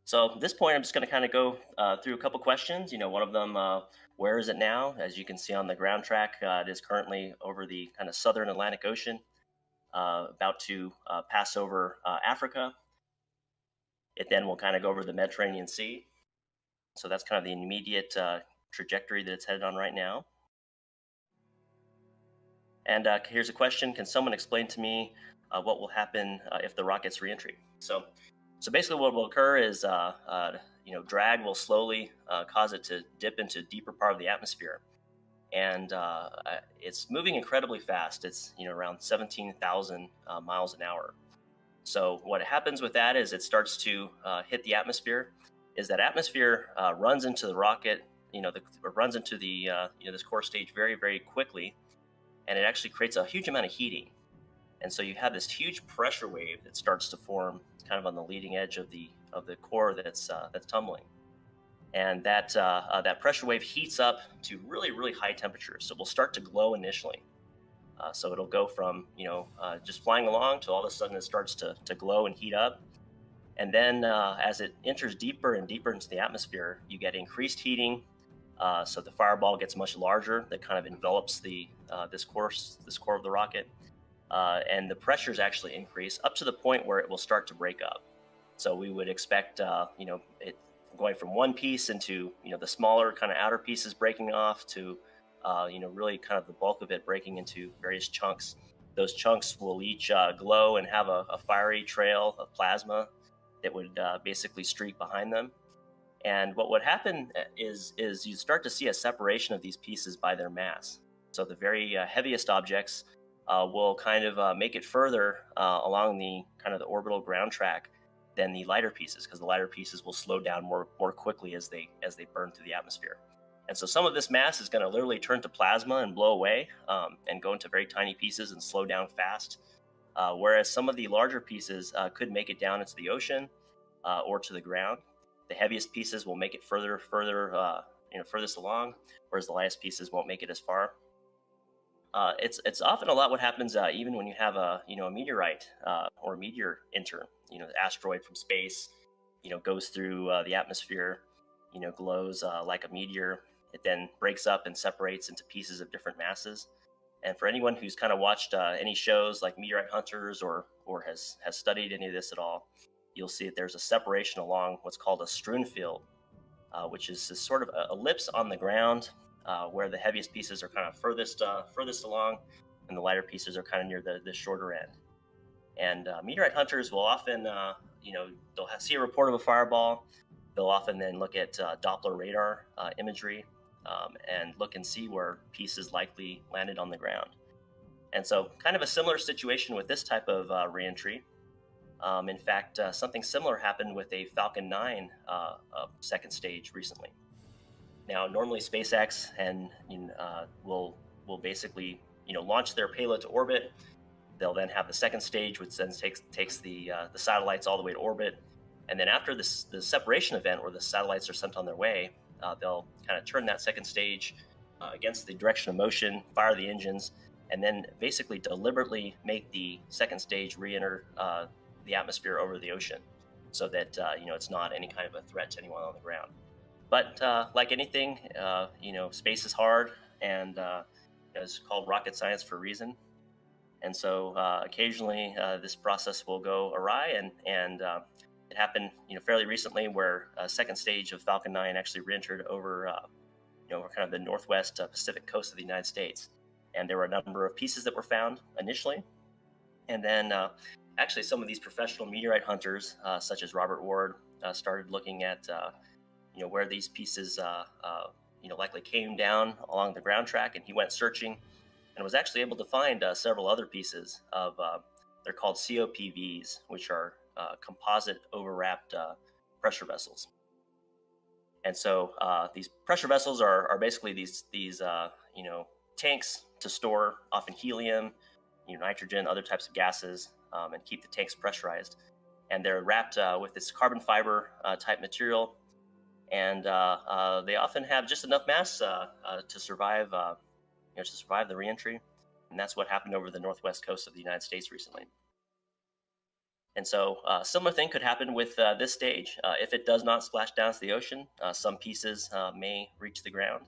So at this point, I'm just going to kind of go through a couple questions. One of them, where is it now? As you can see on the ground track, it is currently over the kind of southern Atlantic Ocean, about to pass over Africa. It then will kind of go over the Mediterranean Sea. So that's kind of the immediate trajectory that it's headed on right now. And here's a question. Can someone explain to me what will happen if the rocket's reentry? So basically what will occur is, drag will slowly cause it to dip into a deeper part of the atmosphere. And it's moving incredibly fast. It's, around 17,000 miles an hour. So what happens with that is it starts to hit the atmosphere, is that atmosphere runs into the rocket, runs into the, this core stage very, very quickly. And it actually creates a huge amount of heating. And so you have this huge pressure wave that starts to form kind of on the leading edge of the core that's tumbling. And that pressure wave heats up to really, really high temperatures. So it will start to glow initially. So it'll go from, just flying along to all of a sudden it starts to glow and heat up. And then as it enters deeper and deeper into the atmosphere, you get increased heating. So the fireball gets much larger. That kind of envelops this core of the rocket. And the pressures actually increase up to the point where it will start to break up. So we would expect, it going from one piece into, the smaller kind of outer pieces breaking off to, really kind of the bulk of it breaking into various chunks. Those chunks will each glow and have a fiery trail of plasma that would basically streak behind them. And what would happen is you start to see a separation of these pieces by their mass. So the very heaviest objects will kind of make it further along the kind of the orbital ground track than the lighter pieces, because the lighter pieces will slow down more quickly as they burn through the atmosphere. And so some of this mass is going to literally turn to plasma and blow away and go into very tiny pieces and slow down fast. Whereas some of the larger pieces could make it down into the ocean or to the ground. The heaviest pieces will make it furthest along, whereas the lightest pieces won't make it as far. It's often a lot what happens even when you have a meteorite or a meteor enter. The asteroid from space, goes through the atmosphere, glows like a meteor. It then breaks up and separates into pieces of different masses. And for anyone who's kind of watched any shows like Meteorite Hunters or has studied any of this at all, you'll see that there's a separation along what's called a strewn field, which is this sort of a ellipse on the ground where the heaviest pieces are kind of furthest along, and the lighter pieces are kind of near the shorter end. And meteorite hunters will often, they'll see a report of a fireball. They'll often then look at Doppler radar imagery and look and see where pieces likely landed on the ground. And so kind of a similar situation with this type of reentry. In fact, something similar happened with a Falcon 9 second stage recently. Now, normally SpaceX will basically launch their payload to orbit. They'll then have the second stage, which then takes the satellites all the way to orbit. And then after the separation event, where the satellites are sent on their way, they'll kind of turn that second stage against the direction of motion, fire the engines, and then basically deliberately make the second stage re-enter the atmosphere over the ocean, so that it's not any kind of a threat to anyone on the ground. But like anything, space is hard, and it's called rocket science for a reason. And so occasionally this process will go awry, and it happened fairly recently where a second stage of Falcon 9 actually re-entered over kind of the northwest Pacific coast of the United States. And there were a number of pieces that were found initially, and then actually some of these professional meteorite hunters, such as Robert Ward, started looking at where these pieces likely came down along the ground track, and he went searching and was actually able to find several other pieces of they're called COPVs, which are composite overwrapped pressure vessels. And so these pressure vessels are basically these tanks to store often helium, nitrogen, other types of gases, and keep the tanks pressurized. And they're wrapped with this carbon fiber type material, and they often have just enough mass to survive the reentry. And that's what happened over the northwest coast of the United States recently. And so similar thing could happen with this stage. If it does not splash down to the ocean, some pieces may reach the ground.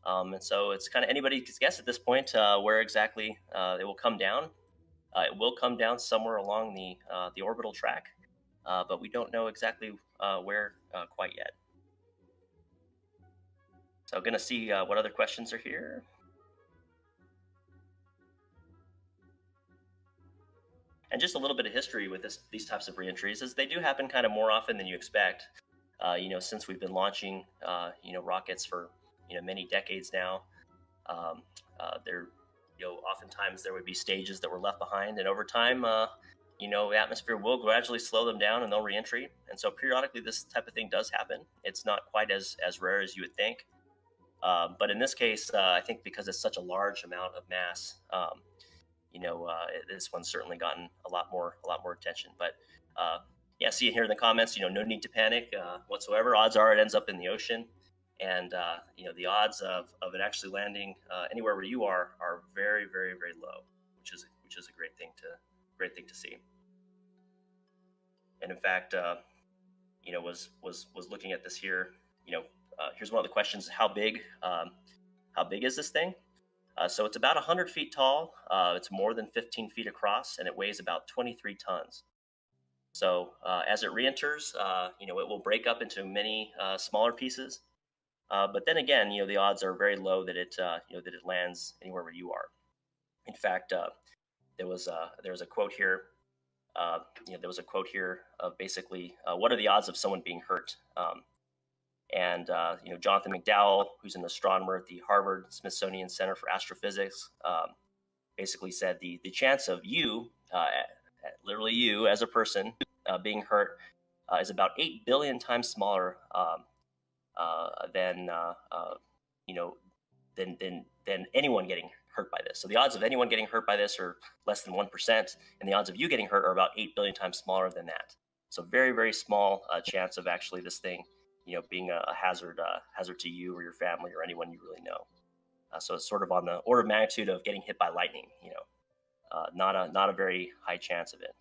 And so it's kind of anybody's guess at this point where exactly it will come down. It will come down somewhere along the orbital track, but we don't know exactly where quite yet. So I'm going to see what other questions are here. And just a little bit of history with these types of reentries is they do happen kind of more often than you expect. Since we've been launching, rockets for, many decades now, oftentimes there would be stages that were left behind, and over time, the atmosphere will gradually slow them down and they'll reentry. And so periodically this type of thing does happen. It's not quite as rare as you would think. But in this case, I think because it's such a large amount of mass, this one's certainly gotten a lot more attention. But see it here in the comments. No need to panic whatsoever. Odds are it ends up in the ocean, and the odds of it actually landing anywhere where you are very, very, very low, which is a great thing to see. And in fact, was looking at this here. Here's one of the questions: how big is this thing? So it's about 100 feet tall, it's more than 15 feet across, and it weighs about 23 tons. So as it reenters, it will break up into many smaller pieces. But then again, the odds are very low that it lands anywhere where you are. In fact, there was a quote here. There was a quote here of basically what are the odds of someone being hurt? And Jonathan McDowell, who's an astronomer at the Harvard Smithsonian Center for Astrophysics, basically said the chance of you, literally you as a person, being hurt is about 8 billion times smaller than anyone getting hurt by this. So the odds of anyone getting hurt by this are less than 1%, and the odds of you getting hurt are about 8 billion times smaller than that. So very, very small chance of actually this thing being a hazard to you or your family or anyone you really know. So it's sort of on the order of magnitude of getting hit by lightning, not a very high chance of it.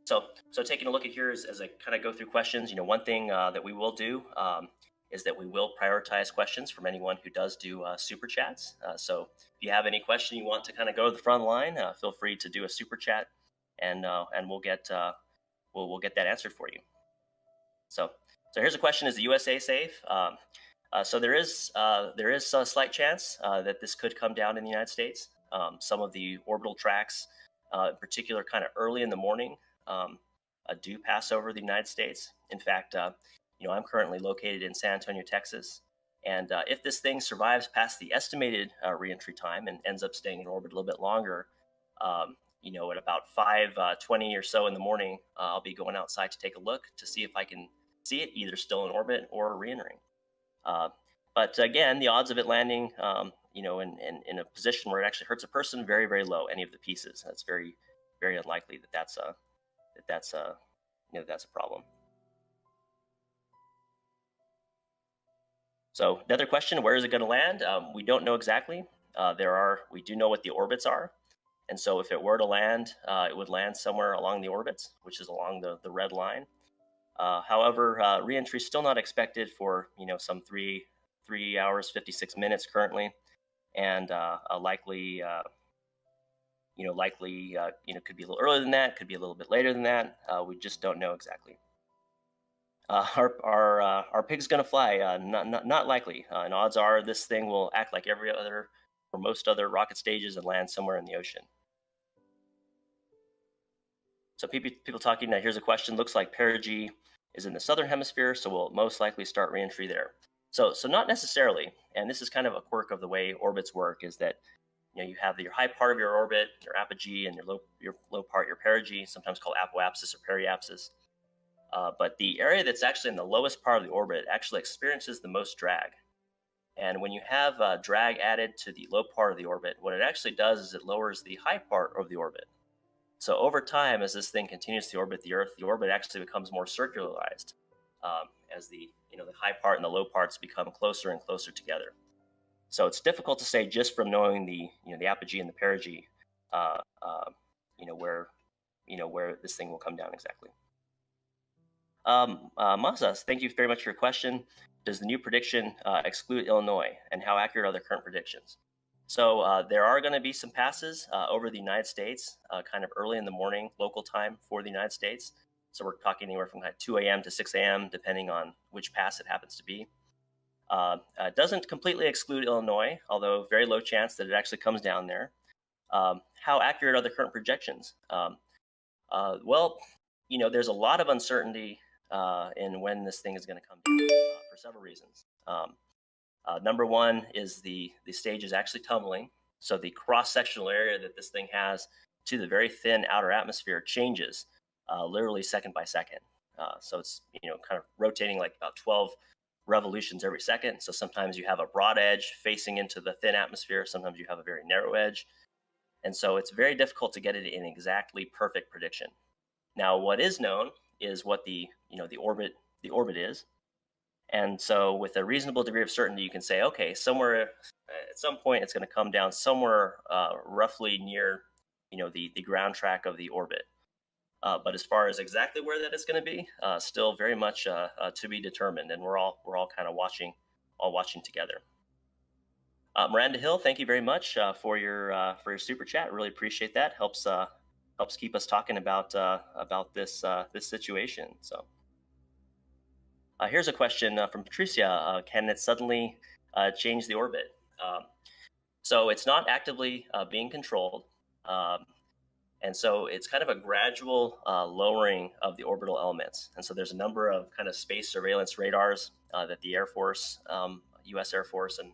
So taking a look at here as I kind of go through questions, one thing that we will do is that we will prioritize questions from anyone who does do super chats. So if you have any question you want to kind of go to the front line, feel free to do a super chat, and we'll get that answered for you. So here's a question: is the USA safe? So there is a slight chance that this could come down in the United States. Some of the orbital tracks, in particular, kind of early in the morning, do pass over the United States. In fact, I'm currently located in San Antonio, Texas, and if this thing survives past the estimated reentry time and ends up staying in orbit a little bit longer, at about 5:20 or so in the morning, I'll be going outside to take a look to see if I can see it either still in orbit or reentering. But again, the odds of it landing, in a position where it actually hurts a person, very, very low. Any of the pieces, that's very, very unlikely that's a problem. So another question: where is it going to land? We don't know exactly. We do know what the orbits are, and so if it were to land, it would land somewhere along the orbits, which is along the red line. However, reentry is still not expected for some 3 hours 56 minutes currently, and likely could be a little earlier than that, could be a little bit later than that. We just don't know exactly. Are pigs going to fly? Not likely. And odds are this thing will act like every other or most other rocket stages and land somewhere in the ocean. So people talking now. Here's a question: looks like perigee is in the southern hemisphere, so we'll most likely start reentry there. So not necessarily. And this is kind of a quirk of the way orbits work: is that you have your high part of your orbit, your apogee, and your low part, your perigee, sometimes called apoapsis or periapsis. But the area that's actually in the lowest part of the orbit actually experiences the most drag. And when you have drag added to the low part of the orbit, what it actually does is it lowers the high part of the orbit. So over time, as this thing continues to orbit the Earth, the orbit actually becomes more circularized as the high part and the low parts become closer and closer together. So it's difficult to say just from knowing the the apogee and the perigee, where this thing will come down exactly. Masa, thank you very much for your question. Does the new prediction exclude Illinois, and how accurate are the current predictions? So there are going to be some passes over the United States, kind of early in the morning local time for the United States. So we're talking anywhere from 2 a.m. to 6 a.m. depending on which pass it happens to be. Doesn't completely exclude Illinois, although very low chance that it actually comes down there. How accurate are the current projections? Well, there's a lot of uncertainty in when this thing is going to come down for several reasons. Number one is the stage is actually tumbling, so the cross-sectional area that this thing has to the very thin outer atmosphere changes literally second by second. So it's kind of rotating like about 12 revolutions every second. So sometimes you have a broad edge facing into the thin atmosphere, sometimes you have a very narrow edge. And so it's very difficult to get it in exactly perfect prediction. Now, what is known is what the orbit is. And so with a reasonable degree of certainty, you can say, okay, somewhere at some point it's going to come down somewhere roughly near the ground track of the orbit. But as far as exactly where that is going to be, still very much to be determined, and we're all kind of watching together. Miranda Hill, thank you very much for your super chat. Really appreciate that. Helps keep us talking about this situation. So here's a question from Patricia. Can it suddenly change the orbit? So it's not actively being controlled. And so it's kind of a gradual lowering of the orbital elements. And so there's a number of kind of space surveillance radars that the Air Force, U.S. Air Force, and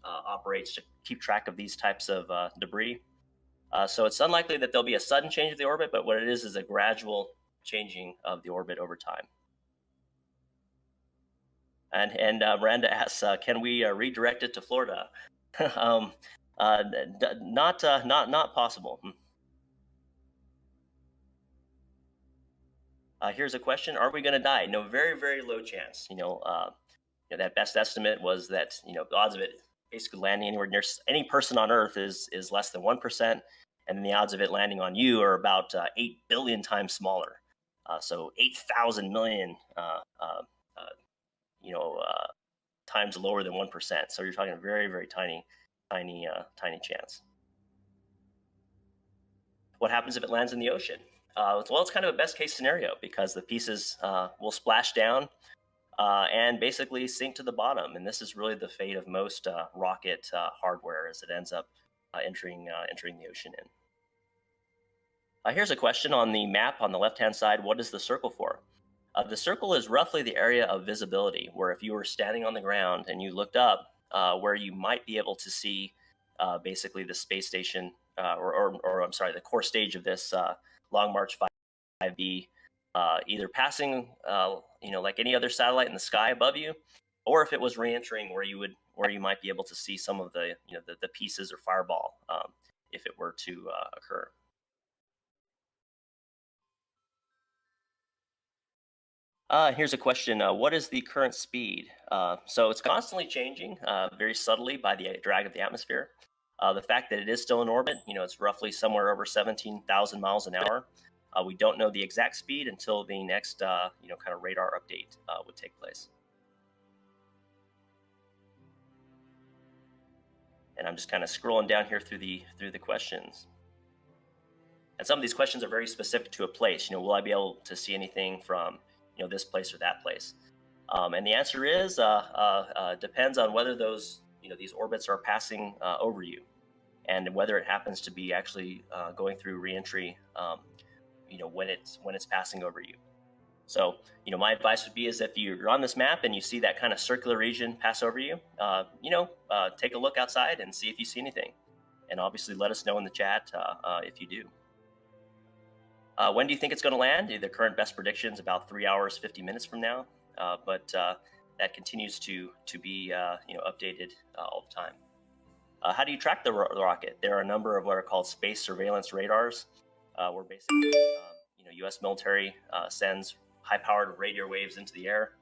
operates to keep track of these types of debris. So it's unlikely that there'll be a sudden change of the orbit, but what it is a gradual changing of the orbit over time. And Miranda asks, can we redirect it to Florida? Not possible. Here's a question: are we going to die? No, very, very low chance. That best estimate was that the odds of it basically landing anywhere near any person on Earth is less than 1%, and then the odds of it landing on you are about 8 billion times smaller. So 8,000 million times lower than 1%. So you're talking a very, very tiny chance. What happens if it lands in the ocean? Well, it's kind of a best case scenario because the pieces will splash down and basically sink to the bottom. And this is really the fate of most rocket hardware as it ends up entering the ocean in. Here's a question on the map on the left-hand side. What is the circle for? The circle is roughly the area of visibility, where if you were standing on the ground and you looked up, where you might be able to see basically the space station, or I'm sorry, the core stage of this Long March 5B, either passing, like any other satellite in the sky above you, or if it was re-entering where you might be able to see some of the the pieces or fireball if it were to occur. Here's a question. What is the current speed? So it's constantly changing very subtly by the drag of the atmosphere. The fact that it is still in orbit, it's roughly somewhere over 17,000 miles an hour. We don't know the exact speed until the next, kind of radar update would take place. And I'm just kind of scrolling down here through the questions. And some of these questions are very specific to a place. Will I be able to see anything from this place or that place? And the answer is depends on whether those these orbits are passing over you, and whether it happens to be actually going through reentry when it's passing over you. So my advice would be is if you're on this map and you see that kind of circular region pass over you, take a look outside and see if you see anything, and obviously let us know in the chat if you do. When do you think it's going to land? The current best prediction is about 3 hours 50 minutes from now, but that continues to be updated all the time. How do you track the rocket? There are a number of what are called space surveillance radars, where basically U.S. military sends high-powered radio waves into the air,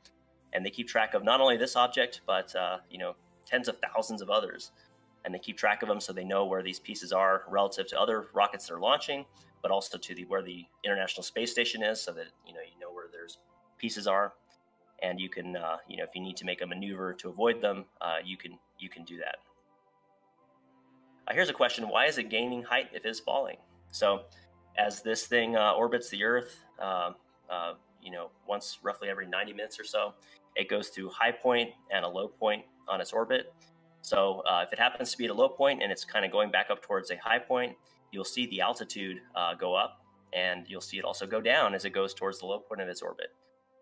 and they keep track of not only this object, but tens of thousands of others, and they keep track of them so they know where these pieces are relative to other rockets that are launching, but also to where the International Space Station is, so that you know where there's pieces are, and you can if you need to make a maneuver to avoid them, you can do that. Here's a question: why is it gaining height if it is falling? So, as this thing orbits the Earth, once roughly every 90 minutes or so, it goes through a high point and a low point on its orbit. So if it happens to be at a low point and it's kind of going back up towards a high point, you'll see the altitude go up, and you'll see it also go down as it goes towards the low point of its orbit.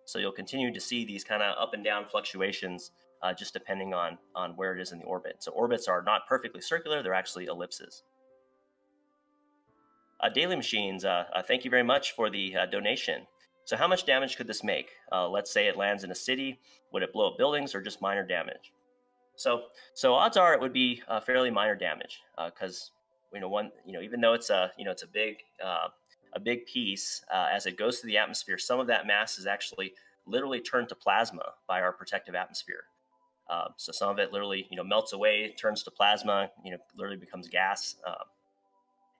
So you'll continue to see these kind of up and down fluctuations just depending on where it is in the orbit. So orbits are not perfectly circular, they're actually ellipses. Daily Machines, thank you very much for the donation. So how much damage could this make? Let's say it lands in a city. Would it blow up buildings or just minor damage? So odds are it would be fairly minor damage because even though it's a big piece, as it goes through the atmosphere, some of that mass is actually literally turned to plasma by our protective atmosphere. So some of it literally melts away, turns to plasma, literally becomes gas.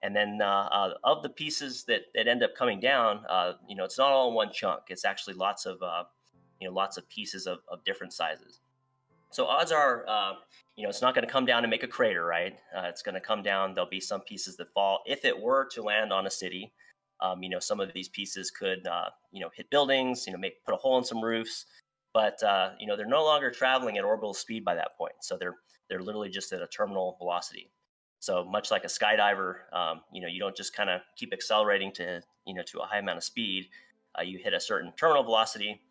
And then of the pieces that end up coming down, it's not all in one chunk. It's actually lots of pieces of different sizes. So odds are, it's not going to come down and make a crater, right? It's going to come down. There'll be some pieces that fall. If it were to land on a city, some of these pieces could, hit buildings, put a hole in some roofs. But they're no longer traveling at orbital speed by that point. So they're literally just at a terminal velocity. So much like a skydiver, you don't just kind of keep accelerating to a high amount of speed. You hit a certain terminal velocity,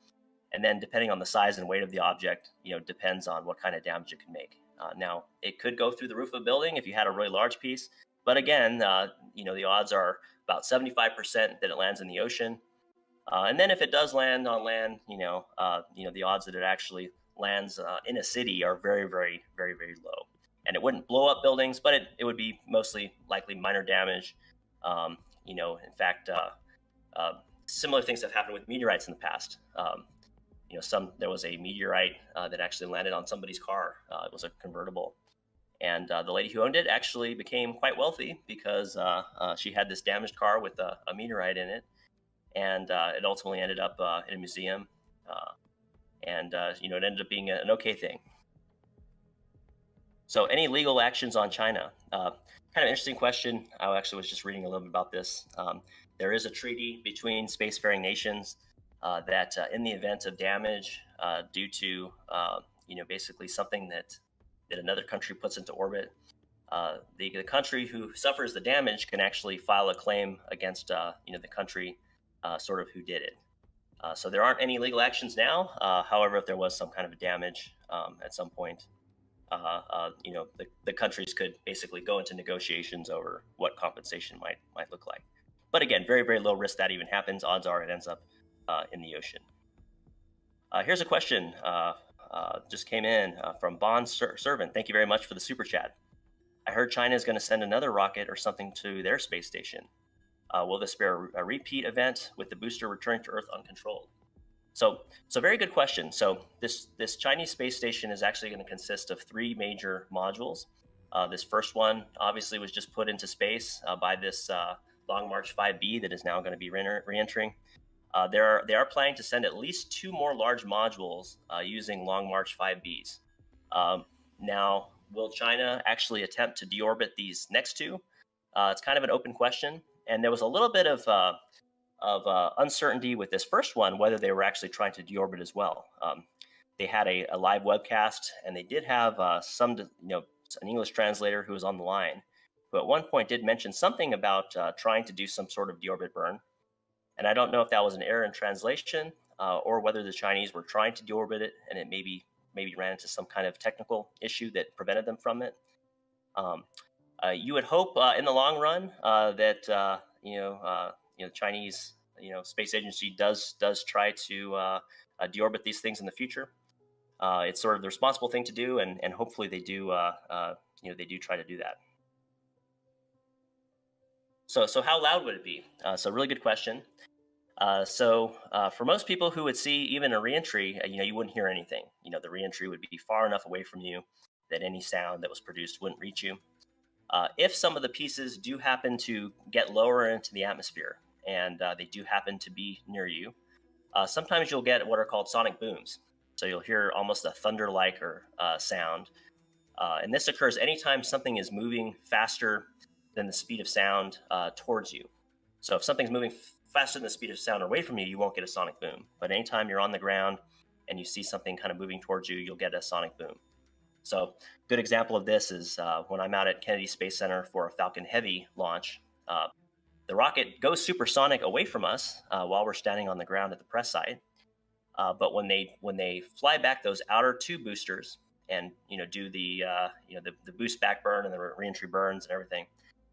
and then depending on the size and weight of the object, depends on what kind of damage it can make. Now, it could go through the roof of a building if you had a really large piece, but again, the odds are about 75% that it lands in the ocean. And then if it does land on land, the odds that it actually lands in a city are very, very, very, very low. And it wouldn't blow up buildings, but it would be mostly likely minor damage. In fact, similar things have happened with meteorites in the past. There was a meteorite that actually landed on somebody's car. It was a convertible. And the lady who owned it actually became quite wealthy because she had this damaged car with a meteorite in it. And it ultimately ended up in a museum. It ended up being an okay thing. So any legal actions on China? Kind of interesting question. I actually was just reading a little bit about this. There is a treaty between spacefaring nations that in the event of damage due to, basically something that another country puts into orbit, the country who suffers the damage can actually file a claim against, the country sort of who did it. So there aren't any legal actions now. However, if there was some kind of damage at some point, the countries could basically go into negotiations over what compensation might look like. But again, very, very low risk that even happens. Odds are it ends up in the ocean. Here's a question just came in from Bond Servant. Thank you very much for the super chat. I heard China is going to send another rocket or something to their space station. Will this be a repeat event with the booster returning to Earth uncontrolled? So very good question. So this Chinese space station is actually going to consist of 3 major modules. This first one obviously was just put into space by this Long March 5B that is now going to be re-entering. They are planning to send at least 2 more large modules using Long March 5Bs. Now, will China actually attempt to deorbit these next 2? It's kind of an open question, and there was a little bit of uncertainty with this first one, whether they were actually trying to deorbit as well. They had a live webcast, and they did have an English translator who was on the line, who at one point did mention something about trying to do some sort of deorbit burn. And I don't know if that was an error in translation or whether the Chinese were trying to deorbit it and it maybe ran into some kind of technical issue that prevented them from it. You would hope in the long run that the Chinese space agency does try to deorbit these things in the future. It's sort of the responsible thing to do, and hopefully they do try to do that. So how loud would it be? So really good question. For most people who would see even a reentry, you wouldn't hear anything. The reentry would be far enough away from you that any sound that was produced wouldn't reach you. If some of the pieces do happen to get lower into the atmosphere and they do happen to be near you, sometimes you'll get what are called sonic booms. So you'll hear almost a thunder-like sound. And this occurs anytime something is moving faster than the speed of sound towards you. So if something's moving faster than the speed of sound away from you, you won't get a sonic boom. But anytime you're on the ground and you see something kind of moving towards you, you'll get a sonic boom. So good example of this is when I'm out at Kennedy Space Center for a Falcon Heavy launch. The rocket goes supersonic away from us while we're standing on the ground at the press site. But when they fly back those outer two boosters and do the boost back burn and the reentry burns and everything,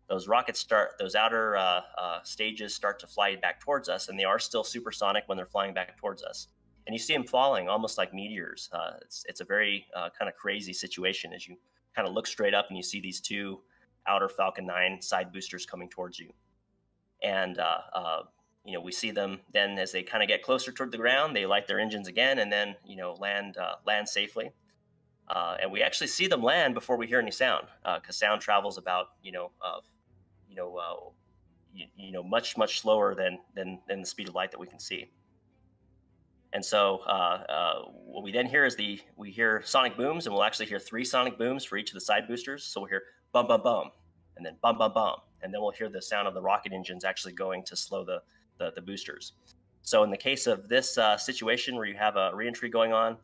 those outer stages start to fly back towards us, and they are still supersonic when they're flying back towards us. And you see them falling almost like meteors. It's a very kind of crazy situation as you kind of look straight up and you see these two outer Falcon 9 side boosters coming towards you. And we see them then as they kind of get closer toward the ground, they light their engines again and then land safely. And we actually see them land before we hear any sound, because sound travels about much slower than the speed of light that we can see. And so what we then hear is we hear sonic booms, and we'll actually hear 3 sonic booms for each of the side boosters. So we'll hear bum, bum, bum, and then bum, bum, bum. And then we'll hear the sound of the rocket engines actually going to slow the boosters. So in the case of this situation where you have a reentry going on,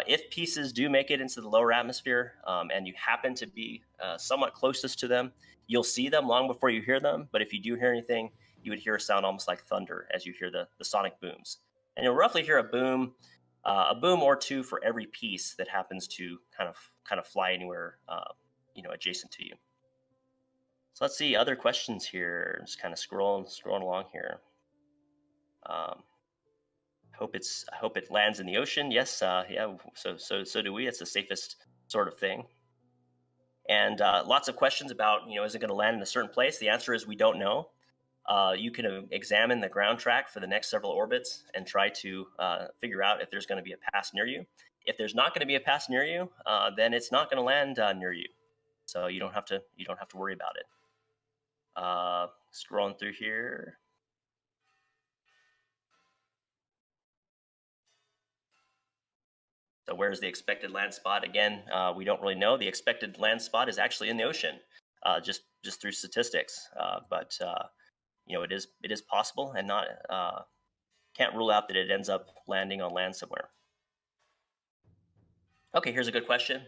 if pieces do make it into the lower atmosphere and you happen to be somewhat closest to them, you'll see them long before you hear them. But if you do hear anything, you would hear a sound almost like thunder as you hear the sonic booms. And you'll roughly hear a boom or two for every piece that happens to kind of fly anywhere adjacent to you. So let's see other questions here. Just kind of scrolling along here. I hope it lands in the ocean. Yes, yeah. So do we. It's the safest sort of thing. And lots of questions about is it going to land in a certain place? The answer is we don't know. You can examine the ground track for the next several orbits and try to figure out if there's going to be a pass near you. If there's not going to be a pass near you, then it's not going to land near you. So you don't have to worry about it. Scrolling through here. So where's the expected land spot? Again, we don't really know. The expected land spot is actually in the ocean, just through statistics. But it is possible, and not can't rule out that it ends up landing on land somewhere. Okay, here's a good question.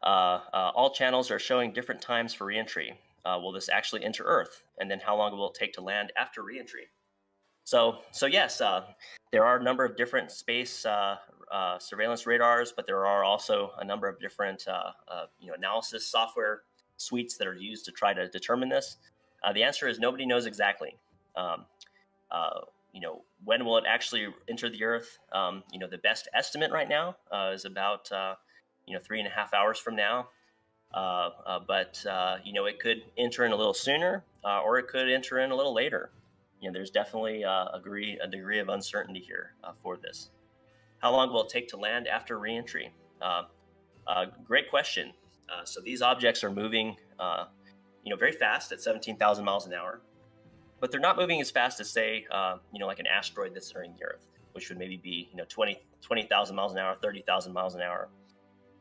All channels are showing different times for reentry. Will this actually enter Earth? And then how long will it take to land after reentry? So yes, there are a number of different space surveillance radars, but there are also a number of different analysis software suites that are used to try to determine this. The answer is nobody knows exactly. When will it actually enter the Earth? The best estimate right now is about 3.5 hours from now. But it could enter in a little sooner, or it could enter in a little later. There's definitely a degree of uncertainty here for this. How long will it take to land after reentry? Great question. So these objects are moving, very fast at 17,000 miles an hour, but they're not moving as fast as, say, like an asteroid that's entering the Earth, which would maybe be 20,000 miles an hour, 30,000 miles an hour.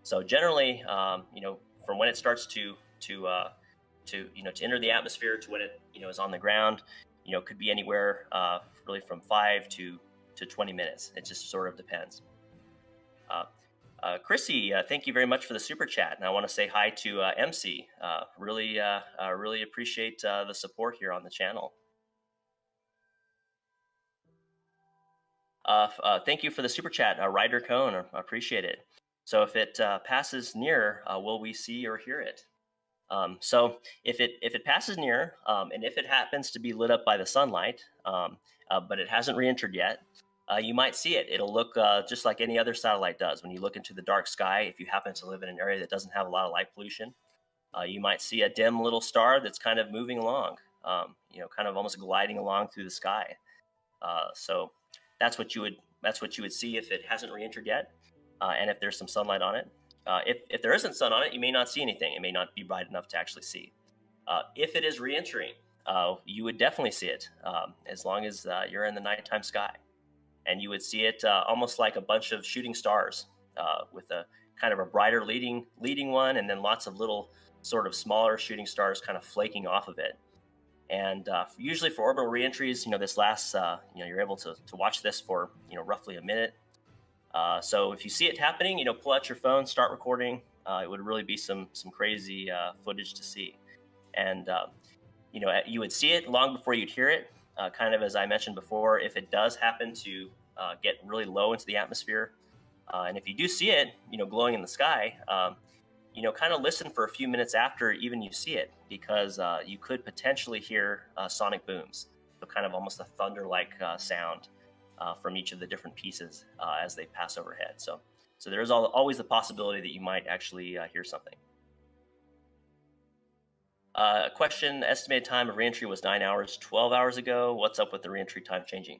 So generally, from when it starts to enter the atmosphere to when it is on the ground, could be anywhere really from 5 to 20 minutes. It just sort of depends. Chrissy, thank you very much for the super chat, and I want to say hi to MC. Really appreciate the support here on the channel. Thank you for the super chat, Ryder Cohn. I appreciate it. So if it passes near, will we see or hear it? So if it passes near, and if it happens to be lit up by the sunlight, but it hasn't re-entered yet, you might see it. It'll look just like any other satellite does. When you look into the dark sky, if you happen to live in an area that doesn't have a lot of light pollution, you might see a dim little star that's kind of moving along, kind of almost gliding along through the sky. So that's what you would see if it hasn't re-entered yet, and if there's some sunlight on it. If there isn't sun on it, you may not see anything. It may not be bright enough to actually see. If it is re-entering, you would definitely see it as long as you're in the nighttime sky. And you would see it almost like a bunch of shooting stars with a kind of a brighter leading one, and then lots of little sort of smaller shooting stars kind of flaking off of it. And usually for orbital reentries, this lasts, you're able to watch this for, roughly a minute. So if you see it happening, pull out your phone, start recording. It would really be some crazy footage to see. And, you would see it long before you'd hear it. Kind of as I mentioned before, if it does happen to get really low into the atmosphere, and if you do see it, glowing in the sky, kind of listen for a few minutes after even you see it, because you could potentially hear sonic booms, so kind of almost a thunder-like sound from each of the different pieces as they pass overhead. So there's always the possibility that you might actually hear something. Question: estimated time of reentry was 9 hours 12 hours ago. What's up with the reentry time changing?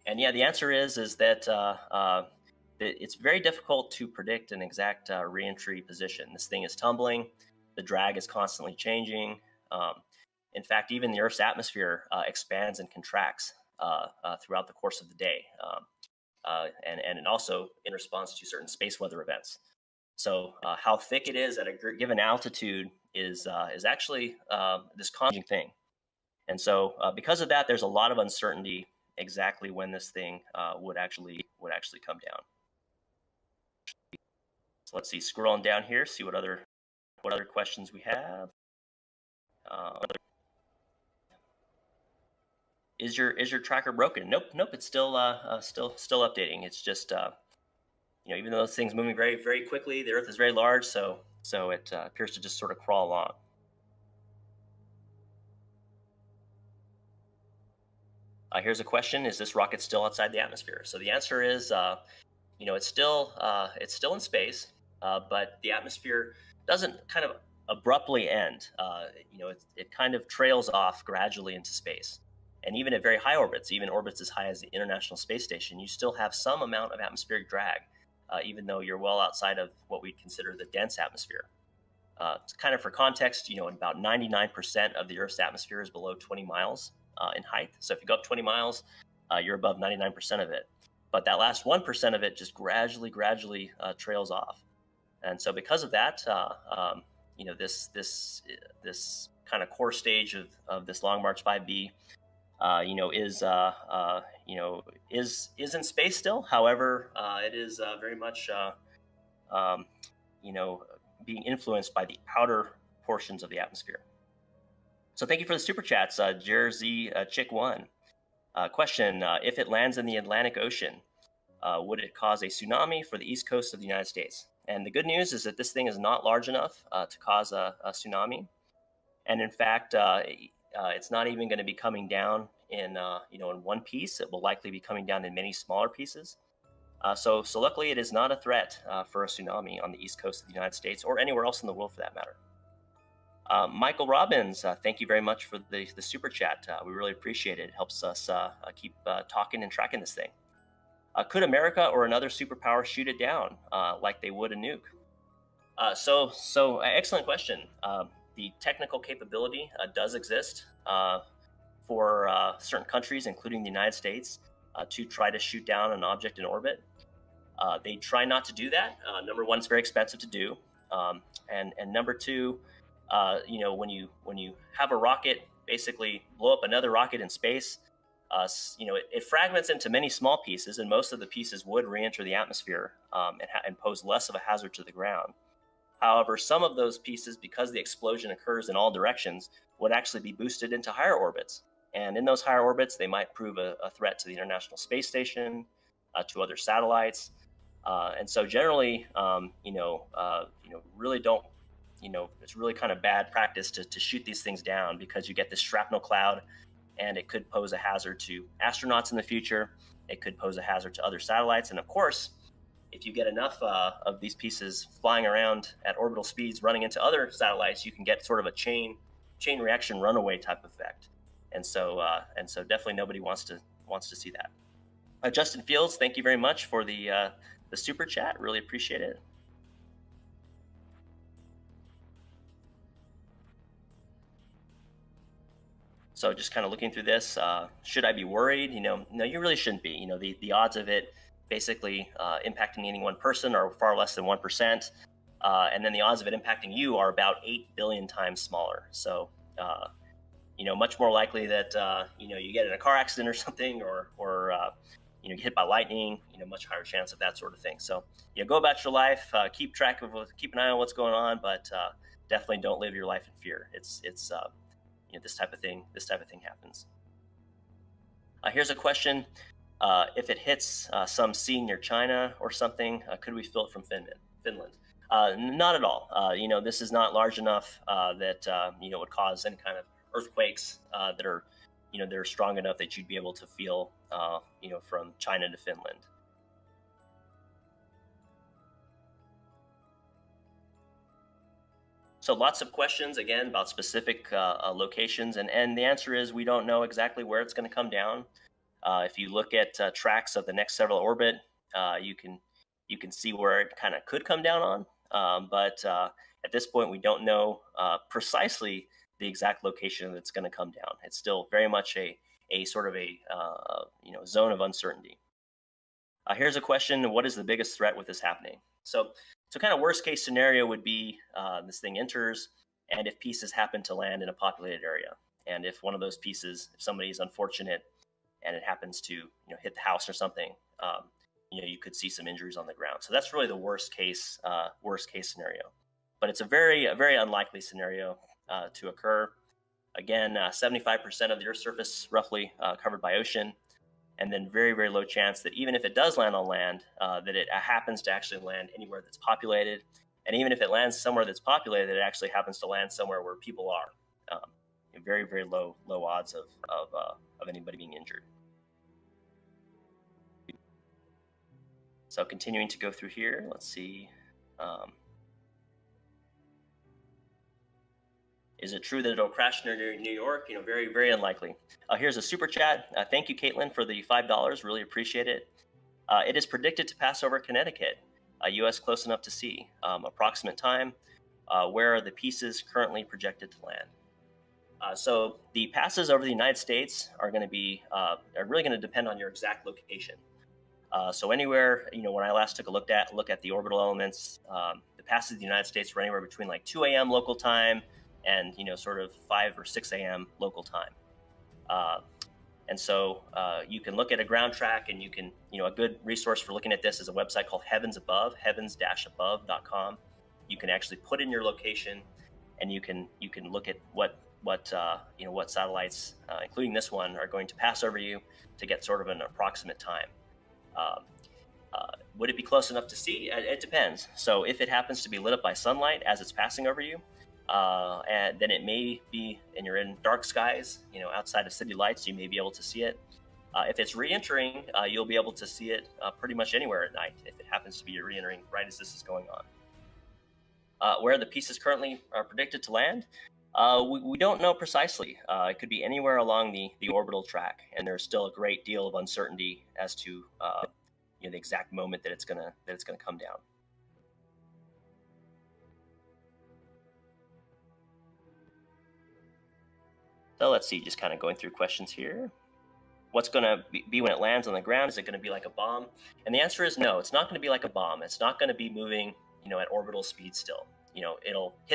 And yeah, the answer is that it's very difficult to predict an exact reentry position. This thing is tumbling. The drag is constantly changing. In fact, even the Earth's atmosphere expands and contracts throughout the course of the day, and also in response to certain space weather events. So how thick it is at a given altitude is actually this constant thing. And so because of that, there's a lot of uncertainty exactly when this thing would actually come down. So let's see, scrolling down here, see what other questions we have. Is your tracker broken? Nope. It's still updating. It's just even though this thing's moving very, very quickly, the Earth is very large, so it appears to just sort of crawl along. Here's a question: is this rocket still outside the atmosphere? So the answer is, it's still in space, but the atmosphere doesn't kind of abruptly end. It kind of trails off gradually into space. And even at very high orbits, even orbits as high as the International Space Station, you still have some amount of atmospheric drag, even though you're well outside of what we'd consider the dense atmosphere. Kind of for context, about 99% of the Earth's atmosphere is below 20 miles in height. So if you go up 20 miles, you're above 99% of it. But that last 1% of it just gradually trails off. And so because of that, this kind of core stage of this Long March 5B, is in space still. However, it is very much, being influenced by the outer portions of the atmosphere. So thank you for the super chats, Jersey Chick 1. Question: if it lands in the Atlantic Ocean, would it cause a tsunami for the east coast of the United States? And the good news is that this thing is not large enough to cause a tsunami. And in fact, it's not even going to be coming down in one piece. It will likely be coming down in many smaller pieces. So luckily, it is not a threat for a tsunami on the east coast of the United States, or anywhere else in the world for that matter. Michael Robbins, thank you very much for the super chat. We really appreciate it. It helps us keep talking and tracking this thing. Could America or another superpower shoot it down like they would a nuke? So excellent question. The technical capability does exist for certain countries, including the United States, to try to shoot down an object in orbit. They try not to do that. Number one, it's very expensive to do, and number two, when you have a rocket basically blow up another rocket in space, it fragments into many small pieces, and most of the pieces would re-enter the atmosphere and pose less of a hazard to the ground. However, some of those pieces, because the explosion occurs in all directions, would actually be boosted into higher orbits. And in those higher orbits, they might prove a threat to the International Space Station, to other satellites. And so generally, really don't, it's really kind of bad practice to shoot these things down, because you get this shrapnel cloud, and it could pose a hazard to astronauts in the future. It could pose a hazard to other satellites. And of course, if you get enough of these pieces flying around at orbital speeds running into other satellites, you can get sort of a chain reaction runaway type effect. And so definitely nobody wants to see that. Justin Fields, thank you very much for the super chat. Really appreciate it. So just kind of looking through this, should I be worried? No, you really shouldn't be. The odds of it basically impacting any one person are far less than 1%. And then the odds of it impacting you are about 8 billion times smaller. So, much more likely that, you get in a car accident or something, or get hit by lightning, much higher chance of that sort of thing. So, go about your life, keep an eye on what's going on, but definitely don't live your life in fear. It's this type of thing happens. Here's a question. If it hits some sea near China or something, could we feel it from Finland? Not at all. This is not large enough that would cause any kind of earthquakes that are strong enough that you'd be able to feel from China to Finland. So lots of questions, again, about specific locations, and the answer is we don't know exactly where it's going to come down. If you look at tracks of the next several orbit, you can see where it kind of could come down on, but at this point we don't know precisely the exact location that's going to come down. It's still very much a sort of a zone of uncertainty. Here's a question: what is the biggest threat with this happening? So kind of worst case scenario would be this thing enters, and if pieces happen to land in a populated area, and if one of those pieces, if somebody is unfortunate and it happens to hit the house or something, you could see some injuries on the ground. So that's really the worst case scenario. But it's a very unlikely scenario to occur. Again, 75% of the Earth's surface roughly covered by ocean. And then very low chance that even if it does land on land, that it happens to actually land anywhere that's populated. And even if it lands somewhere that's populated, it actually happens to land somewhere where people are. Very low odds of anybody being injured. So continuing to go through here, let's see. Is it true that it'll crash near New York? Very unlikely. Here's a super chat. Thank you, Caitlin, for the $5. Really appreciate it. It is predicted to pass over Connecticut, U.S. close enough to see. Approximate time. Where are the pieces currently projected to land? So the passes over the United States are going to be are really going to depend on your exact location. So anywhere, when I last took a look at the orbital elements, the passes of the United States were anywhere between like 2 a.m. local time and sort of 5 or 6 a.m. local time. And so you can look at a ground track, and you can, a good resource for looking at this is a website called Heavens Above, heavens-above.com. You can actually put in your location, and you can look at what satellites, including this one, are going to pass over you to get sort of an approximate time. Would it be close enough to see? It depends. So if it happens to be lit up by sunlight as it's passing over you, and then it may be, and you're in dark skies, outside of city lights, you may be able to see it. If it's re-entering, you'll be able to see it pretty much anywhere at night if it happens to be re-entering right as this is going on. Where the pieces currently are predicted to land, we don't know precisely. It could be anywhere along the orbital track, and there's still a great deal of uncertainty as to the exact moment that it's gonna come down. So let's see, just kind of going through questions here. What's going to be when it lands on the ground? Is it going to be like a bomb? And the answer is no, it's not going to be like a bomb. It's not going to be moving, at orbital speed still. It'll hit